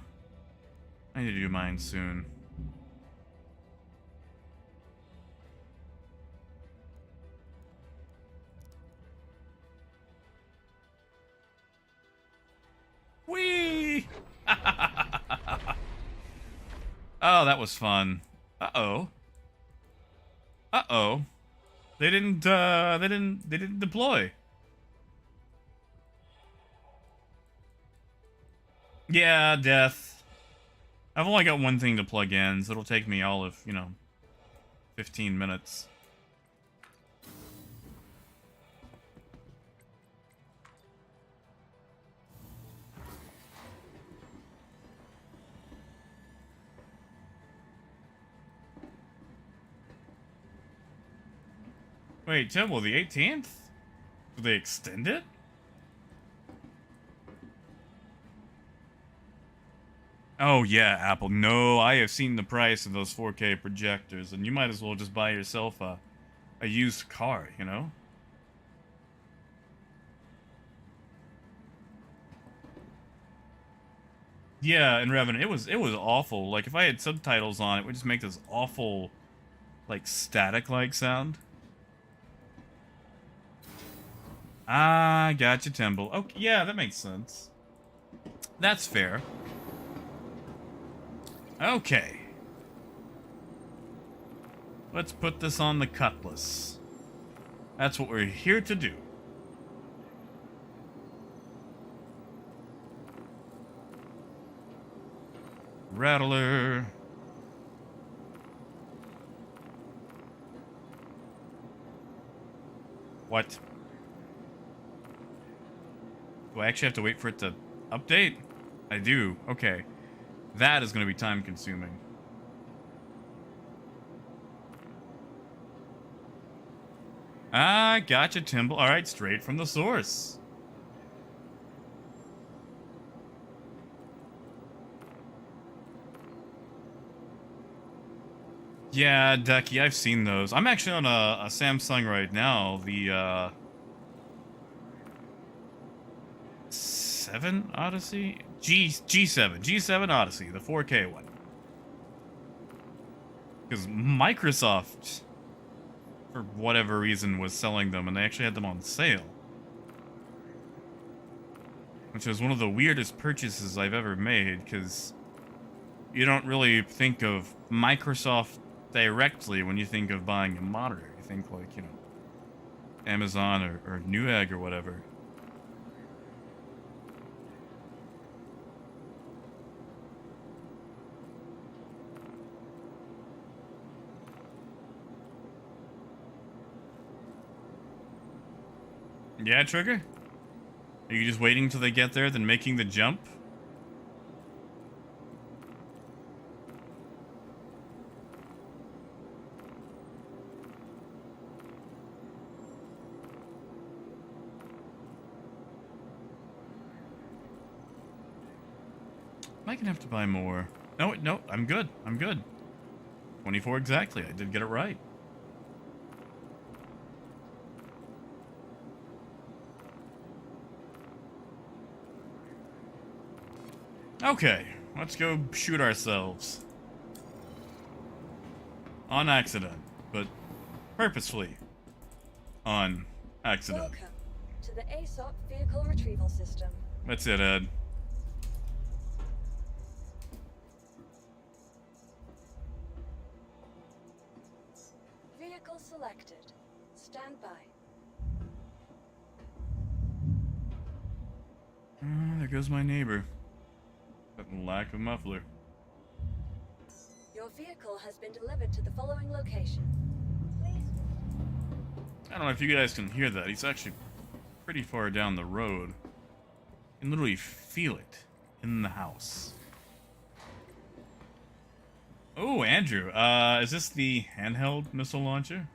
A: I need to do mine soon. Whee! Oh, that was fun. Uh-oh. Uh-oh. They didn't deploy. Yeah, Death. I've only got one thing to plug in, so it'll take me all of, you know, 15 minutes. Wait, Temple, the 18th? Did they extend it? Oh yeah, Apple. No, I have seen the price of those 4K projectors, and you might as well just buy yourself a used car, you know? Yeah, and Revenant, it was awful. Like if I had subtitles on, it would just make this awful, like static-like sound. Ah, gotcha, Temple. Okay, yeah, that makes sense. That's fair. Okay. Let's put this on the cutlass. That's what we're here to do. Rattler. What? Do I actually have to wait for it to update? I do. Okay. That is going to be time consuming. Ah, gotcha, Timble. Alright, straight from the source. Yeah, Ducky, I've seen those. I'm actually on a Samsung right now, the 7 Odyssey? G7 Odyssey, the 4K one. Because Microsoft, for whatever reason, was selling them, and they actually had them on sale. Which was one of the weirdest purchases I've ever made, because you don't really think of Microsoft directly when you think of buying a monitor. You think, like, you know, Amazon or Newegg or whatever. Yeah, Trigger? Are you just waiting till they get there, then making the jump? I might have to buy more. No, I'm good. I'm good. 24 exactly. I did get it right. Okay, let's go shoot ourselves. On accident, but purposefully on accident.
B: Welcome to the ASOP Vehicle Retrieval System.
A: That's it, Ed.
B: Vehicle selected. Stand by.
A: There goes my neighbor. That lack of muffler.
B: Your vehicle has been delivered to the following location. Please.
A: I don't know if you guys can hear that. He's actually pretty far down the road. You can literally feel it in the house. Oh, Andrew. Is this the handheld missile launcher?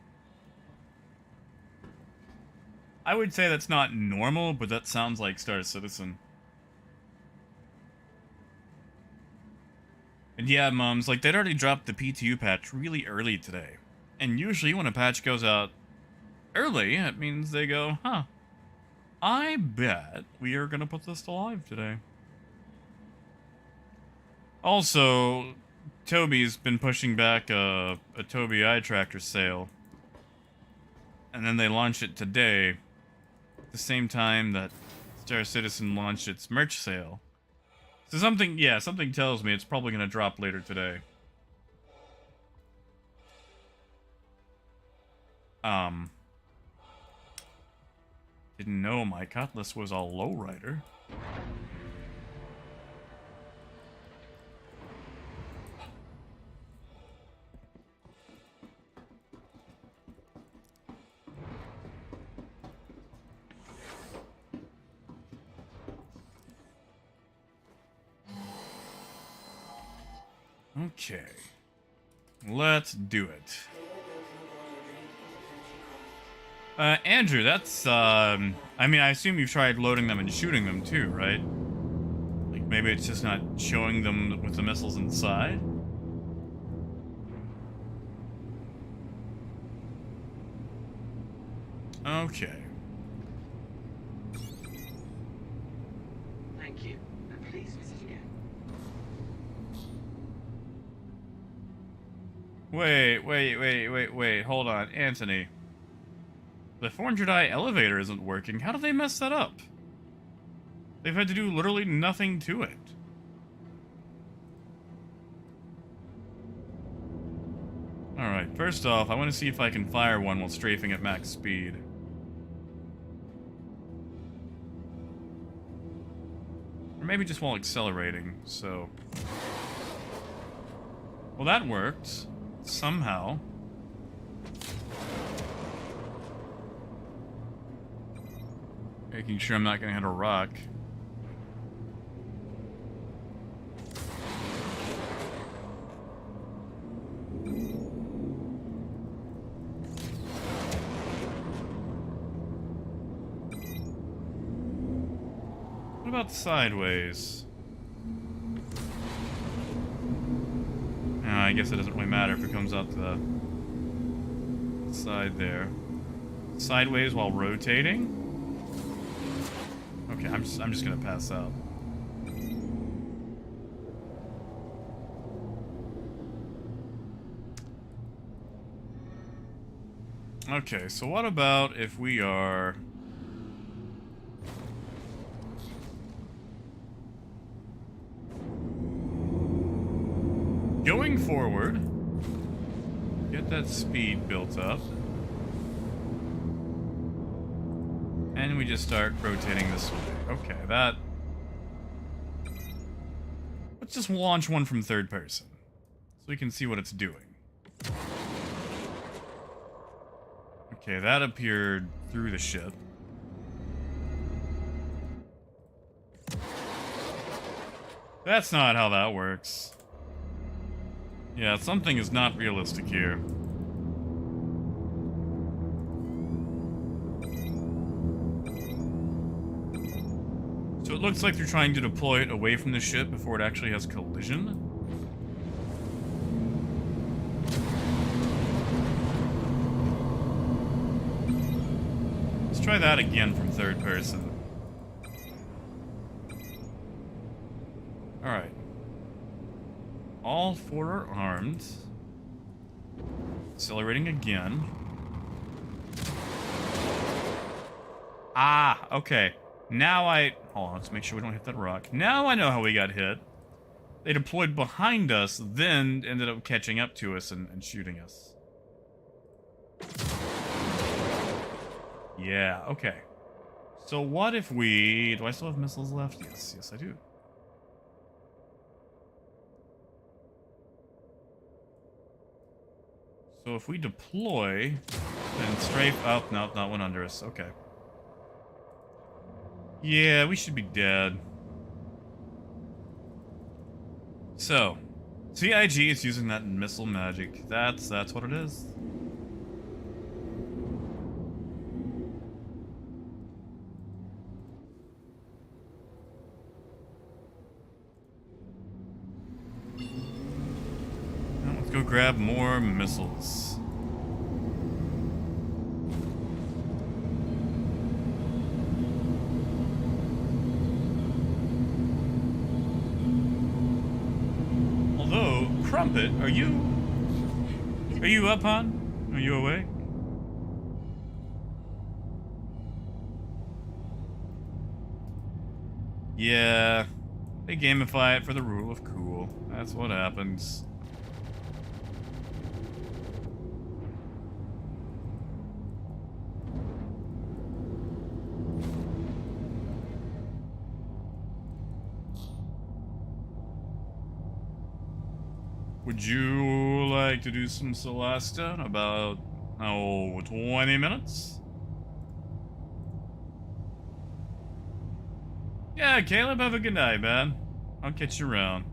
A: I would say that's not normal, but that sounds like Star Citizen. And yeah, Mums, like, they'd already dropped the PTU patch really early today. And usually when a patch goes out early, it means they go, huh, I bet we are gonna put this to live today. Also, Toby's been pushing back a Toby eye tracker sale. And then they launched it today, at the same time that Star Citizen launched its merch sale. So something tells me it's probably going to drop later today. Didn't know my Cutlass was a lowrider. Okay. Let's do it. Andrew, that's, I mean, I assume you've tried loading them and shooting them too, right? Like, maybe it's just not showing them with the missiles inside? Okay.
D: Thank you. And please visit again.
A: Wait, hold on. Anthony. The 400i elevator isn't working. How did they mess that up? They've had to do literally nothing to it. Alright, first off, I want to see if I can fire one while strafing at max speed. Or maybe just while accelerating, so... Well, that worked. Somehow. Making sure I'm not gonna hit a rock. What about sideways? I guess it doesn't really matter if it comes out the side there. Sideways while rotating? Okay, I'm just gonna pass out. Okay, so what about if we are going forward, get that speed built up, and we just start rotating this way. Okay, that... Let's just launch one from third person, so we can see what it's doing. Okay, that appeared through the ship. That's not how that works. Yeah, something is not realistic here. So it looks like they're trying to deploy it away from the ship before it actually has collision. Let's try that again from third person. Alright. All four are armed. Accelerating again. Ah, okay. Now hold on, let's make sure we don't hit that rock. Now I know how we got hit. They deployed behind us, then ended up catching up to us and shooting us. Yeah, okay. So what if we... Do I still have missiles left? Yes, I do. So if we deploy, then strafe up. No, not one under us. Okay. Yeah, we should be dead. So, CIG is using that missile magic. That's what it is. Now let's go grab more missiles. Crumpet, are you up, hon? Are you awake? Yeah, they gamify it for the rule of cool. That's what happens. Would you like to do some Celesta in about, 20 minutes? Yeah, Caleb, have a good night, man. I'll catch you around.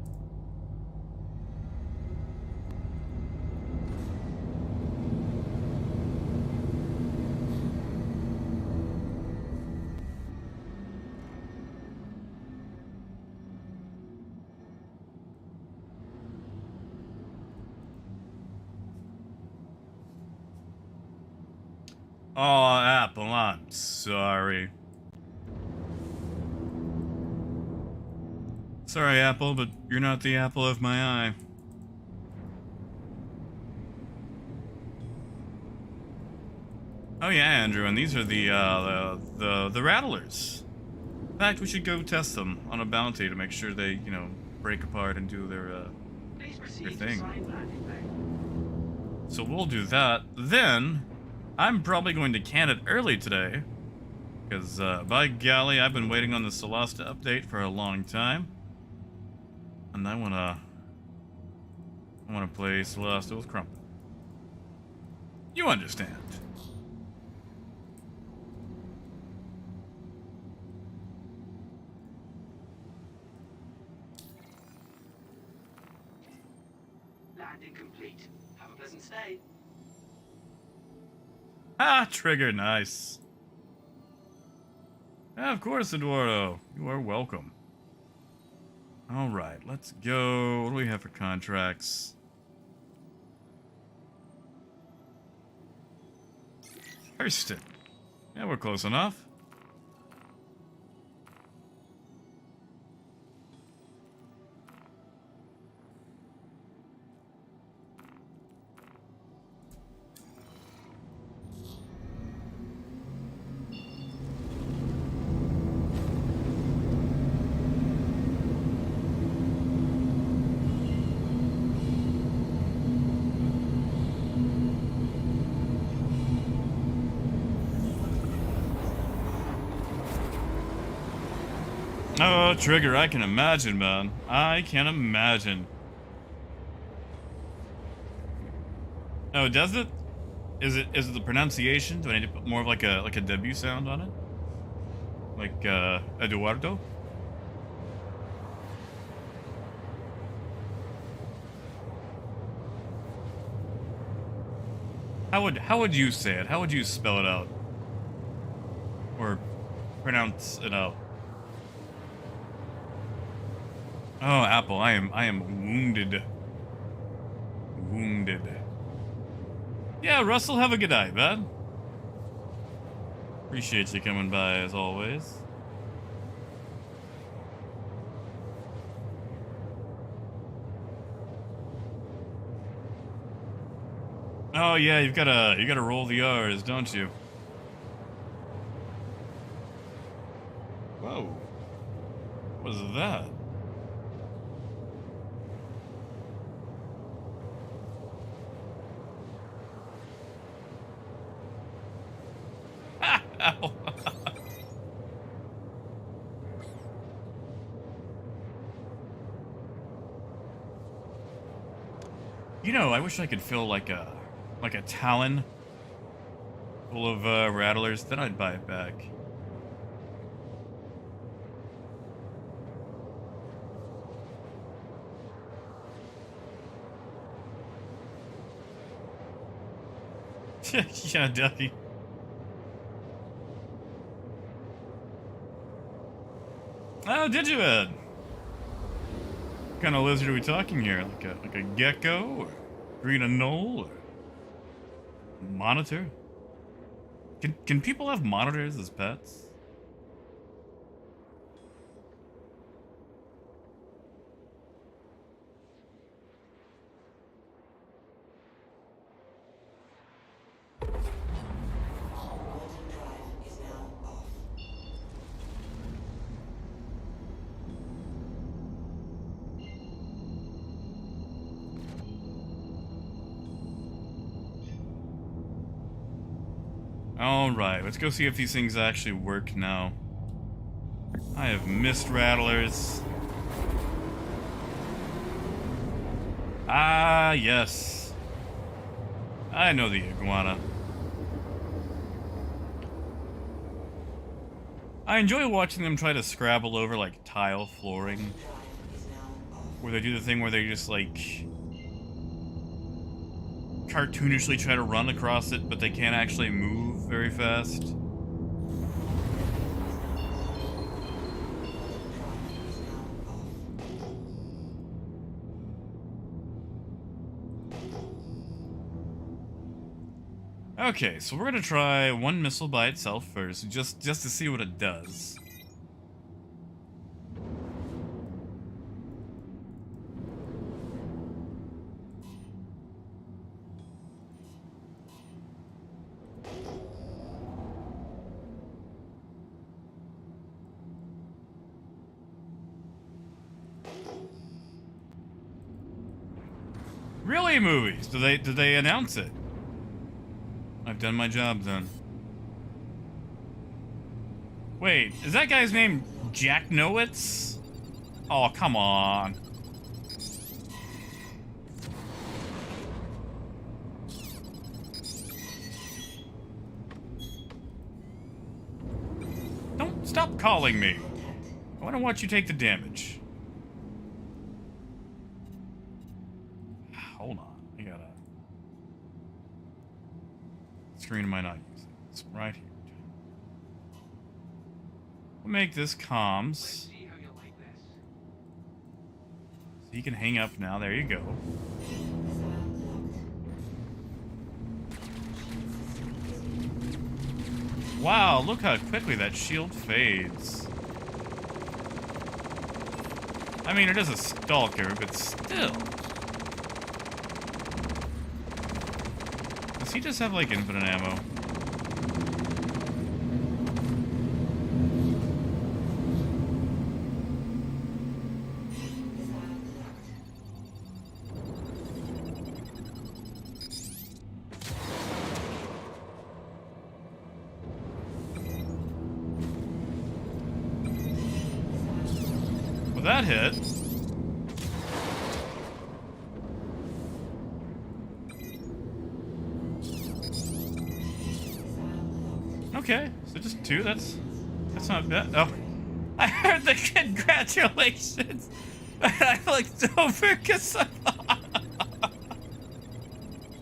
A: Oh, Apple, I'm sorry. Sorry, Apple, but you're not the apple of my eye. Oh yeah, Andrew, and these are the rattlers. In fact, we should go test them on a bounty to make sure they, break apart and do their thing. So we'll do that. Then, I'm probably going to can it early today. Because, by golly, I've been waiting on the Celesta update for a long time. And I wanna play Celesta with Crumpet. You understand.
D: Landing complete. Have a pleasant stay.
A: Ah, trigger, nice. Yeah, of course, Eduardo. You are welcome. Alright, let's go. What do we have for contracts? Hurston. Yeah, we're close enough. Oh, Trigger, I can imagine, man. I can imagine. Oh, does it? Is it the pronunciation? Do I need to put more of like a W sound on it? Like Eduardo? How would you say it? How would you spell it out? Or pronounce it out? Oh, Apple, I am wounded. Wounded. Yeah, Russell, have a good night, man. Appreciate you coming by as always. Oh yeah, you gotta roll the R's, don't you? Whoa. What is that? Ow. You know, I wish I could fill like a talon full of rattlers, then I'd buy it back. Yeah, Ducky. Oh, did you, Ed? What kind of lizard are we talking here? Like a gecko, or green anole, or monitor? Can people have monitors as pets? Alright, let's go see if these things actually work now. I have missed rattlers. Ah, yes. I know the iguana. I enjoy watching them try to scrabble over, like, tile flooring. Where they do the thing where they just, like, cartoonishly try to run across it, but they can't actually move very fast. Okay, so we're gonna try one missile by itself first, just to see what it does. Really, movies? Did they announce it? I've done my job then. Wait, is that guy's name Jack Nowitz? Oh, come on. Don't stop calling me. I want to watch you take the damage. hold on. I gotta... Screen am I not using? It's right here. We'll make this comms.
D: See how you like this.
A: So you can hang up now. There you go. Wow, look how quickly that shield fades. I mean, it is a stalker, but still. Does he just have, like, infinite ammo? Well, that hit. Okay, so just 2, that's not bad. Oh, I heard the congratulations. I looked over because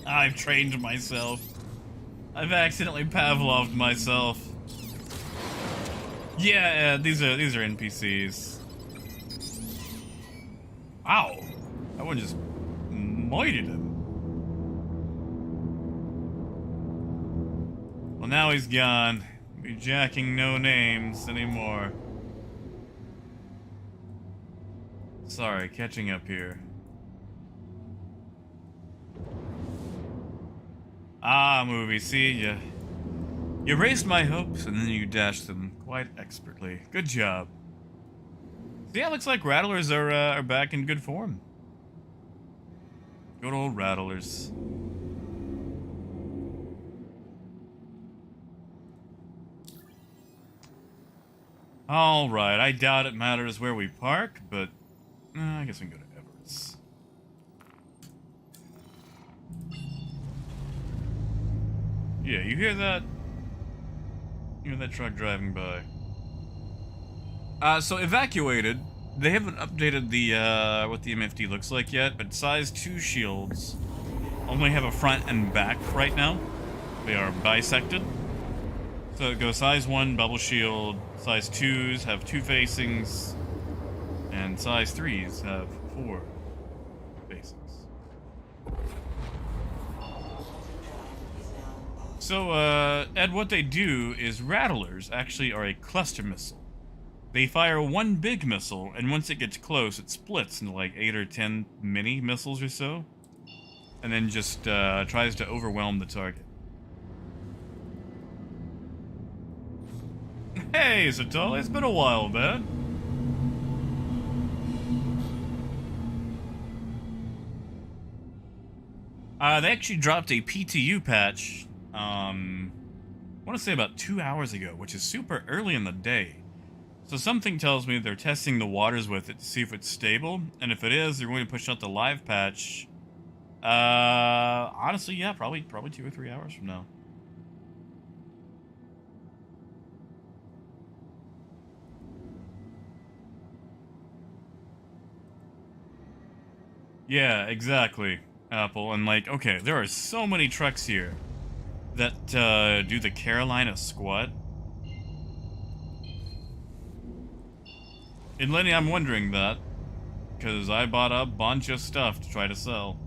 A: I've trained myself. I've accidentally Pavloved myself. Yeah, these are NPCs. Wow, that one just moited him. Well, now he's gone. Be jacking no names anymore. Sorry, catching up here. Ah, movie, see, you erased my hopes and then you dashed them quite expertly. Good job. So yeah, looks like Rattlers are back in good form. Good old Rattlers. Alright, I doubt it matters where we park, but I guess we can go to Everett's. Yeah, you hear that? You hear that truck driving by. So evacuated. They haven't updated the what the MFD looks like yet, but size 2 shields only have a front and back right now. They are bisected. So it goes size 1 bubble shield, size 2s have 2 facings, and size 3s have 4 facings. So Ed, what they do is Rattlers actually are a cluster missile. They fire one big missile, and once it gets close, it splits into like 8 or 10 mini missiles or so, and then just tries to overwhelm the target. Hey, Satali, it's been a while, man. They actually dropped a PTU patch, I want to say about 2 hours ago, which is super early in the day. So something tells me they're testing the waters with it to see if it's stable, and if it is, they're going to push out the live patch. Honestly, yeah, probably 2 or 3 hours from now. Yeah, exactly, Apple. And like, okay, there are so many trucks here that do the Carolina squat. And Lenny, I'm wondering that, because I bought a bunch of stuff to try to sell.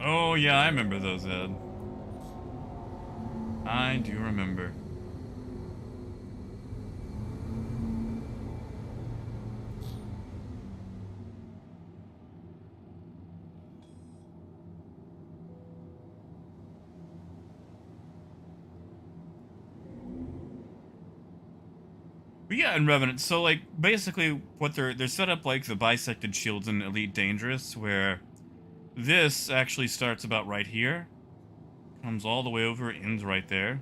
A: Oh yeah, I remember those, Ed. I do remember. But yeah, in Revenant, so like basically what they're set up like the bisected shields in Elite Dangerous, where this actually starts about right here, comes all the way over, ends right there,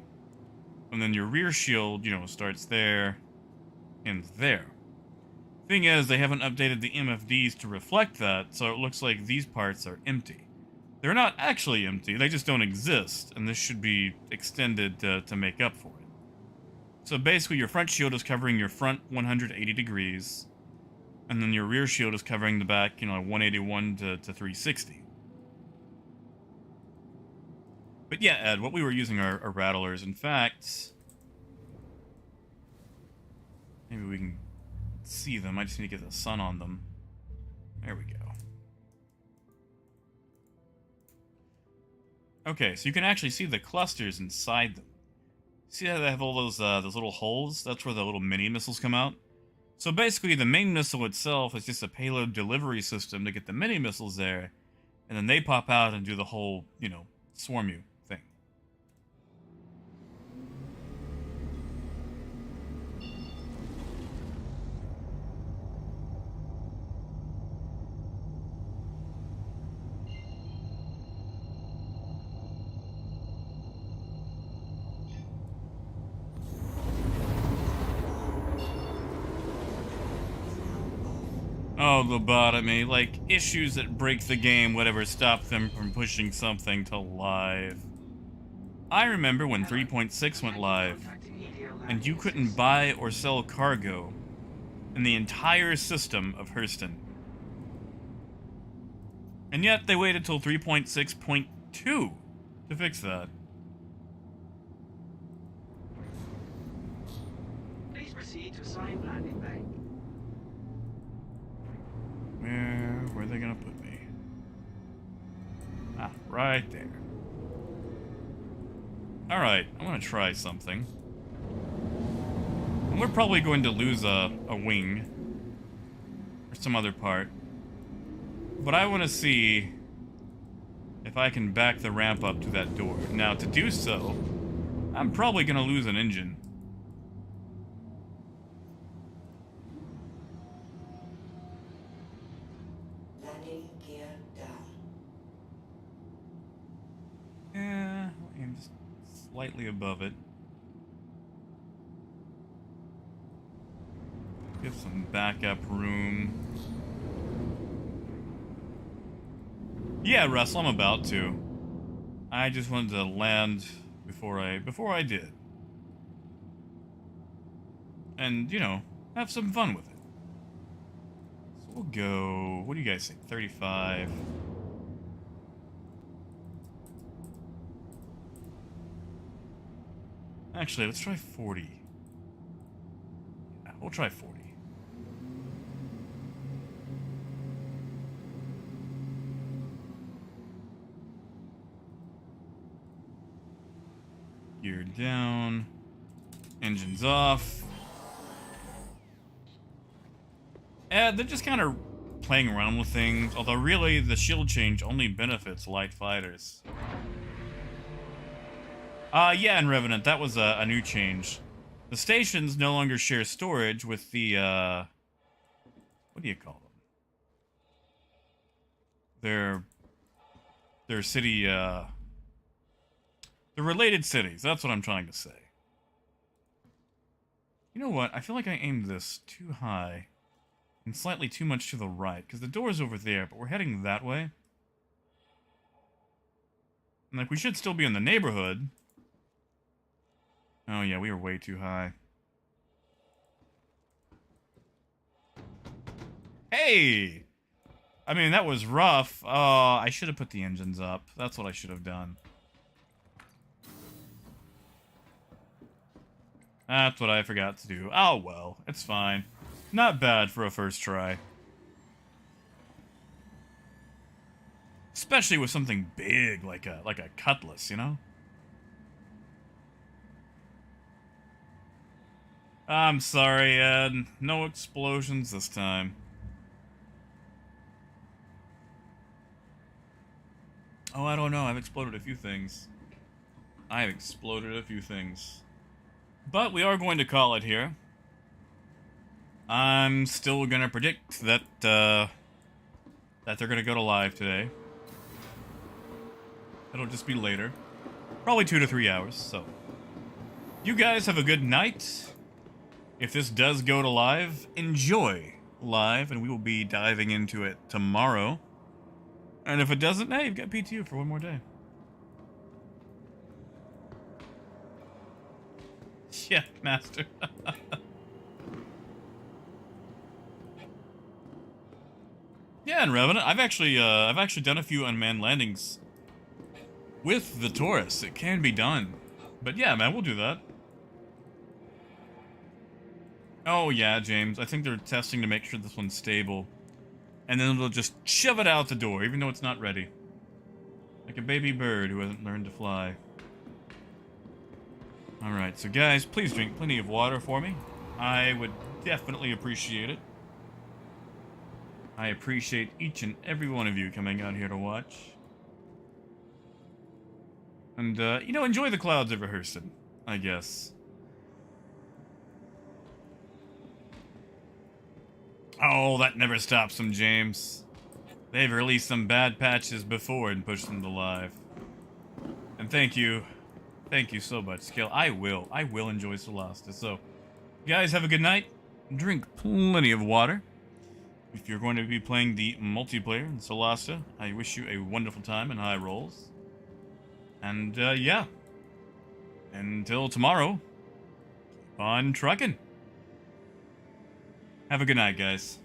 A: and then your rear shield, you know, starts there, ends there. Thing is, they haven't updated the MFDs to reflect that, so it looks like these parts are empty. They're not actually empty, they just don't exist, and this should be extended to make up for it. So basically, your front shield is covering your front 180 degrees, and then your rear shield is covering the back, 181 to 360. But yeah, Ed, what we were using are rattlers. In fact, maybe we can see them. I just need to get the sun on them. There we go. Okay, so you can actually see the clusters inside them. See how they have all those little holes? That's where the little mini missiles come out. So basically, the main missile itself is just a payload delivery system to get the mini missiles there, and then they pop out and do the whole, swarm you thing. Oh, lobotomy. Like, issues that break the game, whatever, stop them from pushing something to live. I remember when 3.6 went live, and you couldn't buy or sell cargo in the entire system of Hurston. And yet, they waited till 3.6.2 to fix that.
D: Please proceed to assigned landing bay.
A: Where are they gonna put me? Ah, right there. Alright, I'm gonna try something. And we're probably going to lose a wing. Or some other part. But I want to see if I can back the ramp up to that door. Now, to do so, I'm probably gonna lose an engine.
C: Landing gear down.
A: Yeah, I'm just slightly above it. Give some backup room. Yeah, Russell, I'm about to. I just wanted to land before I did. And, have some fun with it. So we'll go, what do you guys think? 35. Actually, let's try 40. Yeah, we'll try 40. Gear down. Engines off. They're just kind of playing around with things, although really the shield change only benefits light fighters. Yeah, and Revenant, that was a new change. The stations no longer share storage with the, what do you call them? Their city, the related cities, that's what I'm trying to say. You know what, I feel like I aimed this too high and slightly too much to the right, because the door's over there, but we're heading that way. And, like, we should still be in the neighborhood. Oh yeah, we were way too high. Hey! I mean, that was rough. I should have put the engines up. That's what I should have done. That's what I forgot to do. Oh well, it's fine. Not bad for a first try. Especially with something big like a cutlass, you know? I'm sorry, Ed. No explosions this time. Oh, I don't know. I've exploded a few things. But we are going to call it here. I'm still going to predict that, that they're going to go to live today. It'll just be later. Probably 2 to 3 hours, so. You guys have a good night. If this does go to live, enjoy live, and we will be diving into it tomorrow. And if it doesn't, hey, you've got PTU for one more day. Yeah, master. Yeah, and Revenant, I've actually done a few unmanned landings with the Taurus. It can be done. But yeah, man, we'll do that. Oh yeah, James. I think they're testing to make sure this one's stable. And then they'll just shove it out the door, even though it's not ready. Like a baby bird who hasn't learned to fly. Alright, so guys, please drink plenty of water for me. I would definitely appreciate it. I appreciate each and every one of you coming out here to watch. And, you know, enjoy the clouds over Hurston, I guess. Oh, that never stops them, James. They've released some bad patches before and pushed them to live. And thank you so much, Skill. I will enjoy Solasta. So, guys, have a good night. Drink plenty of water. If you're going to be playing the multiplayer in Solasta, I wish you a wonderful time and high rolls. And, yeah. Until tomorrow, keep on trucking. Have a good night, guys.